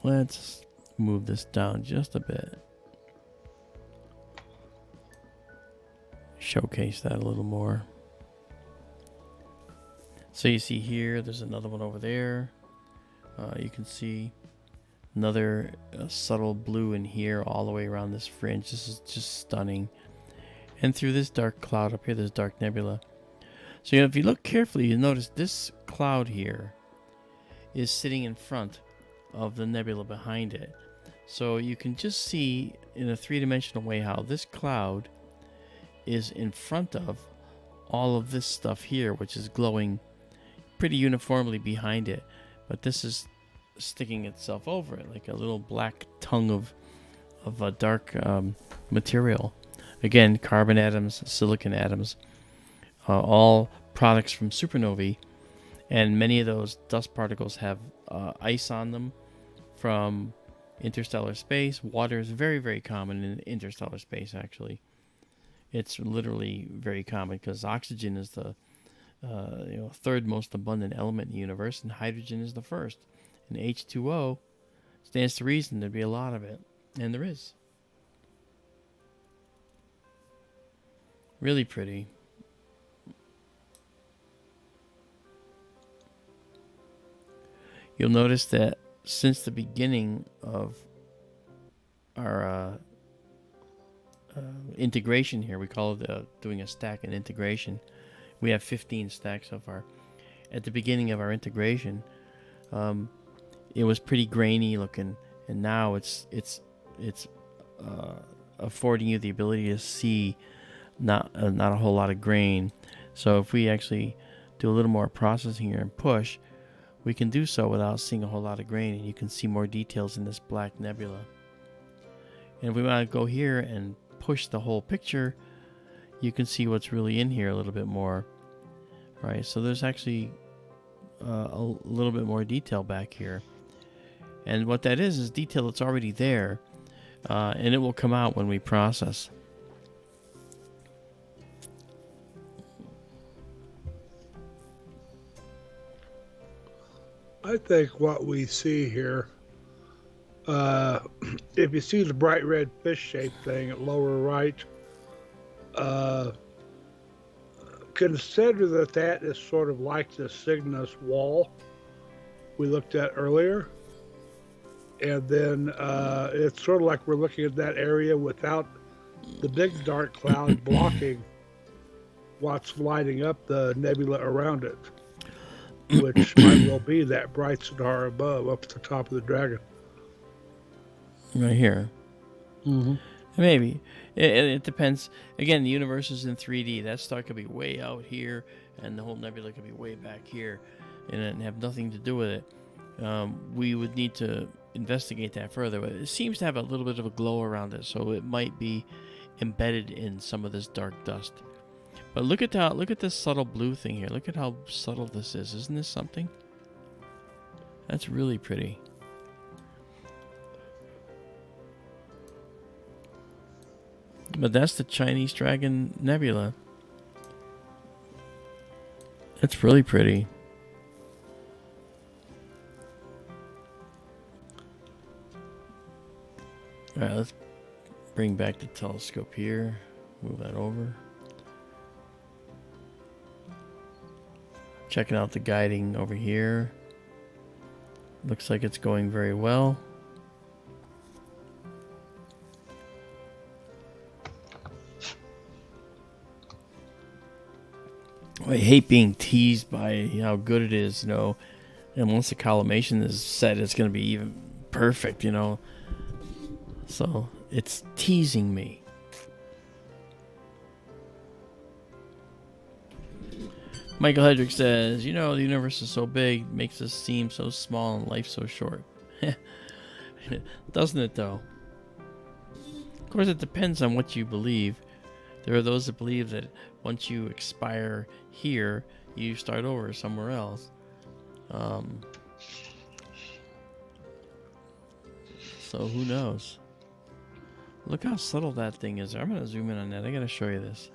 let's move this down just a bit. Showcase that a little more. So you see here, there's another one over there. You can see another subtle blue in here all the way around this fringe. This is just stunning. And through this dark cloud up here, this dark nebula. So if you look carefully, you'll notice this cloud here is sitting in front of the nebula behind it. So you can just see in a three-dimensional way how this cloud is in front of all of this stuff here, which is glowing pretty uniformly behind it. But this is sticking itself over it like a little black tongue of a dark material. Again, carbon atoms, silicon atoms, all products from supernovae, and many of those dust particles have ice on them from interstellar space. Water is very, very common in interstellar space, actually. It's literally very common because oxygen is the third most abundant element in the universe, and hydrogen is the first. And H2O stands to reason there'd be a lot of it, and there is. Really pretty. You'll notice that since the beginning of our integration here, we call it doing a stack and integration. We have 15 stacks so far. At the beginning of our integration, it was pretty grainy looking, and now it's affording you the ability to see not a whole lot of grain. So if we actually do a little more processing here and push, we can do so without seeing a whole lot of grain, and you can see more details in this black nebula. And if we want to go here and push the whole picture, you can see what's really in here a little bit more. Right, so there's actually a little bit more detail back here. And what that is detail that's already there, and it will come out when we process. I think what we see here, if you see the bright red fish-shaped thing at lower right, consider that is sort of like the Cygnus wall we looked at earlier. And then it's sort of like we're looking at that area without the big dark cloud blocking what's lighting up the nebula around it, which might well be that bright star above, up at the top of the dragon. Right here. Mm-hmm. Maybe. It depends. Again, the universe is in 3D. That star could be way out here, and the whole nebula could be way back here, and have nothing to do with it. We would need to investigate that further, but it seems to have a little bit of a glow around it, so it might be embedded in some of this dark dust. But look at this subtle blue thing here. Look at how subtle this is. Isn't this something? That's really pretty. But that's the Chinese Dragon Nebula. That's really pretty. Alright, let's bring back the telescope here. Move that over. Checking out the guiding over here. Looks like it's going very well. I hate being teased by how good it is, you know. And once the collimation is set, it's going to be even perfect, you know. So it's teasing me. Michael Hedrick says, you know, the universe is so big, makes us seem so small and life so short. Doesn't it, though? Of course, it depends on what you believe. There are those that believe that once you expire here, you start over somewhere else. So who knows? Look how subtle that thing is. I'm going to zoom in on that. I got to show you this.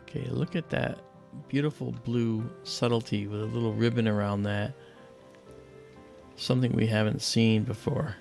Okay, look at that beautiful blue subtlety with a little ribbon around that. Something we haven't seen before.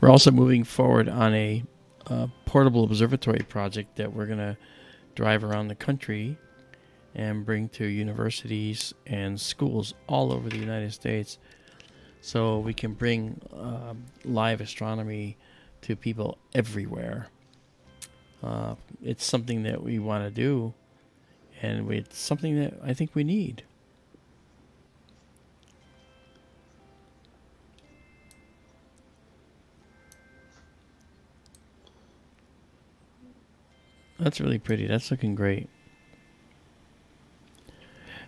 We're also moving forward on a portable observatory project that we're going to drive around the country and bring to universities and schools all over the United States, so we can bring live astronomy to people everywhere. It's something that we want to do, and it's something that I think we need. That's really pretty. That's looking great.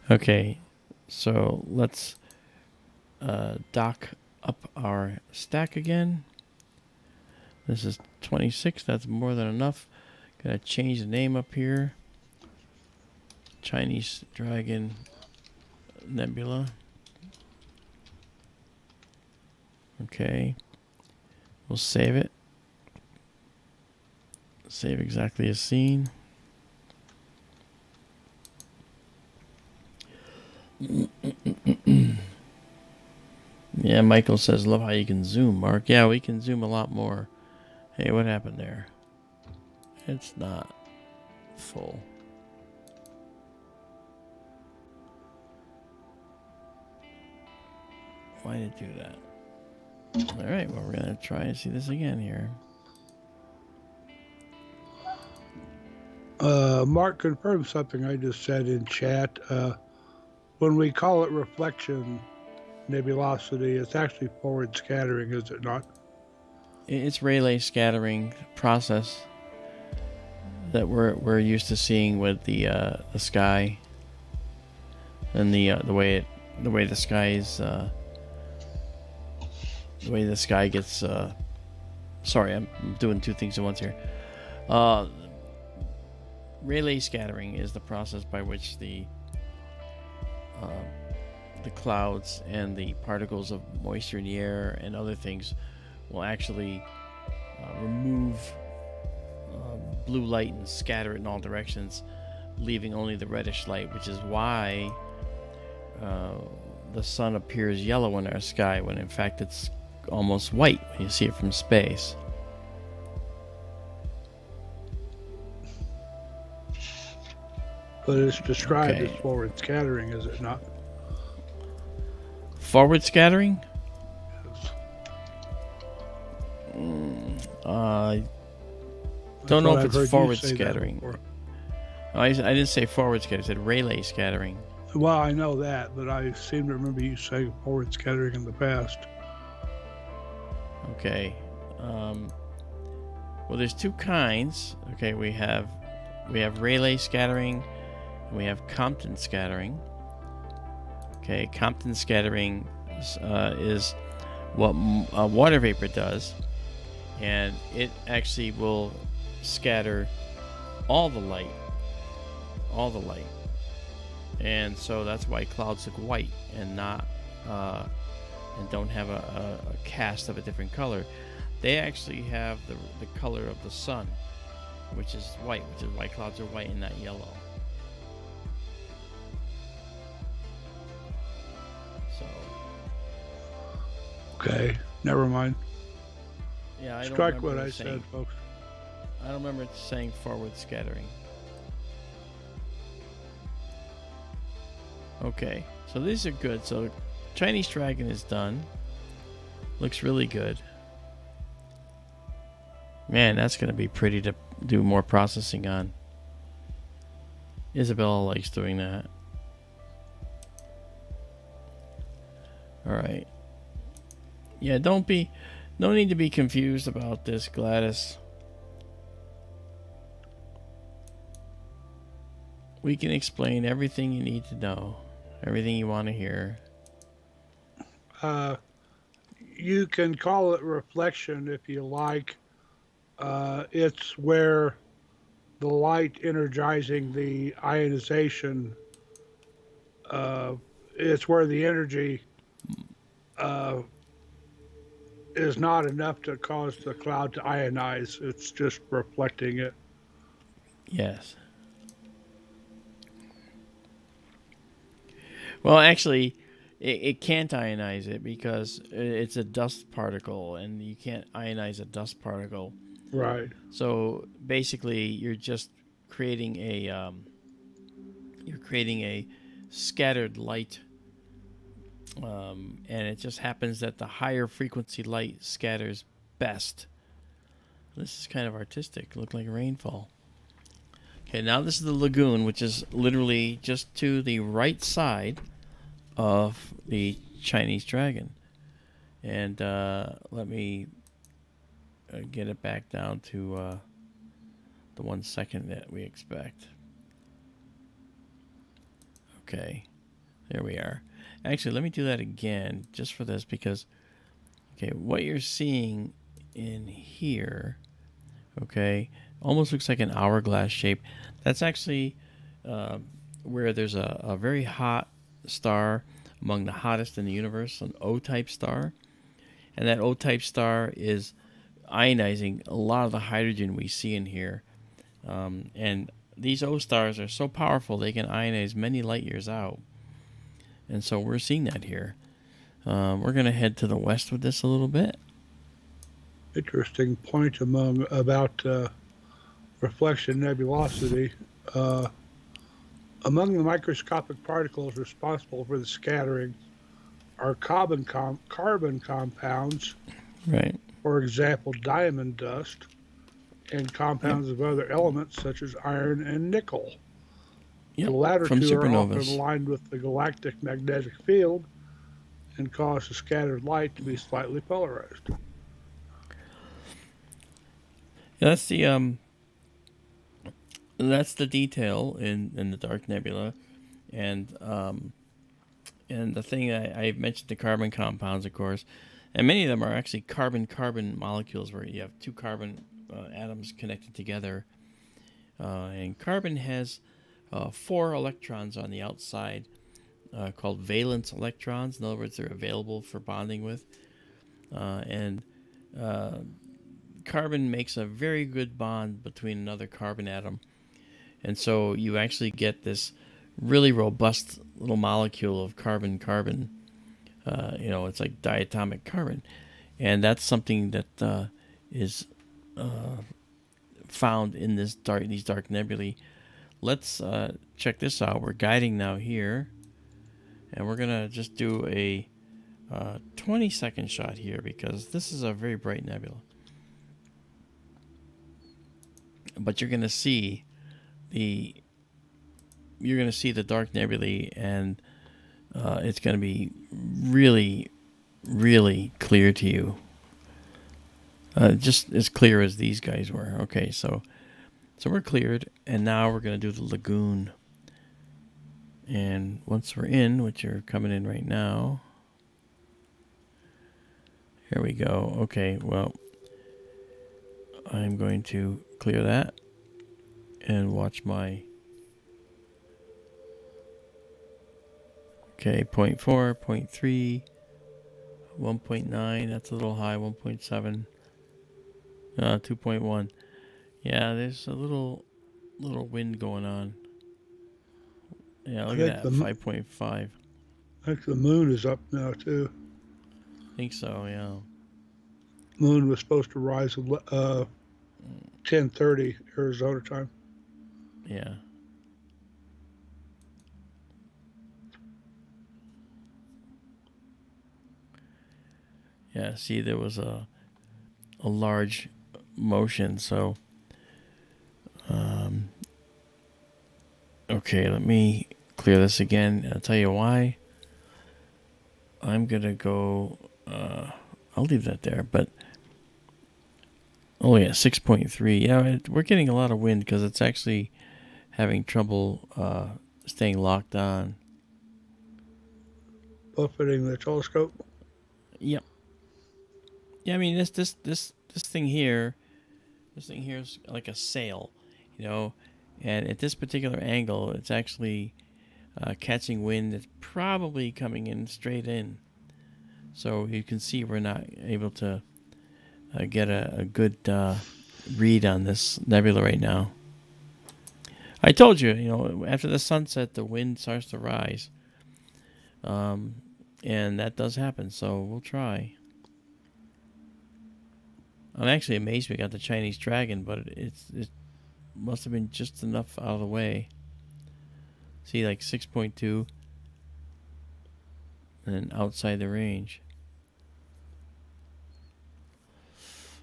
Okay, so let's dock up our stack again. This is 26. That's more than enough. Gotta change the name up here. Chinese Dragon Nebula. Okay. We'll save it. Save exactly as seen. Yeah, Michael says, love how you can zoom, Mark. Yeah, we can zoom a lot more. Hey, what happened there? It's not full. Why did it do that? All right, well, we're going to try and see this again here. Mark confirmed something I just said in chat. When we call it reflection nebulosity, it's actually forward scattering, is it not? It's Rayleigh scattering process that we're used to seeing with the sky and the way the sky is the way the sky gets. Sorry, I'm doing two things at once here. Rayleigh scattering is the process by which the clouds and the particles of moisture in the air and other things will actually remove blue light and scatter it in all directions, leaving only the reddish light, which is why the sun appears yellow in our sky when in fact it's almost white when you see it from space. But it's described as forward scattering, is it not? Forward scattering? Yes. I don't know if it's forward scattering. No, I didn't say forward scattering. I said Rayleigh scattering. Well, I know that, but I seem to remember you saying forward scattering in the past. Okay. Well, there's two kinds. Okay, we have Rayleigh scattering, and we have Compton scattering. Okay, Compton scattering is what water vapor does, and it actually will scatter all the light, and so that's why clouds look white and not and don't have a cast of a different color. They actually have the color of the sun, which is white, which is why clouds are white and not yellow. So. Okay, never mind. Yeah, I don't Strike remember what I saying, said, folks. I don't remember it saying forward scattering. Okay, so these are good. So Chinese Dragon is done. Looks really good. Man, that's going to be pretty to do more processing on. Izabela likes doing that. Alright. Yeah, no need to be confused about this, Gladys. We can explain everything you need to know. Everything you want to hear. You can call it reflection if you like. It's where the light energizing the ionization, it's where the energy is not enough to cause the cloud to ionize. It's just reflecting it. Yes. Well, actually, it can't ionize it because it's a dust particle, and you can't ionize a dust particle. Right. So basically, you're just creating a scattered light, and it just happens that the higher frequency light scatters best. This is kind of artistic. Look like rainfall. Okay, now this is the lagoon, which is literally just to the right side of the Chinese dragon. And let me get it back down to the 1 second that we expect. Okay, there we are. Actually, let me do that again just for this because, okay, what you're seeing in here, okay, almost looks like an hourglass shape. That's actually where there's a very hot star, among the hottest in the universe, an O-type star. And that O-type star is ionizing a lot of the hydrogen we see in here. And these O stars are so powerful they can ionize many light years out. And so we're seeing that here. We're going to head to the west with this a little bit. Interesting point about reflection nebulosity. Among the microscopic particles responsible for the scattering are carbon compounds, right? For example, diamond dust, and compounds of other elements such as iron and nickel. Yep. The latter From two are supernovas. often aligned with the galactic magnetic field and cause the scattered light to be slightly polarized. Yeah, that's the detail in the dark nebula, and the thing I mentioned, the carbon compounds, of course, and many of them are actually carbon-carbon molecules where you have two carbon atoms connected together, and carbon has 4 electrons on the outside called valence electrons. In other words, they're available for bonding with, and carbon makes a very good bond between another carbon atom, and so you actually get this really robust little molecule of carbon-carbon. It's like diatomic carbon, and that's something that is found in these dark nebulae. Let's check this out. We're guiding now here, and we're gonna just do a 20-second shot here because this is a very bright nebula. But you're gonna see the dark nebulae, and it's gonna be really, really clear to you. Just as clear as these guys were. Okay, so we're cleared, and now we're gonna do the lagoon. And once we're in, which you're coming in right now, here we go. Okay, well, I'm going to clear that and watch my. Okay, 0.4, 0.3, 1.9. That's a little high. 1.7, 2.1. Yeah, there's a little wind going on. Yeah, look at that, 5.5. I think the moon is up now too. I think so, yeah. Moon was supposed to rise at 10:30 Arizona time. Yeah. Yeah, see, there was a large motion, so okay, let me clear this again. I'll tell you why. I'm gonna go I'll leave that there, but oh yeah, 6.3. Yeah, we're getting a lot of wind because it's actually having trouble staying locked on. Buffeting the telescope. Yep. Yeah, I mean this thing here, is like a sail, and at this particular angle, it's actually catching wind that's probably coming in straight in. So you can see we're not able to get a good read on this nebula right now. I told you, after the sunset, the wind starts to rise, and that does happen. So we'll try. I'm actually amazed we got the Chinese dragon, but it must have been just enough out of the way. See, like 6.2, and outside the range.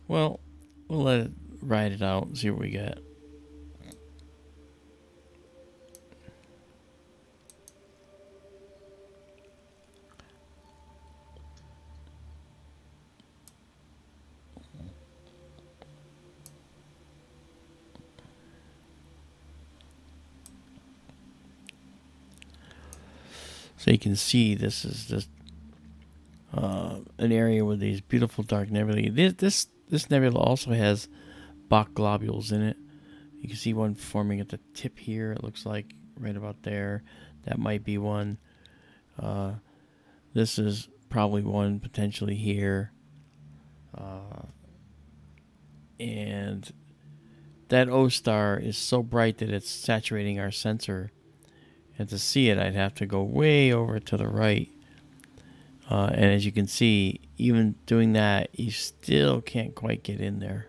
Well, We'll let it ride it out and see what we get. So you can see this is just an area with these beautiful dark nebulae. This nebula also has Bach globules in it. You can see one forming at the tip here. It looks like right about there. That might be one. This is probably one potentially here. And that O star is so bright that it's saturating our sensor. And to see it, I'd have to go way over to the right. And as you can see, even doing that, you still can't quite get in there.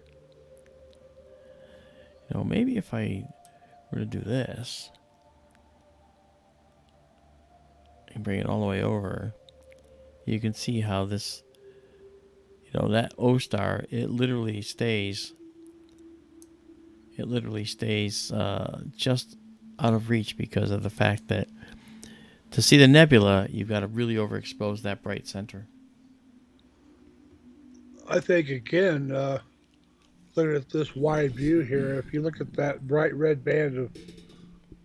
You know, maybe if I were to do this and bring it all the way over, you can see how this, you know, that O star, it literally stays just out of reach because of the fact that to see the nebula, you've got to really overexpose that bright center. I think, again, looking at this wide view here, if you look at that bright red band of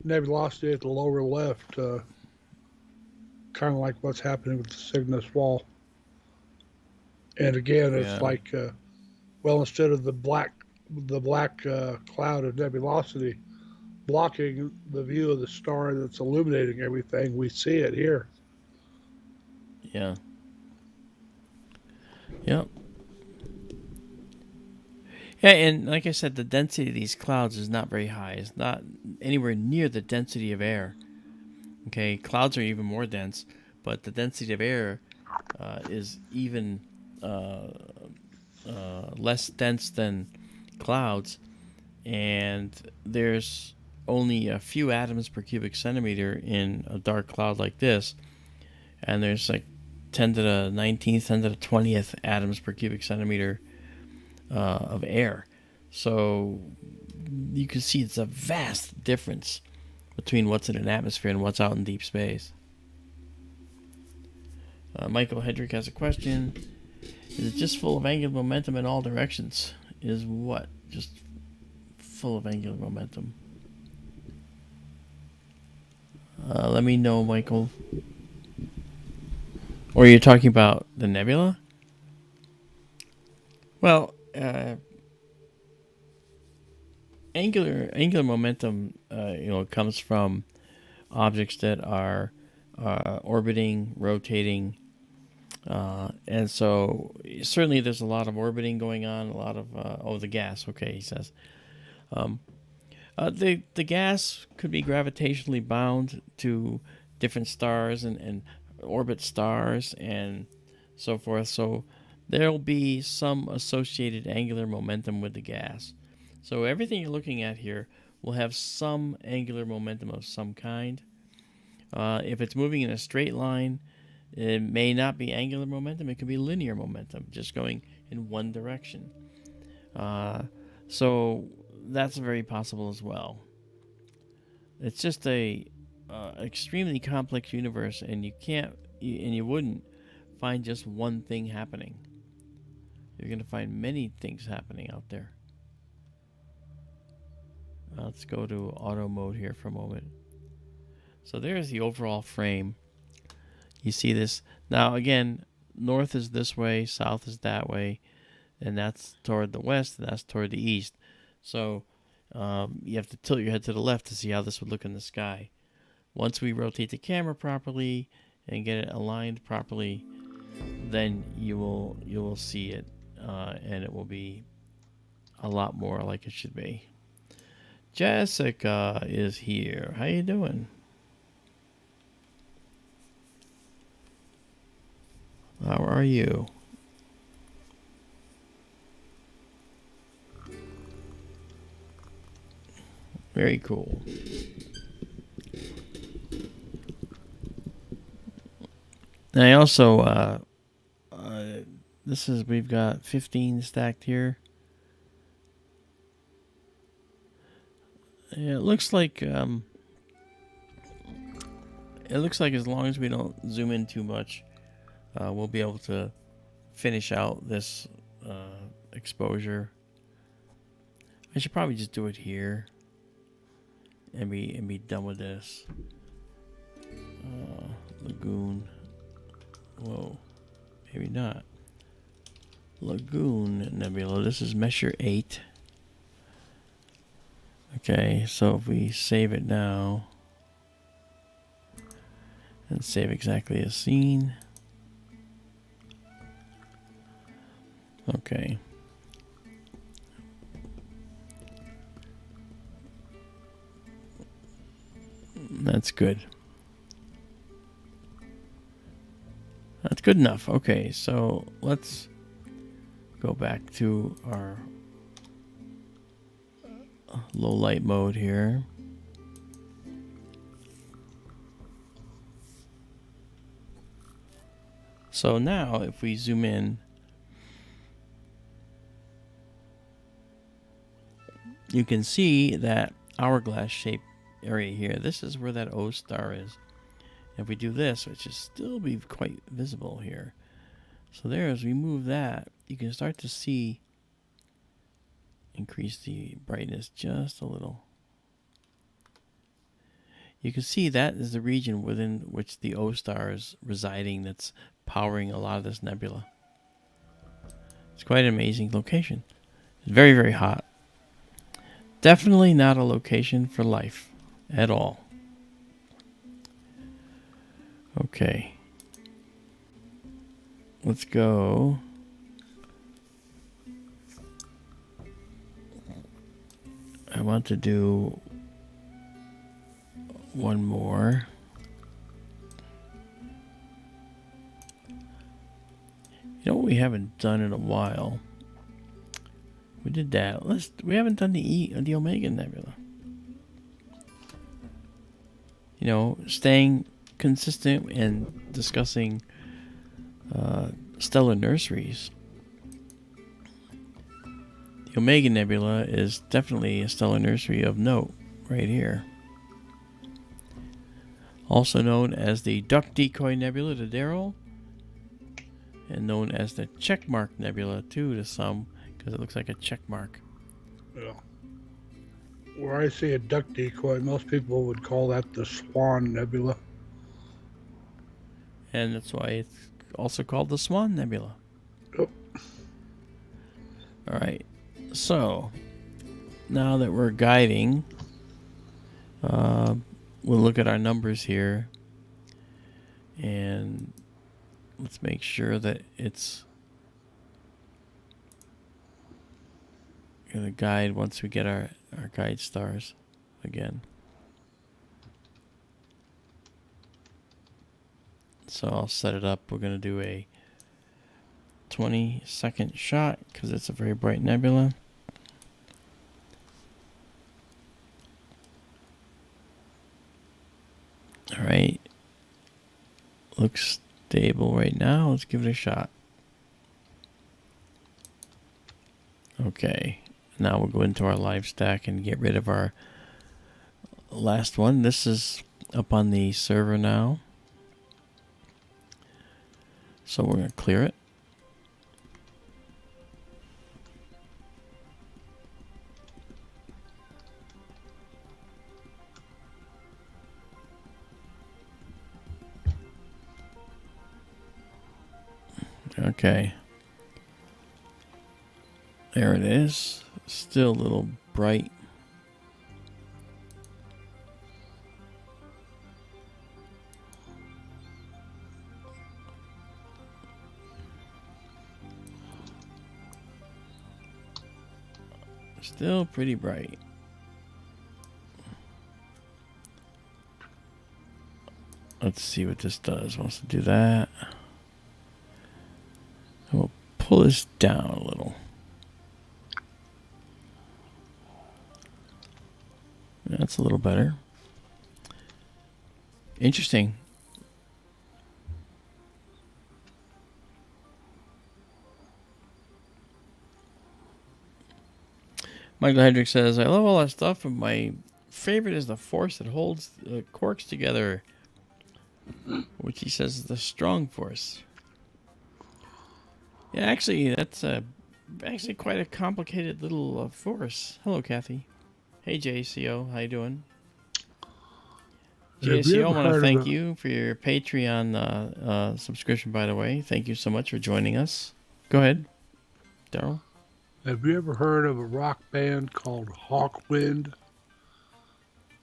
nebulosity at the lower left, kind of like what's happening with the Cygnus wall. And again, it's like, well, instead of the black cloud of nebulosity blocking the view of the star that's illuminating everything, we see it here. Yeah. Yep. Yeah, and like I said, the density of these clouds is not very high. It's not anywhere near the density of air. Okay, clouds are even more dense, but the density of air is even less dense than clouds, and there's only a few atoms per cubic centimeter in a dark cloud like this, and there's like 10 to the 19th, 10 to the 20th atoms per cubic centimeter of air. So you can see it's a vast difference between what's in an atmosphere and what's out in deep space. Michael Hedrick has a question. Is it just full of angular momentum in all directions? Is what? Just full of angular momentum? Let me know, Michael. Or are you talking about the nebula? Well, angular momentum, comes from objects that are orbiting, rotating, and so certainly there's a lot of orbiting going on. A lot of the gas. Okay, he says. The gas could be gravitationally bound to different stars and orbit stars and so forth. So there'll be some associated angular momentum with the gas. So everything you're looking at here will have some angular momentum of some kind. If it's moving in a straight line, it may not be angular momentum. It could be linear momentum, just going in one direction. So that's very possible as well. It's just a extremely complex universe, and you wouldn't find just one thing happening. You're going to find many things happening out there. Let's go to auto mode here for a moment. So there's the overall frame. You see this. Now again, north is this way, south is that way, and that's toward the west, and that's toward the east. So you have to tilt your head to the left to see how this would look in the sky. Once we rotate the camera properly and get it aligned properly, then you will see it, and it will be a lot more like it should be. Jessica is here. How you doing? How are you? Very cool. And I also, we've got 15 stacked here. Yeah, it looks like as long as we don't zoom in too much, we'll be able to finish out this exposure. I should probably just do it here and be done with this. Lagoon. Whoa, maybe not. Lagoon Nebula. This is measure 8. Okay, so if we save it now and save exactly as seen. Okay. That's good. That's good enough. Okay, so let's go back to our low light mode here. So now if we zoom in, you can see that hourglass shaped area here. This is where that O star is. If we do this, it should still be quite visible here. So there, as we move that, you can start to see, increase the brightness just a little. You can see that is the region within which the O star is residing that's powering a lot of this nebula. It's quite an amazing location. It's very, very hot. Definitely not a location for life at all. Okay. Let's go. I want to do one more. You know what we haven't done in a while? We did that. We haven't done the Omega Nebula. You know, staying consistent and discussing stellar nurseries. The Omega Nebula is definitely a stellar nursery of note right here. Also known as the Duck Decoy Nebula to Darrell, and known as the Checkmark Nebula too to some, because it looks like a check mark. Yeah. Where I see a duck decoy, most people would call that the Swan Nebula. And that's why it's also called the Swan Nebula. Yep. Alright, so now that we're guiding, we'll look at our numbers here, and let's make sure that it's going to guide once we get our guide stars again. So I'll set it up. We're going to do a 20-second shot because it's a very bright nebula. All right. Looks stable right now. Let's give it a shot. Okay. Now we'll go into our live stack and get rid of our last one. This is up on the server now. So we're going to clear it. Okay. There it is. Still a little bright. Still pretty bright. Let's see what this does. Wants to do that. We'll pull this down a little. That's a little better. Interesting. Michael Hendrick says, I love all that stuff, but my favorite is the force that holds the quarks together, which he says is the strong force. Yeah, actually, that's actually quite a complicated little force. Hello, Kathy. Hey, JCO. How you doing? JCO, I want to thank you for your Patreon subscription, by the way. Thank you so much for joining us. Go ahead, Daryl. Have you ever heard of a rock band called Hawkwind?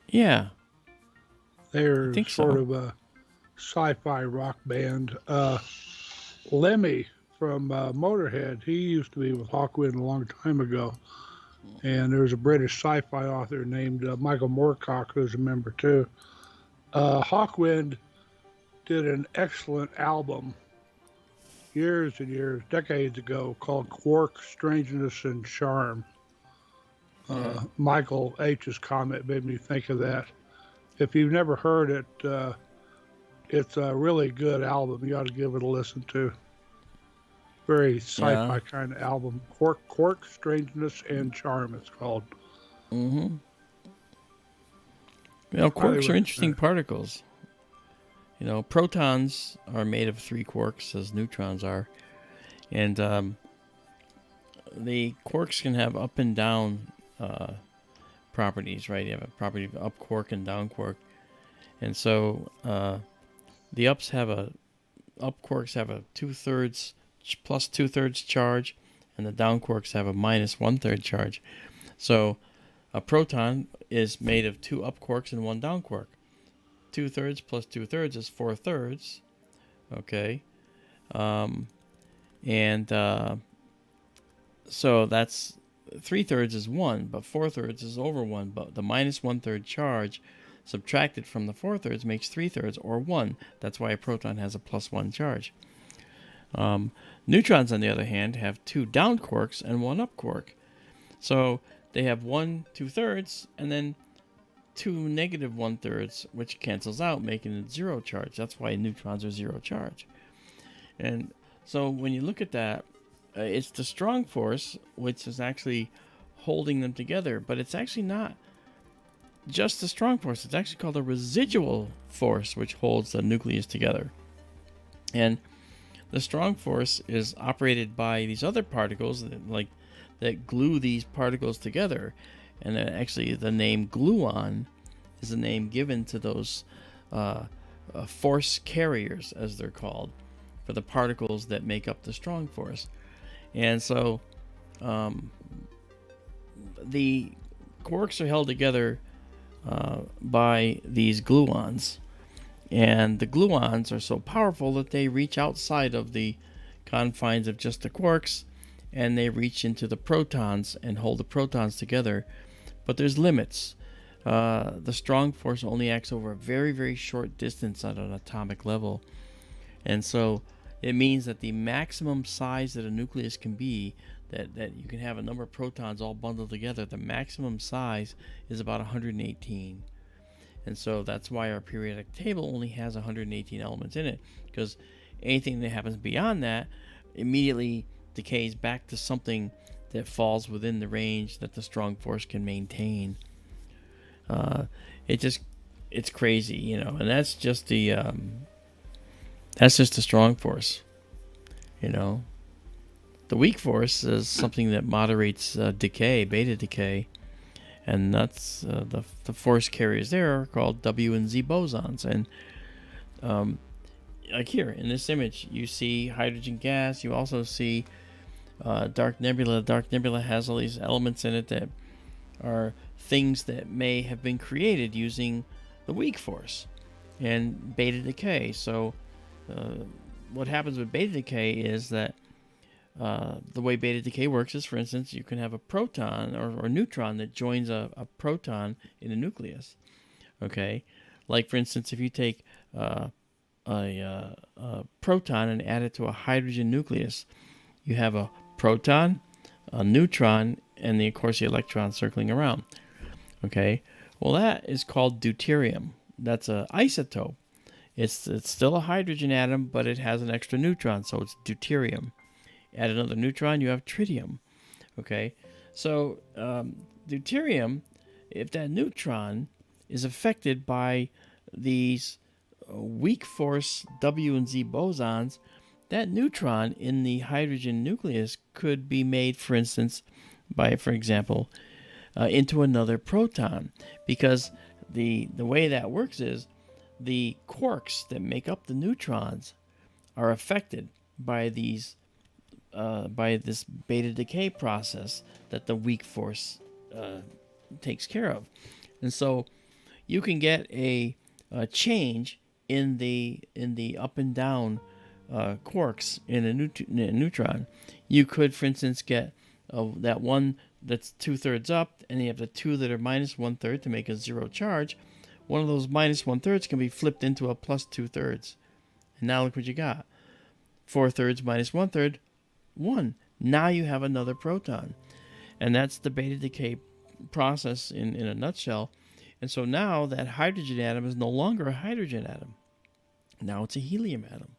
Yeah. They're sort of a sci-fi rock band. Lemmy from Motorhead, he used to be with Hawkwind a long time ago. And there's a British sci-fi author named Michael Moorcock who's a member too. Hawkwind did an excellent album years and years, decades ago, called Quarks, Strangeness, and Charm. Michael H's comment made me think of that. If you've never heard it, it's a really good album. You ought to give it a listen to. Very sci-fi kind of album. Quark, Strangeness, and Charm, it's called. Mm-hmm. Quarks are interesting particles. Protons are made of 3 quarks, as neutrons are. And the quarks can have up and down properties, right? You have a property of up quark and down quark. And so the up quarks have a 2/3 plus 2/3 charge, and the down quarks have a minus 1/3 charge. So a proton is made of 2 up quarks and 1 down quark. 2/3 plus 2/3 is 4/3. Okay. So that's 3/3 is 1, but 4/3 is over 1. But the minus 1/3 charge subtracted from the 4/3 makes 3/3 or 1. That's why a proton has a plus 1 charge. Neutrons, on the other hand, have 2 down quarks and 1 up quark. So they have 1 2/3 and then 2 negative 1/3, which cancels out, making it 0 charge. That's why neutrons are 0 charge. And so when you look at that, it's the strong force which is actually holding them together, but it's actually not just the strong force. It's actually called a residual force, which holds the nucleus together. And the strong force is operated by these other particles that glue these particles together. And actually the name gluon is the name given to those force carriers, as they're called, for the particles that make up the strong force. And so the quarks are held together by these gluons. And the gluons are so powerful that they reach outside of the confines of just the quarks, and they reach into the protons and hold the protons together. But there's limits. The strong force only acts over a very, very short distance at an atomic level. And so it means that the maximum size that a nucleus can be, that you can have a number of protons all bundled together, the maximum size is about 118. And so that's why our periodic table only has 118 elements in it, because anything that happens beyond that immediately decays back to something that falls within the range that the strong force can maintain. It's crazy, and that's just the strong force. The weak force is something that moderates decay, beta decay, and that's the force carriers there are called W and Z bosons. And like here in this image, you see hydrogen gas. You also see dark nebula. Dark nebula has all these elements in it that are things that may have been created using the weak force and beta decay. So what happens with beta decay is that the way beta decay works is, for instance, you can have a proton or neutron that joins a proton in a nucleus. Okay, like for instance, if you take a proton and add it to a hydrogen nucleus, you have a proton, a neutron, and of course the electron circling around. Okay, well that is called deuterium. That's an isotope. It's still a hydrogen atom, but it has an extra neutron, so it's deuterium. Add another neutron, you have tritium. Okay, so deuterium if that neutron is affected by these weak force W and Z bosons, that neutron in the hydrogen nucleus could be made, for instance, by, for example, into another proton, because the way that works is the quarks that make up the neutrons are affected by these by this beta decay process that the weak force takes care of, and so you can get a change in the up and down quarks in a neutron. You could, for instance, get that one that's 2/3 up, and you have the two that are minus 1/3 to make a zero charge. One of those minus 1/3 can be flipped into a plus 2/3, and now look what you got: 4/3 minus 1/3, 1. Now you have another proton, and that's the beta decay process in a nutshell. And so now that hydrogen atom is no longer a hydrogen atom. Now it's a helium atom.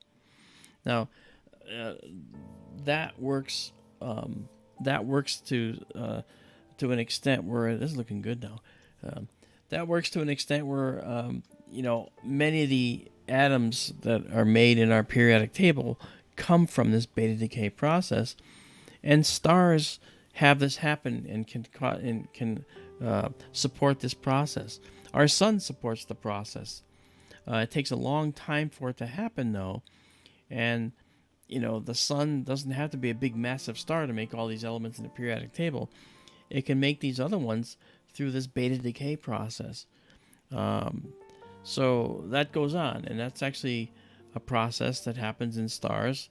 Now that works. That works to an extent where this is looking good now. That works to an extent where many of the atoms that are made in our periodic table come from this beta decay process, and stars have this happen and can support this process. Our sun supports the process. It takes a long time for it to happen, though, and the sun doesn't have to be a big, massive star to make all these elements in the periodic table. It can make these other ones through this beta decay process. So that goes on, and that's actually a process that happens in stars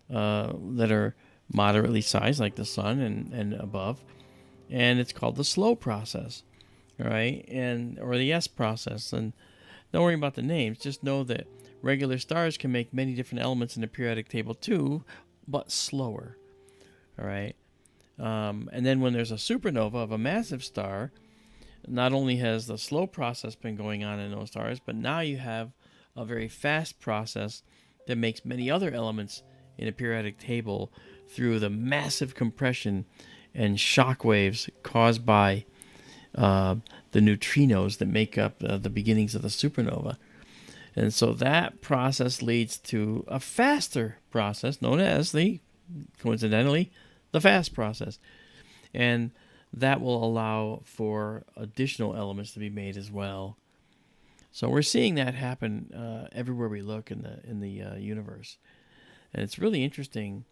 that are moderately sized, like the sun and above, and it's called the slow process, right? Or the S process. And don't worry about the names. Just know that regular stars can make many different elements in the periodic table too, but slower. All right. And then when there's a supernova of a massive star, not only has the slow process been going on in those stars, but now you have a very fast process that makes many other elements in a periodic table through the massive compression and shock waves caused by the neutrinos that make up the beginnings of the supernova. And so that process leads to a faster process known as coincidentally, the fast process. And that will allow for additional elements to be made as well. So we're seeing that happen everywhere we look in the universe. And it's really interesting.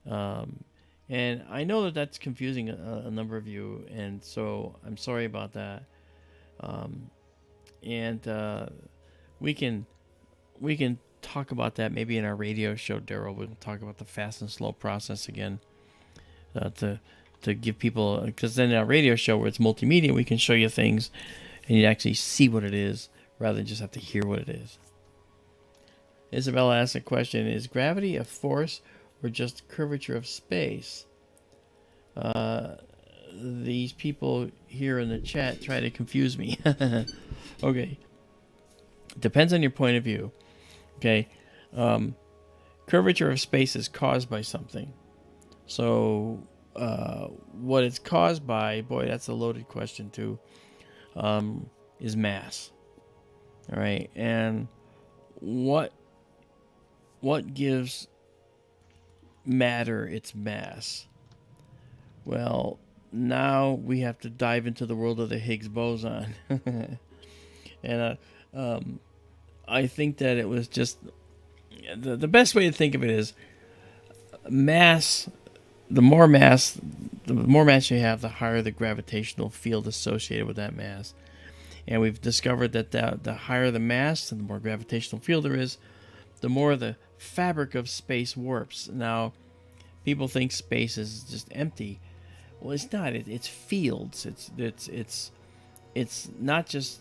And I know that that's confusing a number of you, and so I'm sorry about that. We can talk about that maybe in our radio show, Daryl. We'll talk about the fast and slow process again to give people, because then in our radio show where it's multimedia, we can show you things and you actually see what it is rather than just have to hear what it is. Izabela asked a question: is gravity a force or just curvature of space? These people here in the chat try to confuse me. Okay. Depends on your point of view. Okay. Curvature of space is caused by something. So what it's caused by, boy, that's a loaded question too, is mass. All right. And what gives matter its mass? Well, now we have to dive into the world of the Higgs boson. And I think that it was just the best way to think of it is mass. The more mass you have, the higher the gravitational field associated with that mass. And we've discovered that the higher the mass and the more gravitational field there is, the more the fabric of space warps. Now, people think space is just empty. Well, it's not. It's fields. It's not just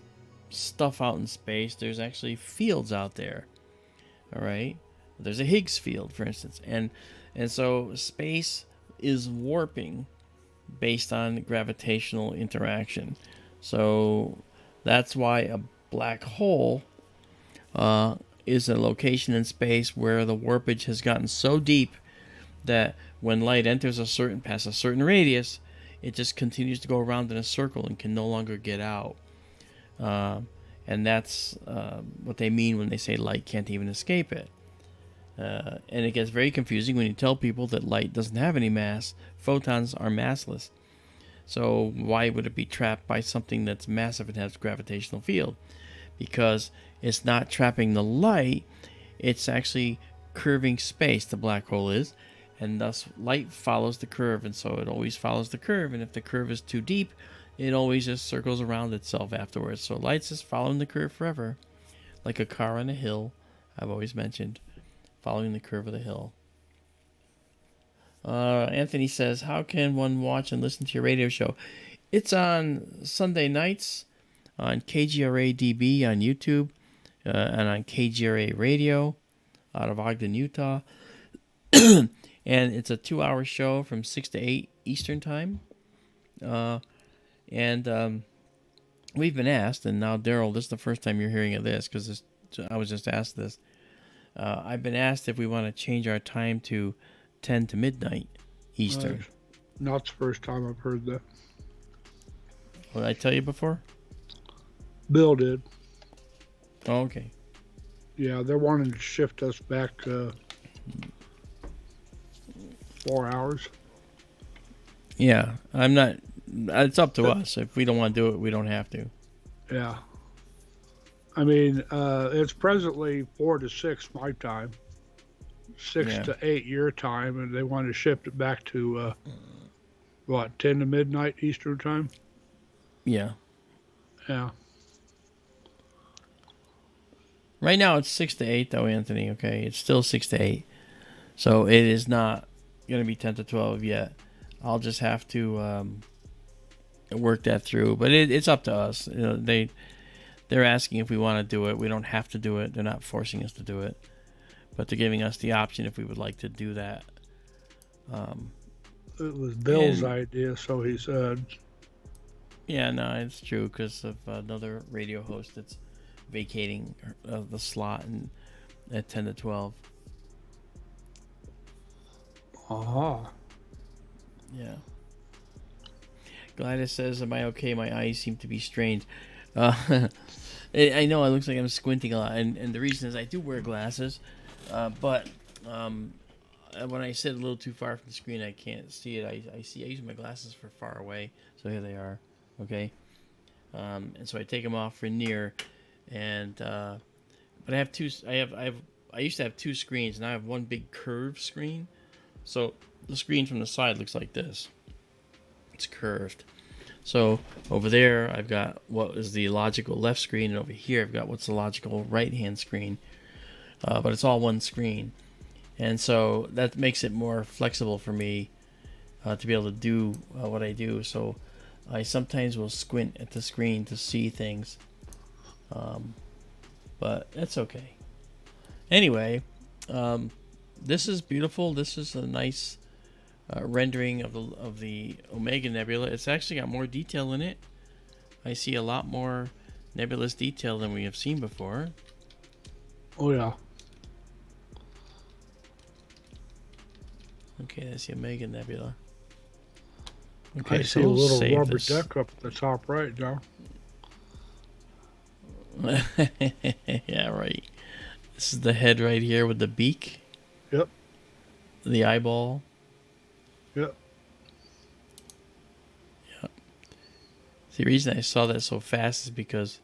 stuff out in space. There's actually fields out there. All right. There's a Higgs field, for instance, and so space is warping based on gravitational interaction. So that's why a black hole is a location in space where the warpage has gotten so deep that when light enters past a certain radius, it just continues to go around in a circle and can no longer get out. And that's what they mean when they say light can't even escape it. And it gets very confusing when you tell people that light doesn't have any mass. Photons are massless. So why would it be trapped by something that's massive and has gravitational field? Because it's not trapping the light, it's actually curving space, the black hole is, and thus light follows the curve, and so it always follows the curve, and if the curve is too deep, it always just circles around itself afterwards. So light's just following the curve forever, like a car on a hill, I've always mentioned, following the curve of the hill. Anthony says, how can one watch and listen to your radio show? It's on Sunday nights on KGRA DB on YouTube and on KGRA Radio out of Ogden, Utah. And it's a 2-hour show from 6 to 8 Eastern Time. And we've been asked, and now, Daryl, this is the first time you're hearing of this because I was just asked this. I've been asked if we want to change our time to 10 to midnight Eastern. Not the first time I've heard that. What did I tell you before? Bill did. Oh, okay. Yeah, they're wanting to shift us back 4 hours. Yeah, I'm not. It's up to us. If we don't want to do it, we don't have to. Yeah. I mean, it's presently 4 to 6 my time, 6 to 8 your time, and they want to shift it back to, 10 to midnight Eastern time? Yeah. Yeah. Right now it's 6 to 8 though, Anthony, okay? It's still 6 to 8. So it is not going to be 10 to 12 yet. I'll just have to work that through. But it's up to us. You know, they're asking if we want to do it. We don't have to do it. They're not forcing us to do it. But they're giving us the option if we would like to do that. It was Bill's idea, so he said. Yeah, no, it's true because of another radio host that's vacating the slot at 10 to 12. Yeah. Gladys says, am I okay? My eyes seem to be strained. I know it looks like I'm squinting a lot, and the reason is I do wear glasses, but when I sit a little too far from the screen, I can't see it. I use my glasses for far away, so here they are, okay? And so I take them off for near, and but I have two. I used to have two screens, and I have one big curved screen. So the screen from the side looks like this. It's curved. So over there, I've got what is the logical left screen, and over here, I've got what's the logical right-hand screen. But it's all one screen. And so that makes it more flexible for me to be able to do what I do. So I sometimes will squint at the screen to see things. But that's okay. Anyway, this is beautiful. This is a nice rendering of the Omega Nebula. It's actually got more detail in it. I see a lot more nebulous detail than we have seen before. Oh yeah. Okay, that's the Omega Nebula. Okay, I so see a we'll little save rubber this. duck up at the top right now. Yeah, right. This is the head right here with the beak. Yep. The eyeball. Yep. Yep. The reason I saw that so fast is because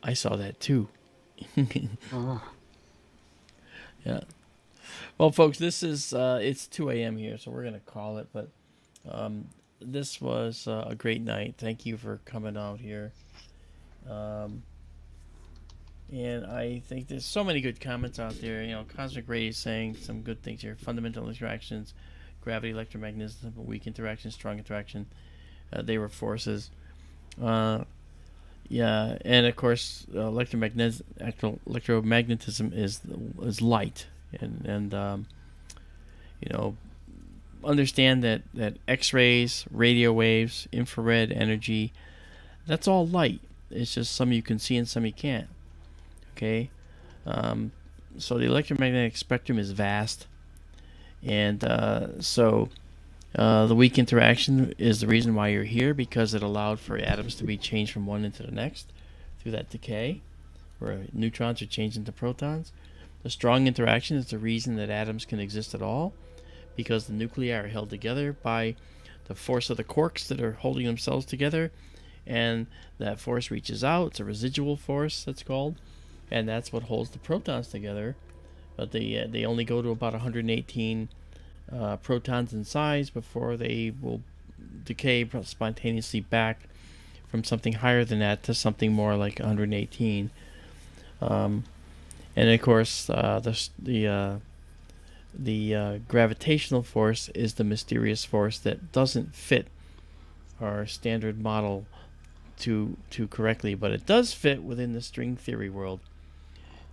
I saw that too. Yeah. Well, folks, this is it's 2 a.m. here, so we're gonna call it. But this was a great night. Thank you for coming out here. And I think there's so many good comments out there. You know, Cosmic Ray is saying some good things here. Fundamental interactions, gravity, electromagnetism, weak interaction, strong interaction. They were forces. Yeah, and of course, electromagnetism is light, and you know, understand that X-rays, radio waves, infrared energy, that's all light. It's just some you can see and some you can't. Okay, so the electromagnetic spectrum is vast, and so The weak interaction is the reason why you're here, because it allowed for atoms to be changed from one into the next through that decay, where neutrons are changed into protons. The strong interaction is the reason that atoms can exist at all, because the nuclei are held together by the force of the quarks that are holding themselves together, and that force reaches out. It's a residual force, that's called, and that's what holds the protons together. But they only go to about 118 protons in size before they will decay spontaneously back from something higher than that to something more like 118. And of course, the gravitational force is the mysterious force that doesn't fit our standard model too correctly, but it does fit within the string theory world.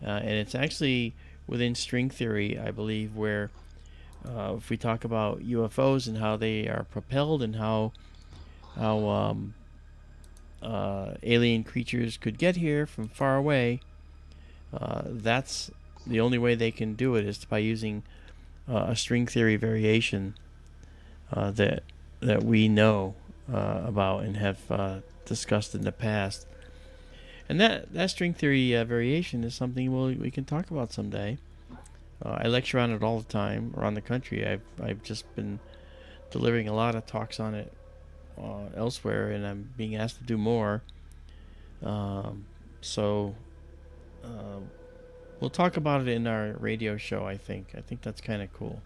And it's actually within string theory, I believe, where if we talk about UFOs and how they are propelled and how alien creatures could get here from far away, that's the only way they can do it is by using a string theory variation that we know about and have discussed in the past. And that string theory variation is something we can talk about someday. I lecture on it all the time around the country. I've just been delivering a lot of talks on it elsewhere, and I'm being asked to do more. So we'll talk about it in our radio show, I think. I think that's kind of cool.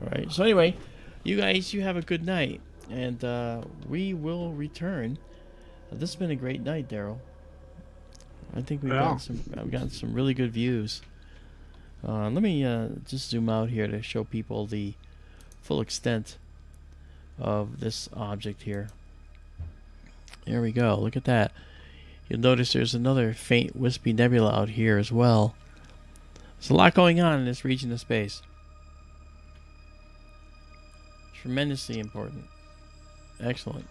All right. So anyway, you guys, you have a good night, and we will return. This has been a great night, Daryl. I think I've gotten some really good views. Let me just zoom out here to show people the full extent of this object here. There we go. Look at that. You'll notice there's another faint wispy nebula out here as well. There's a lot going on in this region of space. Tremendously important. Excellent.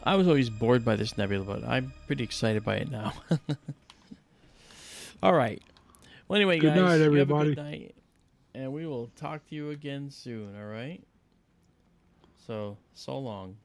I was always bored by this nebula, but I'm pretty excited by it now. All right. Well, anyway, good guys, night, everybody. You have a good night, and we will talk to you again soon, all right? So long.